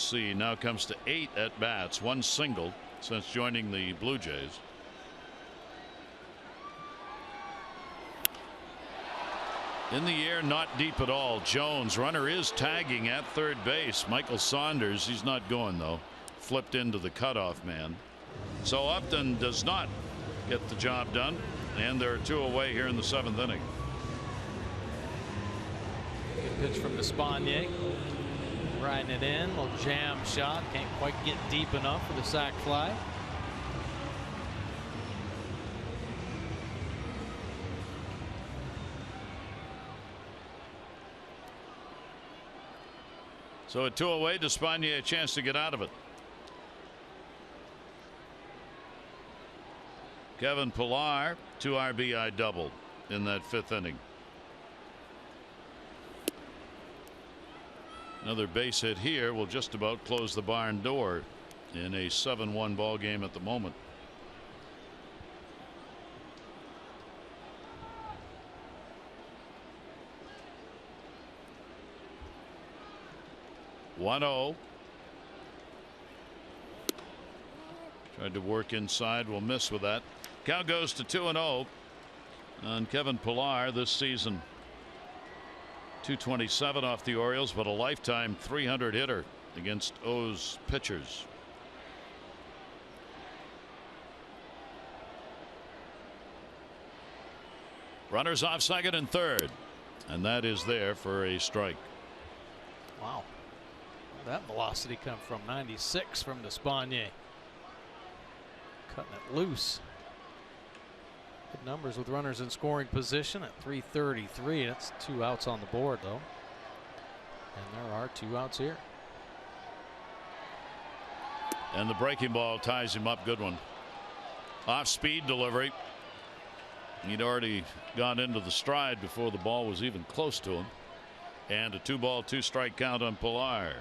see, now comes to 8 at bats, 1 single since joining the Blue Jays. In the air, not deep at all. Jones, runner is tagging at third base. Michael Saunders, he's not going though, flipped into the cutoff man. So Upton does not get the job done, and there are 2 away here in the 7th inning. Good pitch from Despaigne. Riding it in, little jam shot, can't quite get deep enough for the sac fly. So at 2 away, Despaigne a chance to get out of it. Kevin Pillar, 2 RBI double in that 5th inning. Another base hit here will just about close the barn door in a 7-1 ball game at the moment. (1-0). Tried to work inside, will miss with that. Count goes to 2-0 on Kevin Pillar this season. .227 off the Orioles, but a lifetime .300 hitter against O's pitchers. Runners off second and third, and that is there for a strike. Wow, that velocity come from 96 from Despaigne. Cutting it loose. Good numbers with runners in scoring position at 333. That's 2 outs on the board though, and there are 2 outs here. And the breaking ball ties him up. Good one. Off speed delivery. He'd already gone into the stride before the ball was even close to him. And a 2-ball 2-strike count on Pillar.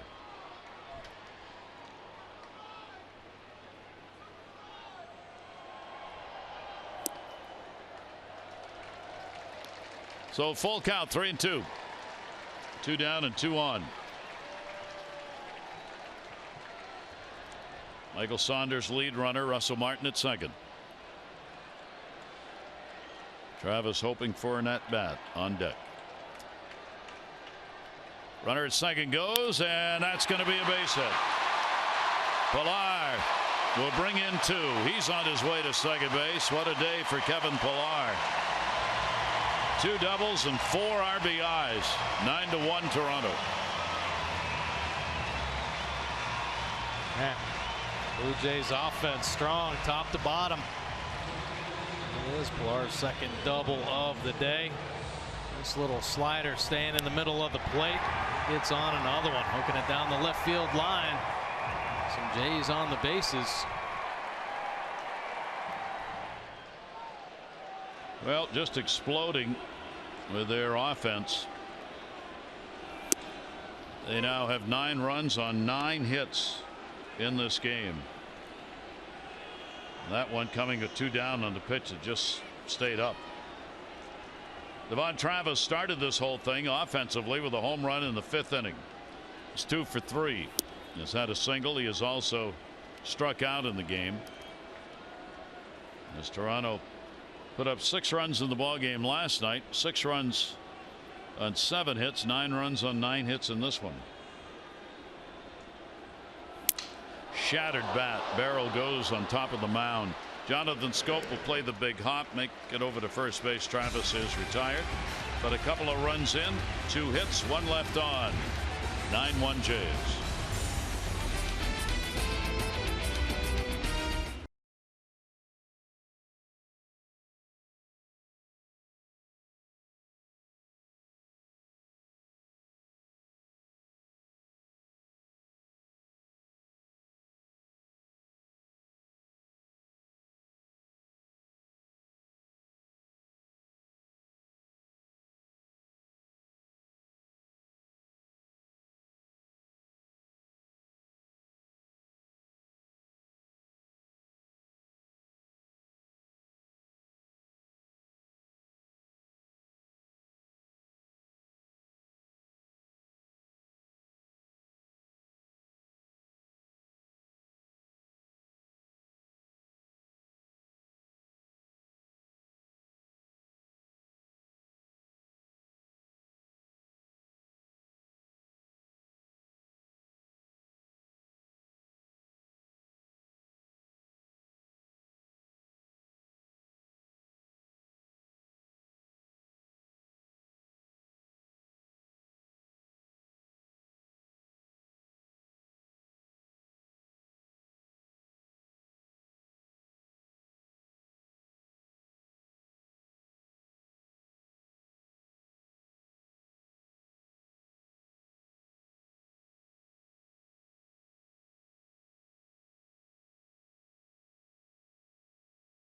So full count, 3-2. 2 down and 2 on. Michael Saunders lead runner, Russell Martin at second. Travis hoping for an at bat on deck. Runner at second goes, and that's going to be a base hit. Pillar will bring in two. He's on his way to second base. What a day for Kevin Pillar. 2 doubles and 4 RBIs. 9-1 Toronto. Yeah. Blue Jays offense strong top to bottom. It is Pillar's second double of the day. This little slider staying in the middle of the plate. Gets on another one, hooking it down the left field line. Some Jays on the bases. Well, just exploding with their offense. They now have 9 runs on 9 hits in this game. That one coming with 2 down on the pitch that just stayed up. Devon Travis started this whole thing offensively with a home run in the 5th inning. He's 2 for 3. He's had a single. He has also struck out in the game. As Toronto put up 6 runs in the ball game last night. 6 runs on 7 hits. 9 runs on 9 hits in this one. Shattered bat. Barrel goes on top of the mound. Jonathan Scope will play the big hop, make it over to first base. Travis is retired, but a couple of runs in, 2 hits, 1 left on. 9-1 Jays.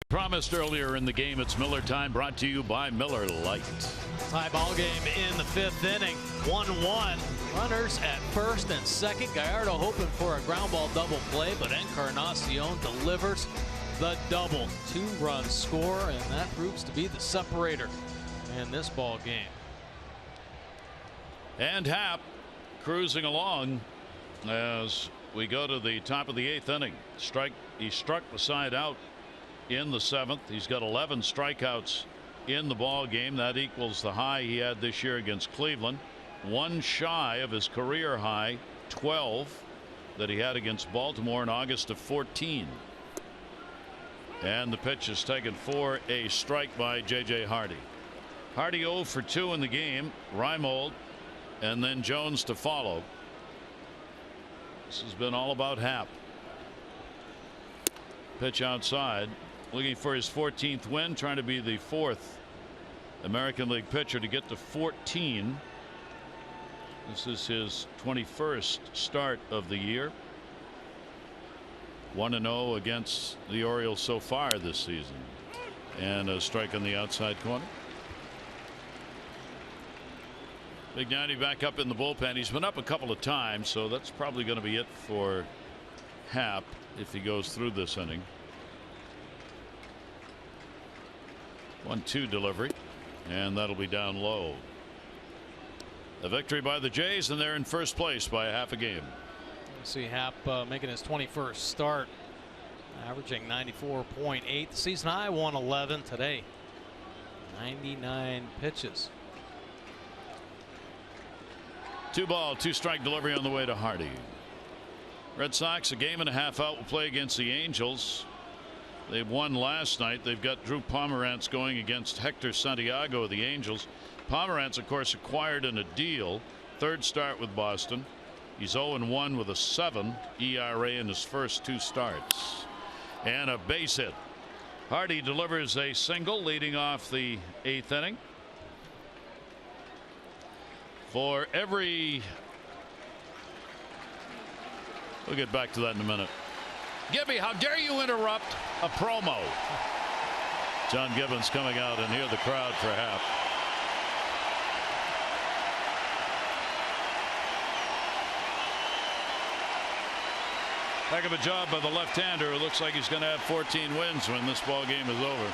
Promised earlier in the game, it's Miller time, brought to you by Miller Lite. Tie ball game in the 5th inning. 1-1. Runners at first and second. Gallardo hoping for a ground ball double play, but Encarnacion delivers the double. 2-run score, and that proves to be the separator in this ball game. And Happ cruising along as we go to the top of the 8th inning. He struck the side out in the 7th. He's got 11 strikeouts in the ball game. That equals the high he had this year against Cleveland. 1 shy of his career high 12 that he had against Baltimore in August of 14. And the pitch is taken for a strike by J.J. Hardy. Hardy 0 for 2 in the game. Reimold and then Jones to follow. This has been all about Happ. Pitch outside, looking for his 14th win, trying to be the 4th American League pitcher to get to 14. This is his 21st start of the year. 1-0 against the Orioles so far this season. And a strike on the outside corner. Bignaty back up in the bullpen. He's been up a couple of times, so that's probably going to be it for Happ if he goes through this inning. 1-2 delivery, and that'll be down low. A victory by the Jays, and they're in first place by a half a game. See Happ making his 21st start, averaging 94.8. The season high 111 today. 99 pitches. 2-ball, 2-strike delivery on the way to Hardy. Red Sox a game and a half out will play against the Angels. They won last night. They've got Drew Pomeranz going against Hector Santiago of the Angels. Pomeranz, of course, acquired in a deal. Third start with Boston. He's 0-1 with a 7 ERA in his first 2 starts. And a base hit. Hardy delivers a single leading off the 8th inning. For every... We'll get back to that in a minute. Gibby, how dare you interrupt a promo? John Gibbons coming out, and hear the crowd for Happ. Heck of a job by the left-hander. It looks like he's going to have 14 wins when this ball game is over.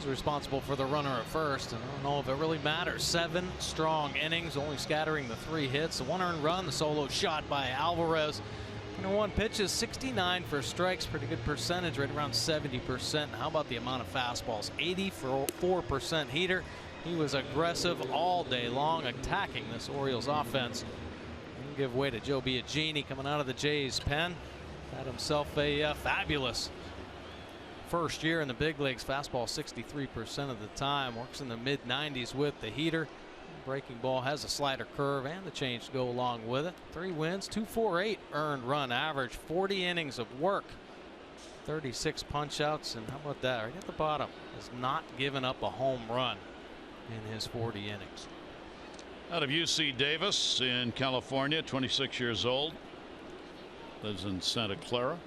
Responsible for the runner at first, and I don't know if it really matters. 7 strong innings, only scattering the 3 hits. The 1 earned run, the solo shot by Alvarez. 101 pitches, 69 for strikes, pretty good percentage, right around 70%. How about the amount of fastballs? 84% heater. He was aggressive all day long, attacking this Orioles offense. Didn't give way to Joe Biagini coming out of the Jays pen. Had himself a fabulous first year in the big leagues. Fastball 63% of the time. Works in the mid-90s with the heater. Breaking ball has a slider curve and the change to go along with it. 3 wins, 2.48 earned run average, 40 innings of work, 36 punch outs, and how about that? Right at the bottom, has not given up a home run in his 40 innings. Out of UC Davis in California, 26 years old, lives in Santa Clara.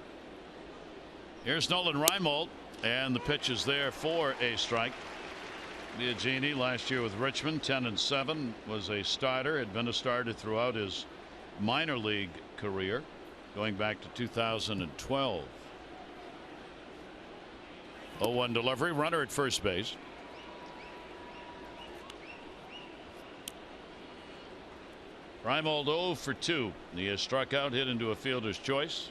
Here's Nolan Reimold, and the pitch is there for a strike. Biagini last year with Richmond, 10-7, was a starter, had been a starter throughout his minor league career, going back to 2012. 0-1 delivery, runner at first base. Reimold 0 for 2. He has struck out, hit into a fielder's choice.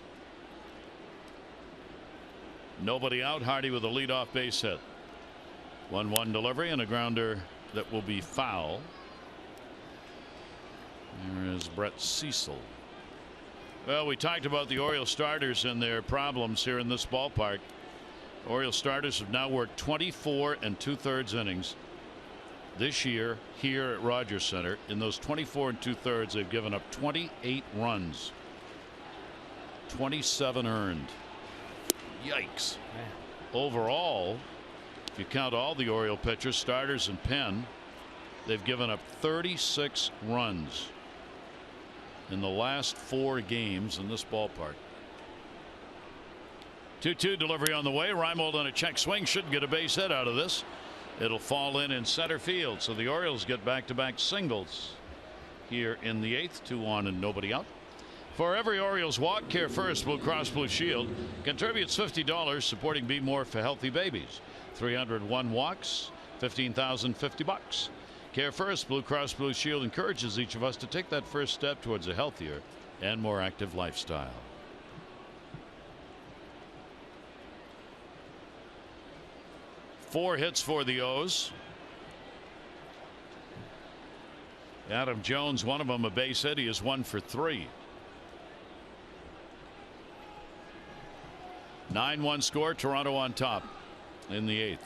Nobody out. Hardy with a leadoff base hit. 1-1 delivery and a grounder that will be foul. There is Brett Cecil. Well, we talked about the Orioles starters and their problems here in this ballpark. Orioles starters have now worked 24 2/3 innings this year here at Rogers Center. In those 24 2/3, they've given up 28 runs, 27 earned. Yikes. Man. Overall, if you count all the Oriole pitchers, starters and pen, they've given up 36 runs. in the last 4 games in this ballpark. 2-2 delivery on the way. Reimold on a check swing should get a base hit out of this. It'll fall in center field, so the Orioles get back-to-back singles here in the 8th. 2 on and nobody out. For every Orioles walk, Care First Blue Cross Blue Shield contributes $50 supporting Be More for healthy babies. 301 walks, $15,050. Care First Blue Cross Blue Shield encourages each of us to take that first step towards a healthier and more active lifestyle. Four hits for the O's. Adam Jones, one of them a base hit. He is 1 for 3. 9-1 score. Toronto on top in the 8th.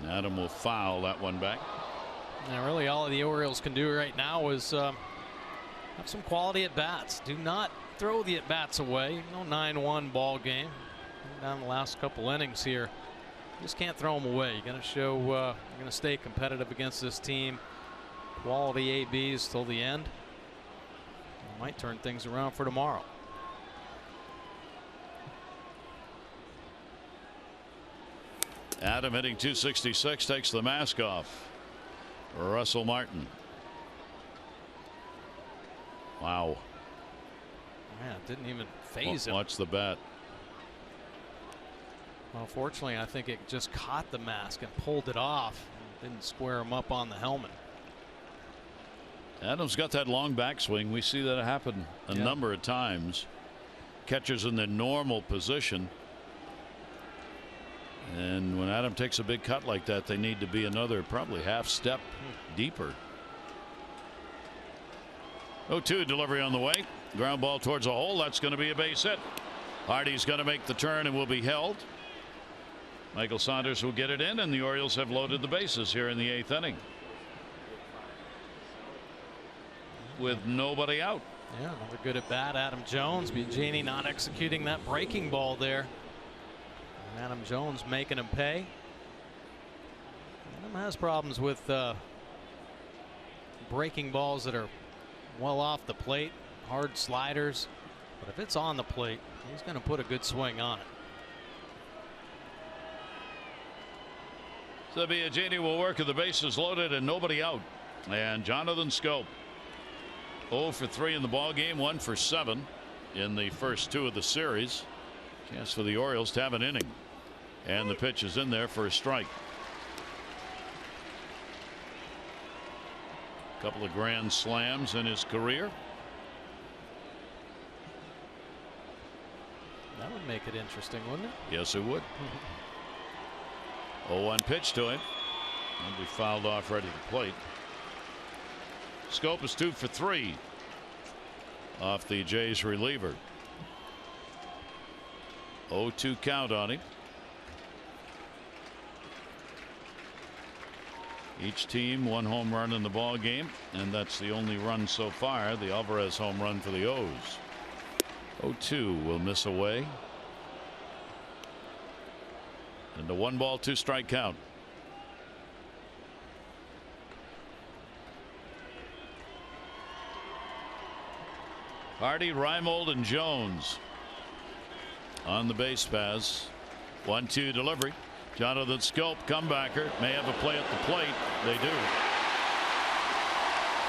Adam will foul that one back. Now really all the Orioles can do right now is have some quality at bats. Do not throw the at bats away. No 9-1 ball game. Down the last couple innings here. Just can't throw them away. You're going to show you're going to stay competitive against this team. Quality ABs till the end. Might turn things around for tomorrow. Adam hitting .266 takes the mask off. Russell Martin. Wow. Man, it didn't even phase him. Watch the bat. Well, fortunately, I think it just caught the mask and pulled it off. Didn't square him up on the helmet. Adam's got that long backswing. We see that happen a number of times. Catchers in their normal position. And when Adam takes a big cut like that, they need to be another probably half step deeper. 0-2 delivery on the way. Ground ball towards a hole. That's going to be a base hit. Hardy's going to make the turn and will be held. Michael Saunders will get it in, and the Orioles have loaded the bases here in the 8th inning with nobody out. Yeah, another good at bat. Adam Jones. Biagini not executing that breaking ball there. And Adam Jones making him pay. Adam has problems with breaking balls that are well off the plate, hard sliders. But if it's on the plate, he's going to put a good swing on it. So Biagini will work with the bases loaded and nobody out. And Jonathan Schoop 0 for 3 in the ball game, 1 for 7 in the first 2 of the series. Chance for the Orioles to have an inning. And the pitch is in there for a strike. A couple of grand slams in his career. That would make it interesting, wouldn't it? Yes, it would. 0-1 pitch to him. And be fouled off ready to plate. Schoop is 2 for 3 off the Jays reliever. 0-2 count on him. Each team 1 home run in the ball game, and that's the only run so far. The Alvarez home run for the O's. 0-2 will miss away. And a 1-ball 2-strike count. Hardy, Reimold, and Jones on the base paths. 1-2 delivery. Jonathan Schoop, comebacker, may have a play at the plate. They do.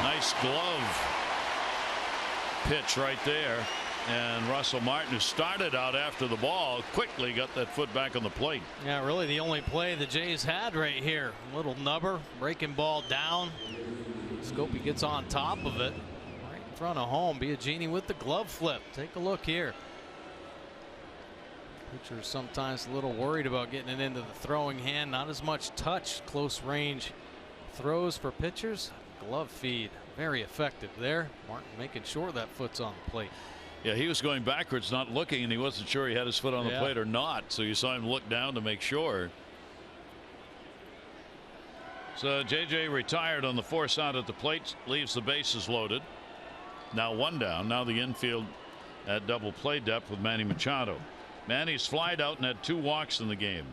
Nice glove pitch right there. And Russell Martin, who started out after the ball, quickly got that foot back on the plate. Yeah, really the only play the Jays had right here. Little nubber, breaking ball down. Scopey gets on top of it. Right in front of home. Biagini with the glove flip. Take a look here. Pitcher's sometimes a little worried about getting it into the throwing hand. Not as much touch. Close range throws for pitchers. Glove feed. Very effective there. Martin making sure that foot's on the plate. Yeah, he was going backwards, not looking, and he wasn't sure he had his foot on the plate or not. So you saw him look down to make sure. So JJ retired on the force out at the plate, leaves the bases loaded. Now 1 down. Now the infield at double play depth with Manny Machado. Manny's flied out and had 2 walks in the game.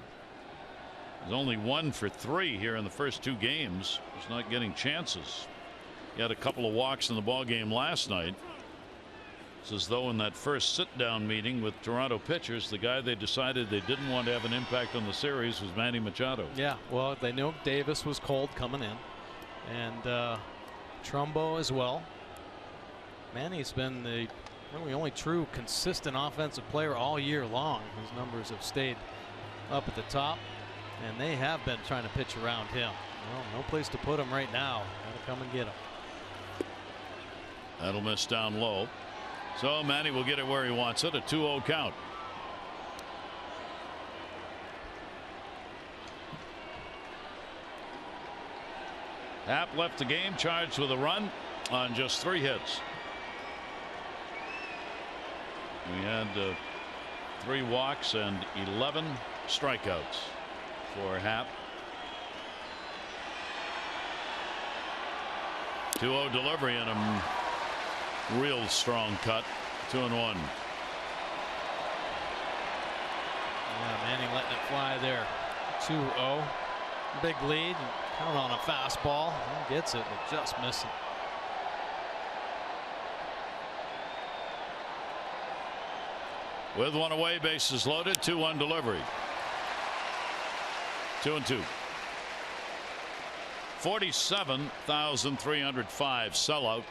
He's only 1 for 3 here in the first 2 games. He's not getting chances. He had a couple of walks in the ball game last night. It's as though in that first sit-down meeting with Toronto pitchers, the guy they decided they didn't want to have an impact on the series was Manny Machado. Yeah, well, they knew Davis was cold coming in, and Trumbo as well. Manny's been the really only true consistent offensive player all year long. His numbers have stayed up at the top, and they have been trying to pitch around him. Well, no place to put him right now. Gotta come and get him. That'll miss down low. So Manny will get it where he wants it. A 2-0 count. Happ left the game charged with a run on just 3 hits. We had 3 walks and 11 strikeouts for Happ. 2-0 delivery and a real strong cut. 2-1. Yeah, Manning letting it fly there. 2-0. Big lead. Count on a fastball. He gets it, but just missing. With one away, bases loaded. 2-1 delivery. 2-2. 47,305 sellout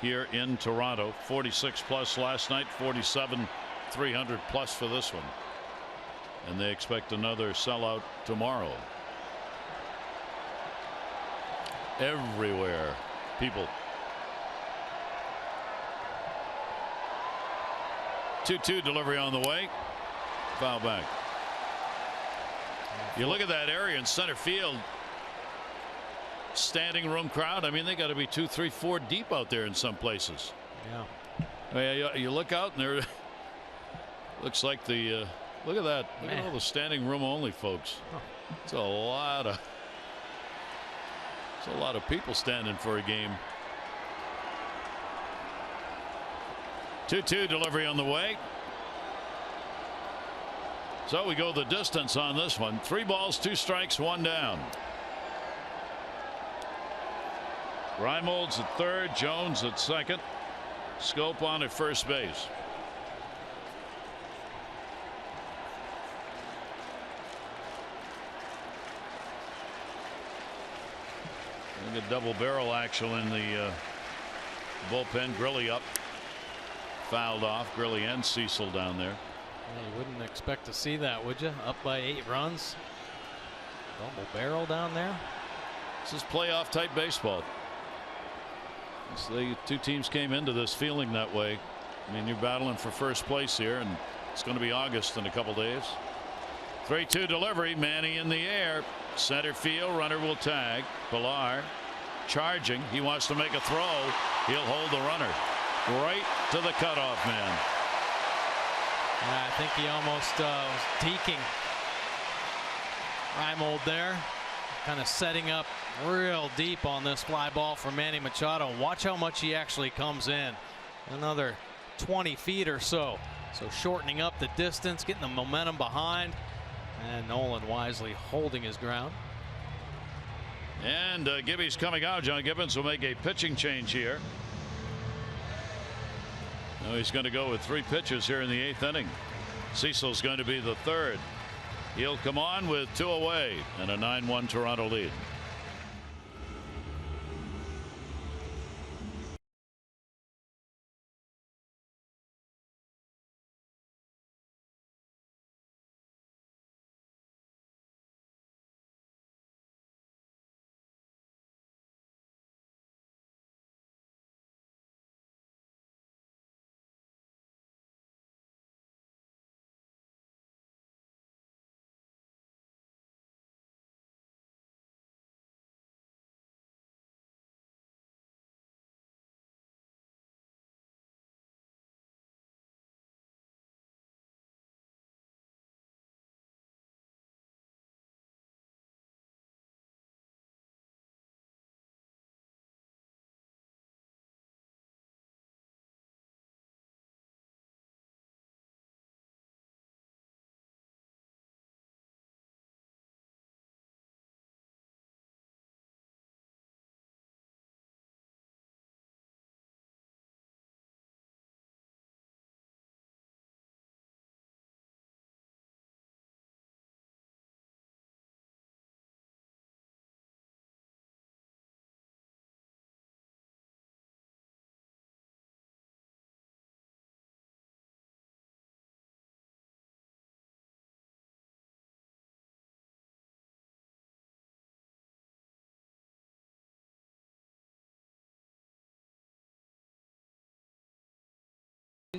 here in Toronto. 46 plus last night. 47,300 plus for this one. And they expect another sellout tomorrow. Everywhere, people. 2-2 delivery on the way. Foul back. You look at that area in center field. Standing room crowd. I mean, they got to be 2, 3, 4 deep out there in some places. Yeah. You look out and there looks like the look at that. Look at all the standing room only folks. It's a lot of people standing for a game. 2-2 delivery on the way. So we go the distance on this one. 3 balls, 2 strikes, 1 down. Reimold's at third, Jones at second, Schoop on at first base. Look at double barrel action in the bullpen. Grilly up, fouled off. Grilly and Cecil down there. Yeah, you wouldn't expect to see that, would you? Up by 8 runs. Double barrel down there. This is playoff type baseball. So the 2 teams came into this feeling that way. I mean, you're battling for first place here, and it's going to be August in a couple days. 3-2 delivery. Manny in the air. Center field. Runner will tag. Pilar charging. He wants to make a throw. He'll hold the runner right to the cutoff man. Yeah, I think he almost was teeking Reimold there. Kind of setting up real deep on this fly ball for Manny Machado. Watch how much he actually comes in. Another 20 feet or so. So shortening up the distance, getting the momentum behind, and Nolan wisely holding his ground. And Gibby's coming out. John Gibbons will make a pitching change here. Now he's going to go with 3 pitches here in the 8th inning. Cecil's going to be the 3rd. He'll come on with 2 away and a 9-1 Toronto lead.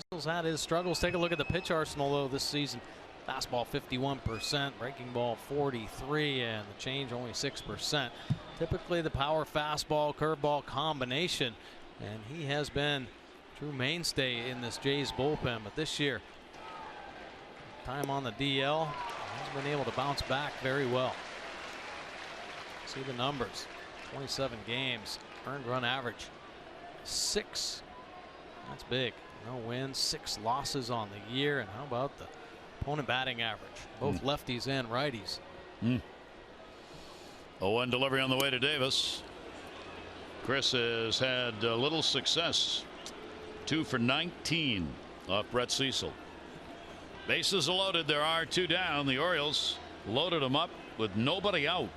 Cecil's had his struggles. Take a look at the pitch arsenal, though, this season. Fastball 51%, breaking ball 43, and the change only 6%. Typically the power fastball curveball combination, and he has been a true mainstay in this Jays bullpen. But this year, time on the DL, has been able to bounce back very well. See the numbers: 27 games, earned run average 6. That's big. No wins, 6 losses on the year. And how about the opponent batting average? Both lefties and righties. 0-1 delivery on the way to Davis. Chris has had little success. 2 for 19 off Brett Cecil. Bases are loaded. There are 2 down. The Orioles loaded them up with nobody out.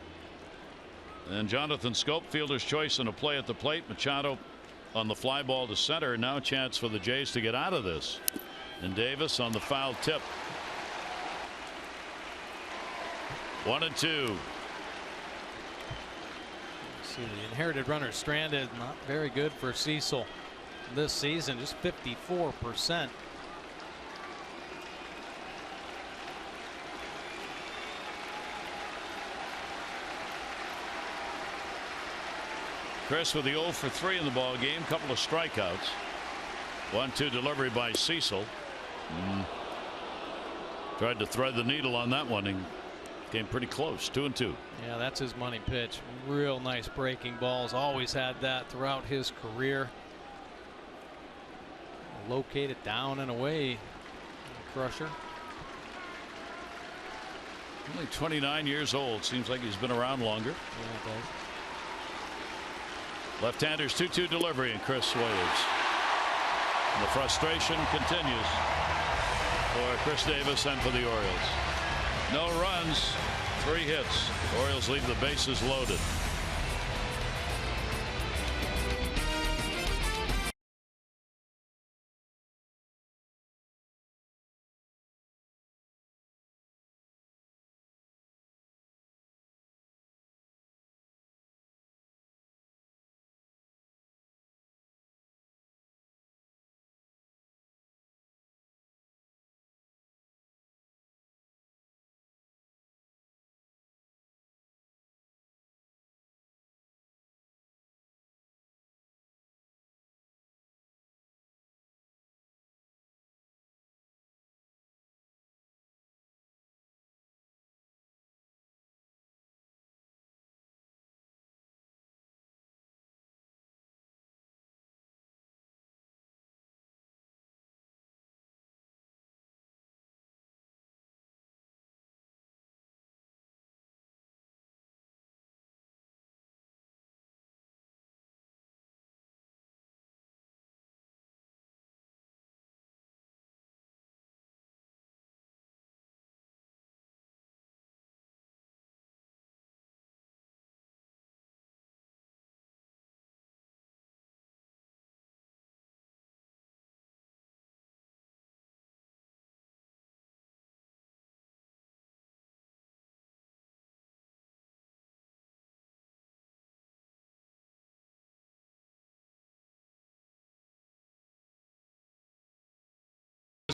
And Jonathan Scope, fielder's choice in a play at the plate. Machado on the fly ball to center. Now a chance for the Jays to get out of this. And Davis on the foul tip. 1-2. See the inherited runner stranded. Not very good for Cecil this season. Just 54%. Chris with the 0 for 3 in the ball game. Couple of strikeouts. 1-2 delivery by Cecil. Tried to thread the needle on that one and came pretty close. 2-2. Yeah, that's his money pitch. Real nice breaking balls. Always had that throughout his career. Located down and away. Crusher. Only 29 years old. Seems like he's been around longer. Yeah, it does. Left-handers 2-2 delivery, and Chris Williams. And the frustration continues for Chris Davis and for the Orioles. No runs, 3 hits. Orioles leave the bases loaded.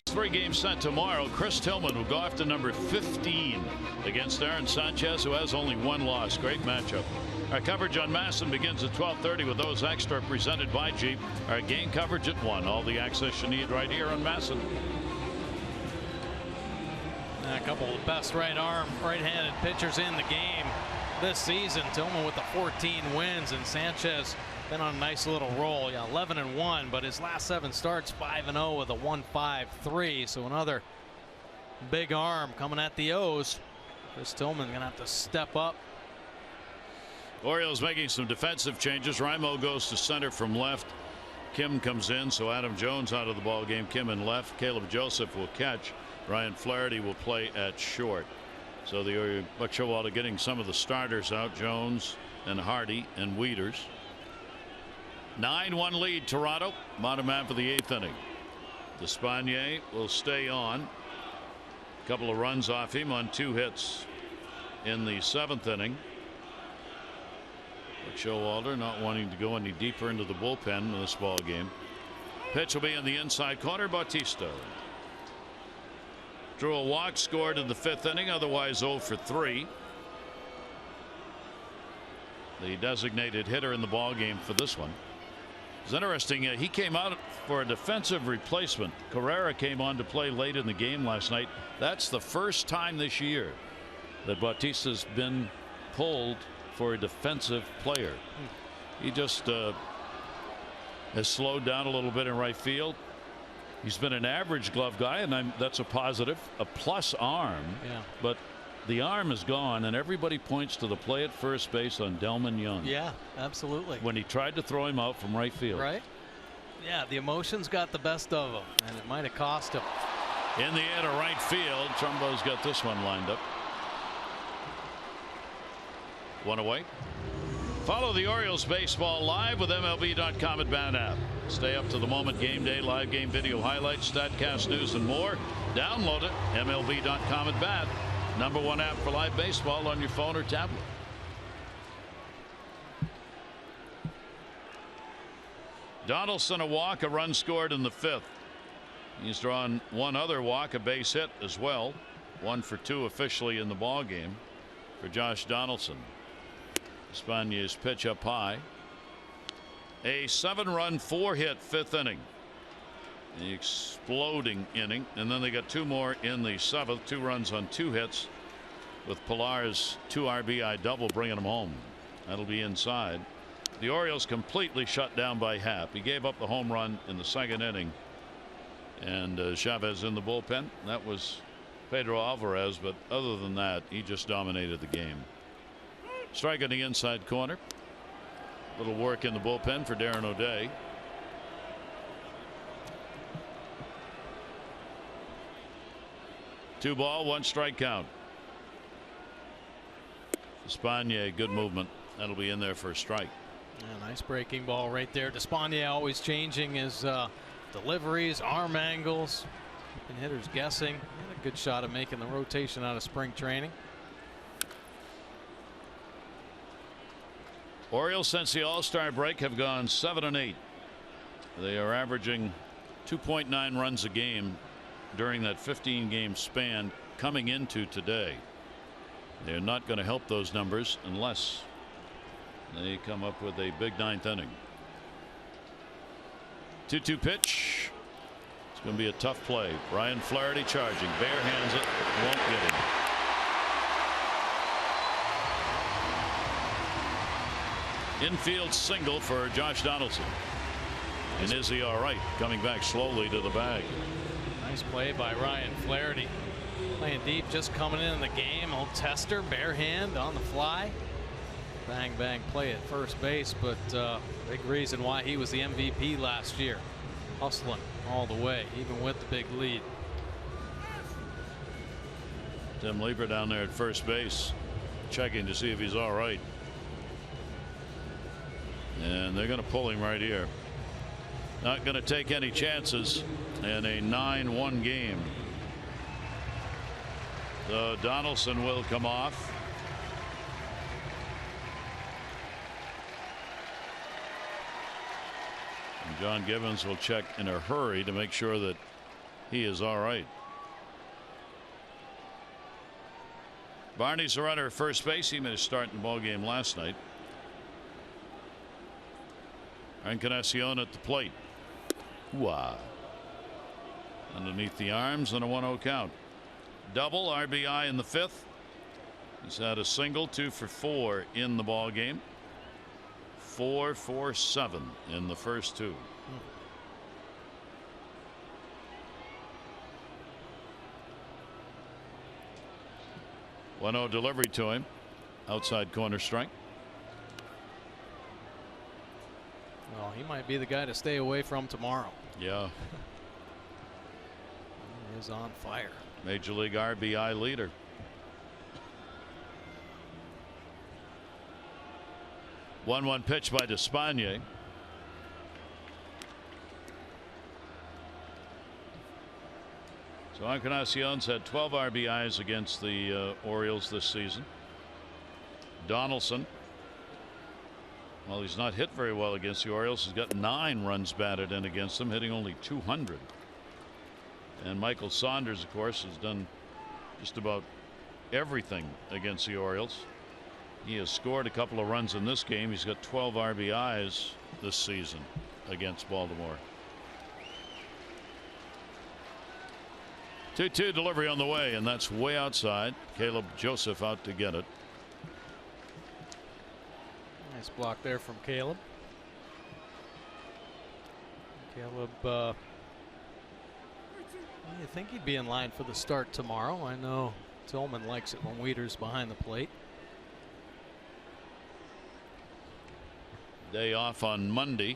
Three-game set tomorrow. Chris Tillman will go after number 15 against Aaron Sanchez, who has only 1 loss. Great matchup. Our coverage on MASN begins at 12:30 with those extra presented by Jeep. Our game coverage at 1. All the access you need right here on MASN. A couple of the best right-handed pitchers in the game this season. Tillman with the 14 wins, and Sanchez been on a nice little roll. Yeah, 11-1, but his last 7 starts 5-0 with a 1.53. So another big arm coming at the O's. Chris Tillman gonna have to step up. Orioles making some defensive changes. Raimo goes to center from left. Kim comes in, so Adam Jones out of the ball game. Kim in left. Caleb Joseph will catch. Ryan Flaherty will play at short. So the Buck Showalter getting some of the starters out. Jones and Hardy and Wieters. 9-1 lead Toronto. Bottom half of the 8th inning. Despaigne will stay on. A couple of runs off him on 2 hits in the 7th inning. Buck Showalter not wanting to go any deeper into the bullpen in this ball game. Pitch will be in the inside corner. Bautista drew a walk, scored in the 5th inning, otherwise 0 for 3. The designated hitter in the ball game for this one. It's interesting. He came out for a defensive replacement. Carrera came on to play late in the game last night. That's the first time this year that Bautista's been pulled for a defensive player. He just has slowed down a little bit in right field. He's been an average glove guy, and that's a positive, a plus arm. Yeah. But the arm is gone, and everybody points to the play at first base on Delmon Young. Yeah, absolutely. When he tried to throw him out from right field. Right. Yeah, the emotions got the best of him, and it might have cost him. In the air to right field. Trumbo's got this one lined up. 1 away. Follow the Orioles baseball live with MLB.com at Bat app. Stay up to the moment game day, live game video highlights, StatCast news, and more. Download it. MLB.com at Bat. #1 app for live baseball on your phone or tablet. Donaldson a walk, a run scored in the 5th. He's drawn one other walk, a base hit as well. 1 for 2 officially in the ball game for Josh Donaldson. Espana's pitch up high. A 7-run 4-hit 5th inning. The exploding inning, and then they got 2 more in the 7th. 2 runs on 2 hits, with Pilar's 2 RBI double bringing them home. That'll be inside. The Orioles completely shut down by Happ. He gave up the home run in the 2nd inning, and Chavez in the bullpen. That was Pedro Alvarez, but other than that, he just dominated the game. Strike in the inside corner. Little work in the bullpen for Darren O'Day. Two ball, 1 strike count. Espana, good movement. That'll be in there for a strike. Yeah, nice breaking ball right there. Espana always changing his deliveries, arm angles, keeping hitters guessing. Had a good shot at making the rotation out of spring training. Orioles since the All-Star break have gone 7-8. They are averaging 2.9 runs a game during that 15-game span coming into today. They're not going to help those numbers unless they come up with a big 9th inning. 2-2 pitch. It's going to be a tough play. Ryan Flaherty charging. Bare hands it. Won't get him. Infield single for Josh Donaldson. And is he all right? Coming back slowly to the bag. Nice play by Ryan Flaherty. Playing deep, just coming in the game. Old tester, bare hand on the fly. Bang, bang play at first base, but big reason why he was the MVP last year. Hustling all the way, even with the big lead. Tim Leeper down there at first base, checking to see if he's all right. And they're going to pull him right here. Not going to take any chances in a 9-1 game. So Donaldson will come off. And John Gibbons will check in a hurry to make sure that he is all right. Barney's the runner at first base. He made a start in the ball game last night. Encarnacion at the plate. Wow. Underneath the arms and a 1-0 count. Double RBI in the 5th. He's had a single, 2 for 4 in the ball game. 4 for 7 in the first 2. One-0 delivery to him. Outside corner strike. Well, he might be the guy to stay away from tomorrow. Yeah. He is on fire. Major League RBI leader. One pitch by Despaigne. So Encarnacion's had 12 RBIs against the Orioles this season. Donaldson Well, he's not hit very well against the Orioles. He's got 9 runs batted in against them, hitting only .200. And Michael Saunders, of course, has done just about everything against the Orioles. He has scored a couple of runs in this game. He's got 12 RBIs this season against Baltimore. 2-2 delivery on the way, and that's way outside. Caleb Joseph out to get it. Nice block there from Caleb. Caleb, you think he'd be in line for the start tomorrow. I know Tillman likes it when Wieters behind the plate. Day off on Monday.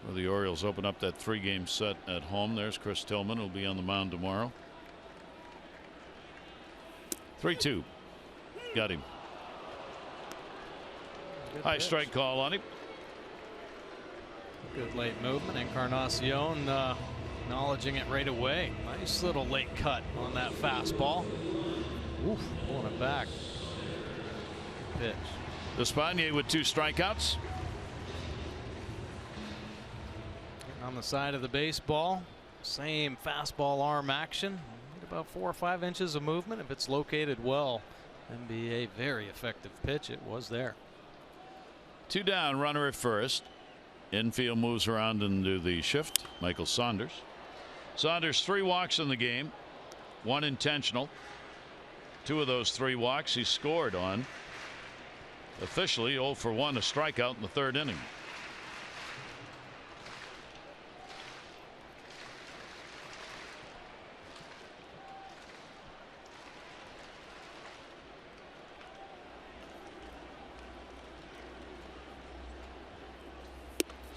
Well, the Orioles open up that 3-game set at home. There's Chris Tillman, who'll be on the mound tomorrow. 3-2. Got him. Good High pitch. strike call on him. Good late movement. Encarnacion acknowledging it right away. Nice little late cut on that fastball. Oof, pulling it back. Pitch. Despaigne with 2 strikeouts. Getting on the side of the baseball. Same fastball arm action. Get about 4 or 5 inches of movement if it's located well. And be a very effective pitch. It was there. 2 down, runner at first. Infield moves around into the shift. Michael Saunders. Saunders 3 walks in the game, 1 intentional. 2 of those 3 walks he scored on. Officially 0 for 1, a strikeout in the 3rd inning.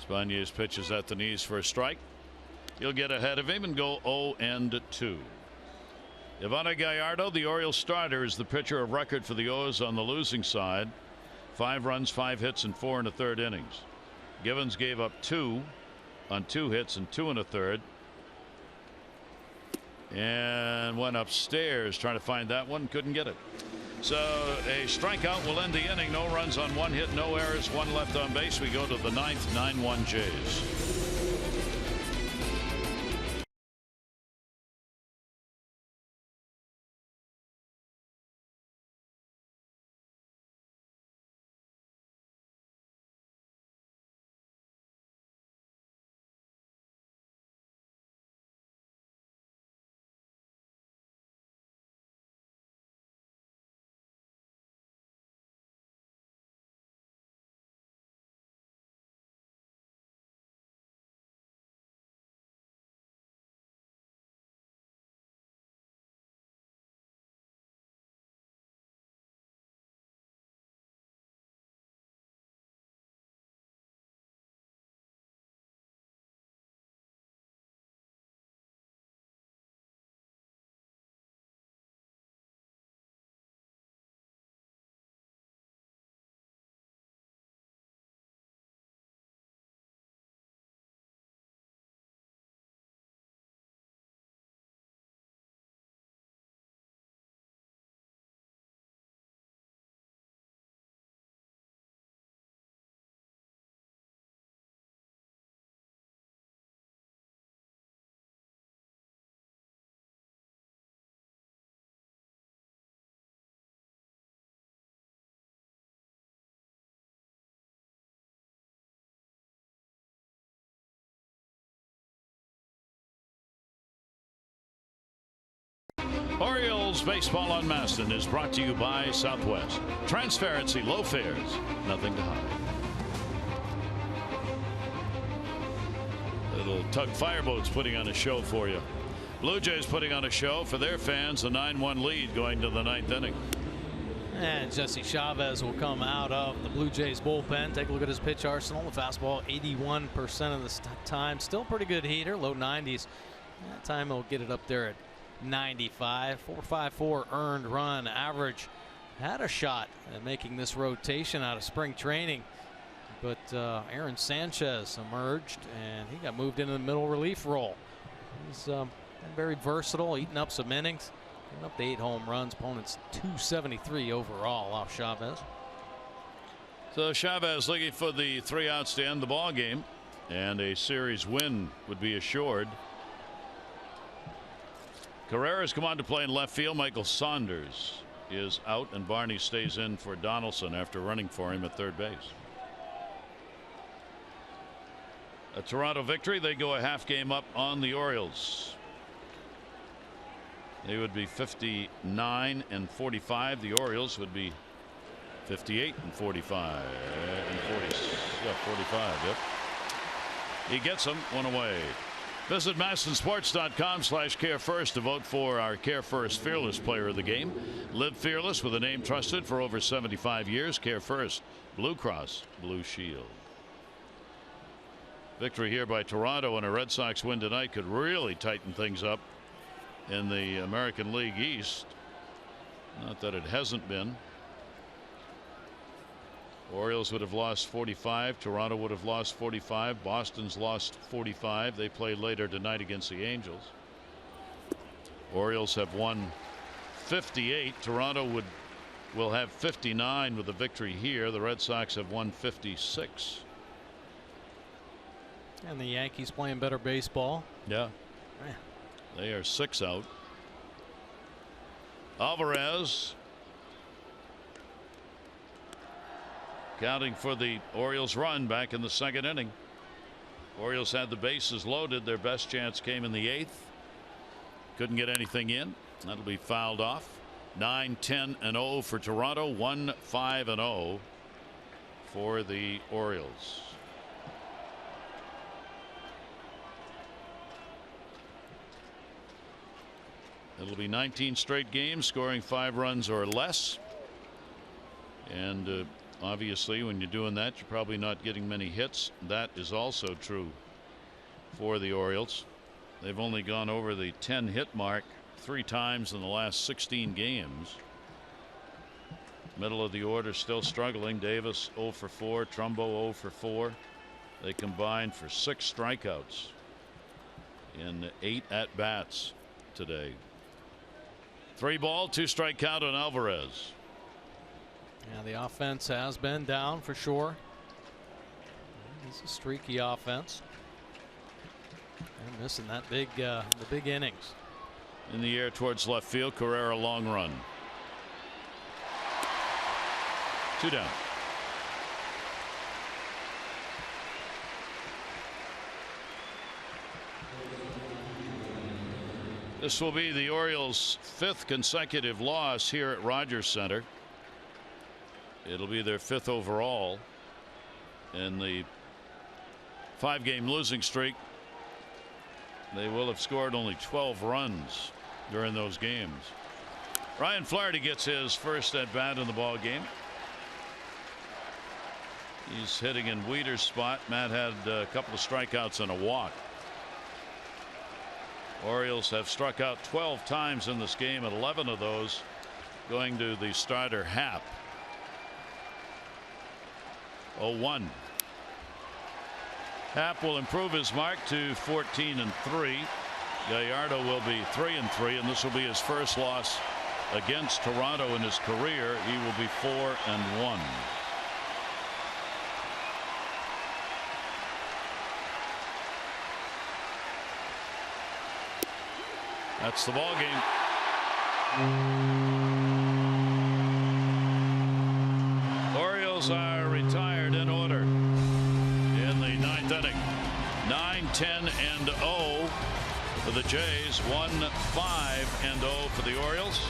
Spagne's pitches at the knees for a strike. He'll get ahead of him and go 0-2. Ivana Gallardo, the Orioles starter, is the pitcher of record for the O's on the losing side. 5 runs, 5 hits, and 4 1/3 innings. Givens gave up 2 on 2 hits and 2 1/3. And went upstairs trying to find that one. Couldn't get it. So a strikeout will end the inning. No runs on 1 hit, no errors, 1 left on base. We go to the 9th, 9-1 Jays. Orioles baseball on Maston is brought to you by Southwest. Transparency, low fares, nothing to hide. Little Tug Fireboat's putting on a show for you. Blue Jays putting on a show for their fans. A 9-1 lead going to the 9th inning. And Jesse Chavez will come out of the Blue Jays bullpen. Take a look at his pitch arsenal. The fastball 81% of the time. Still pretty good heater, low 90s. That time he'll get it up there at 95. 4.54 earned run average. Had a shot at making this rotation out of spring training, but Aaron Sanchez emerged and he got moved into the middle relief role. He's been very versatile, eating up some innings, getting up to 8 home runs. Opponents 273 overall off Chavez. So Chavez looking for the 3 outs to end the ball game, and a series win would be assured. Carrera's come on to play in left field. Michael Saunders is out, and Barney stays in for Donaldson after running for him at third base. A Toronto victory. They go a half game up on the Orioles. They would be 59 and 45. The Orioles would be 58 and 45 and 45. Yep. He gets them one away. Visit MASNsports.com/CareFirst to vote for our CareFirst Fearless Player of the Game. Live fearless with a name trusted for over 75 years. CareFirst, Blue Cross Blue Shield. Victory here by Toronto, and a Red Sox win tonight could really tighten things up in the American League East. Not that it hasn't been. Orioles would have lost 45. Toronto would have lost 45. Boston's lost 45. They play later tonight against the Angels. Orioles have won 58. Toronto will have 59 with a victory here. The Red Sox have won 56. And the Yankees playing better baseball. Yeah. They are 6 out. Alvarez counting for the Orioles run back in the 2nd inning. Orioles had the bases loaded. Their best chance came in the 8th. Couldn't get anything in. That'll be fouled off. 9-10-0 for Toronto. 1-5-0 for the Orioles. It'll be 19 straight games scoring 5 runs or less. And obviously, when you're doing that, you're probably not getting many hits. That is also true for the Orioles. They've only gone over the 10-hit mark 3 times in the last 16 games. Middle of the order still struggling. Davis 0 for 4. Trumbo 0 for 4. They combined for 6 strikeouts in 8 at-bats today. 3 ball, 2 strike count on Alvarez. Yeah, the offense has been down for sure. It's a streaky offense. And missing that the big innings. In the air towards left field. Carrera long run. 2 down. This will be the Orioles' 5th consecutive loss here at Rogers Center. It'll be their 5th overall in the 5-game losing streak. They will have scored only 12 runs during those games. Ryan Flaherty gets his first at bat in the ball game. He's hitting in Weeder's spot. Matt had a couple of strikeouts and a walk. Orioles have struck out 12 times in this game, and 11 of those going to the starter Happ. 0-1. Happ will improve his mark to 14-3. Gallardo will be 3-3, and this will be his first loss against Toronto in his career. He will be 4-1. That's the ball game. Orioles are retired in order in the 9th inning. 9-10-0 for the Jays. 1-5-0 for the Orioles.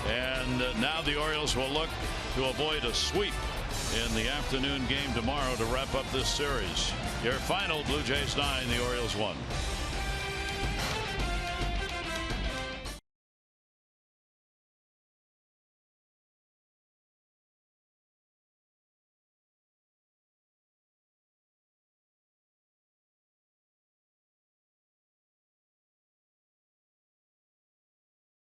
And now the Orioles will look to avoid a sweep in the afternoon game tomorrow to wrap up this series. Your final: Blue Jays 9, the Orioles 1.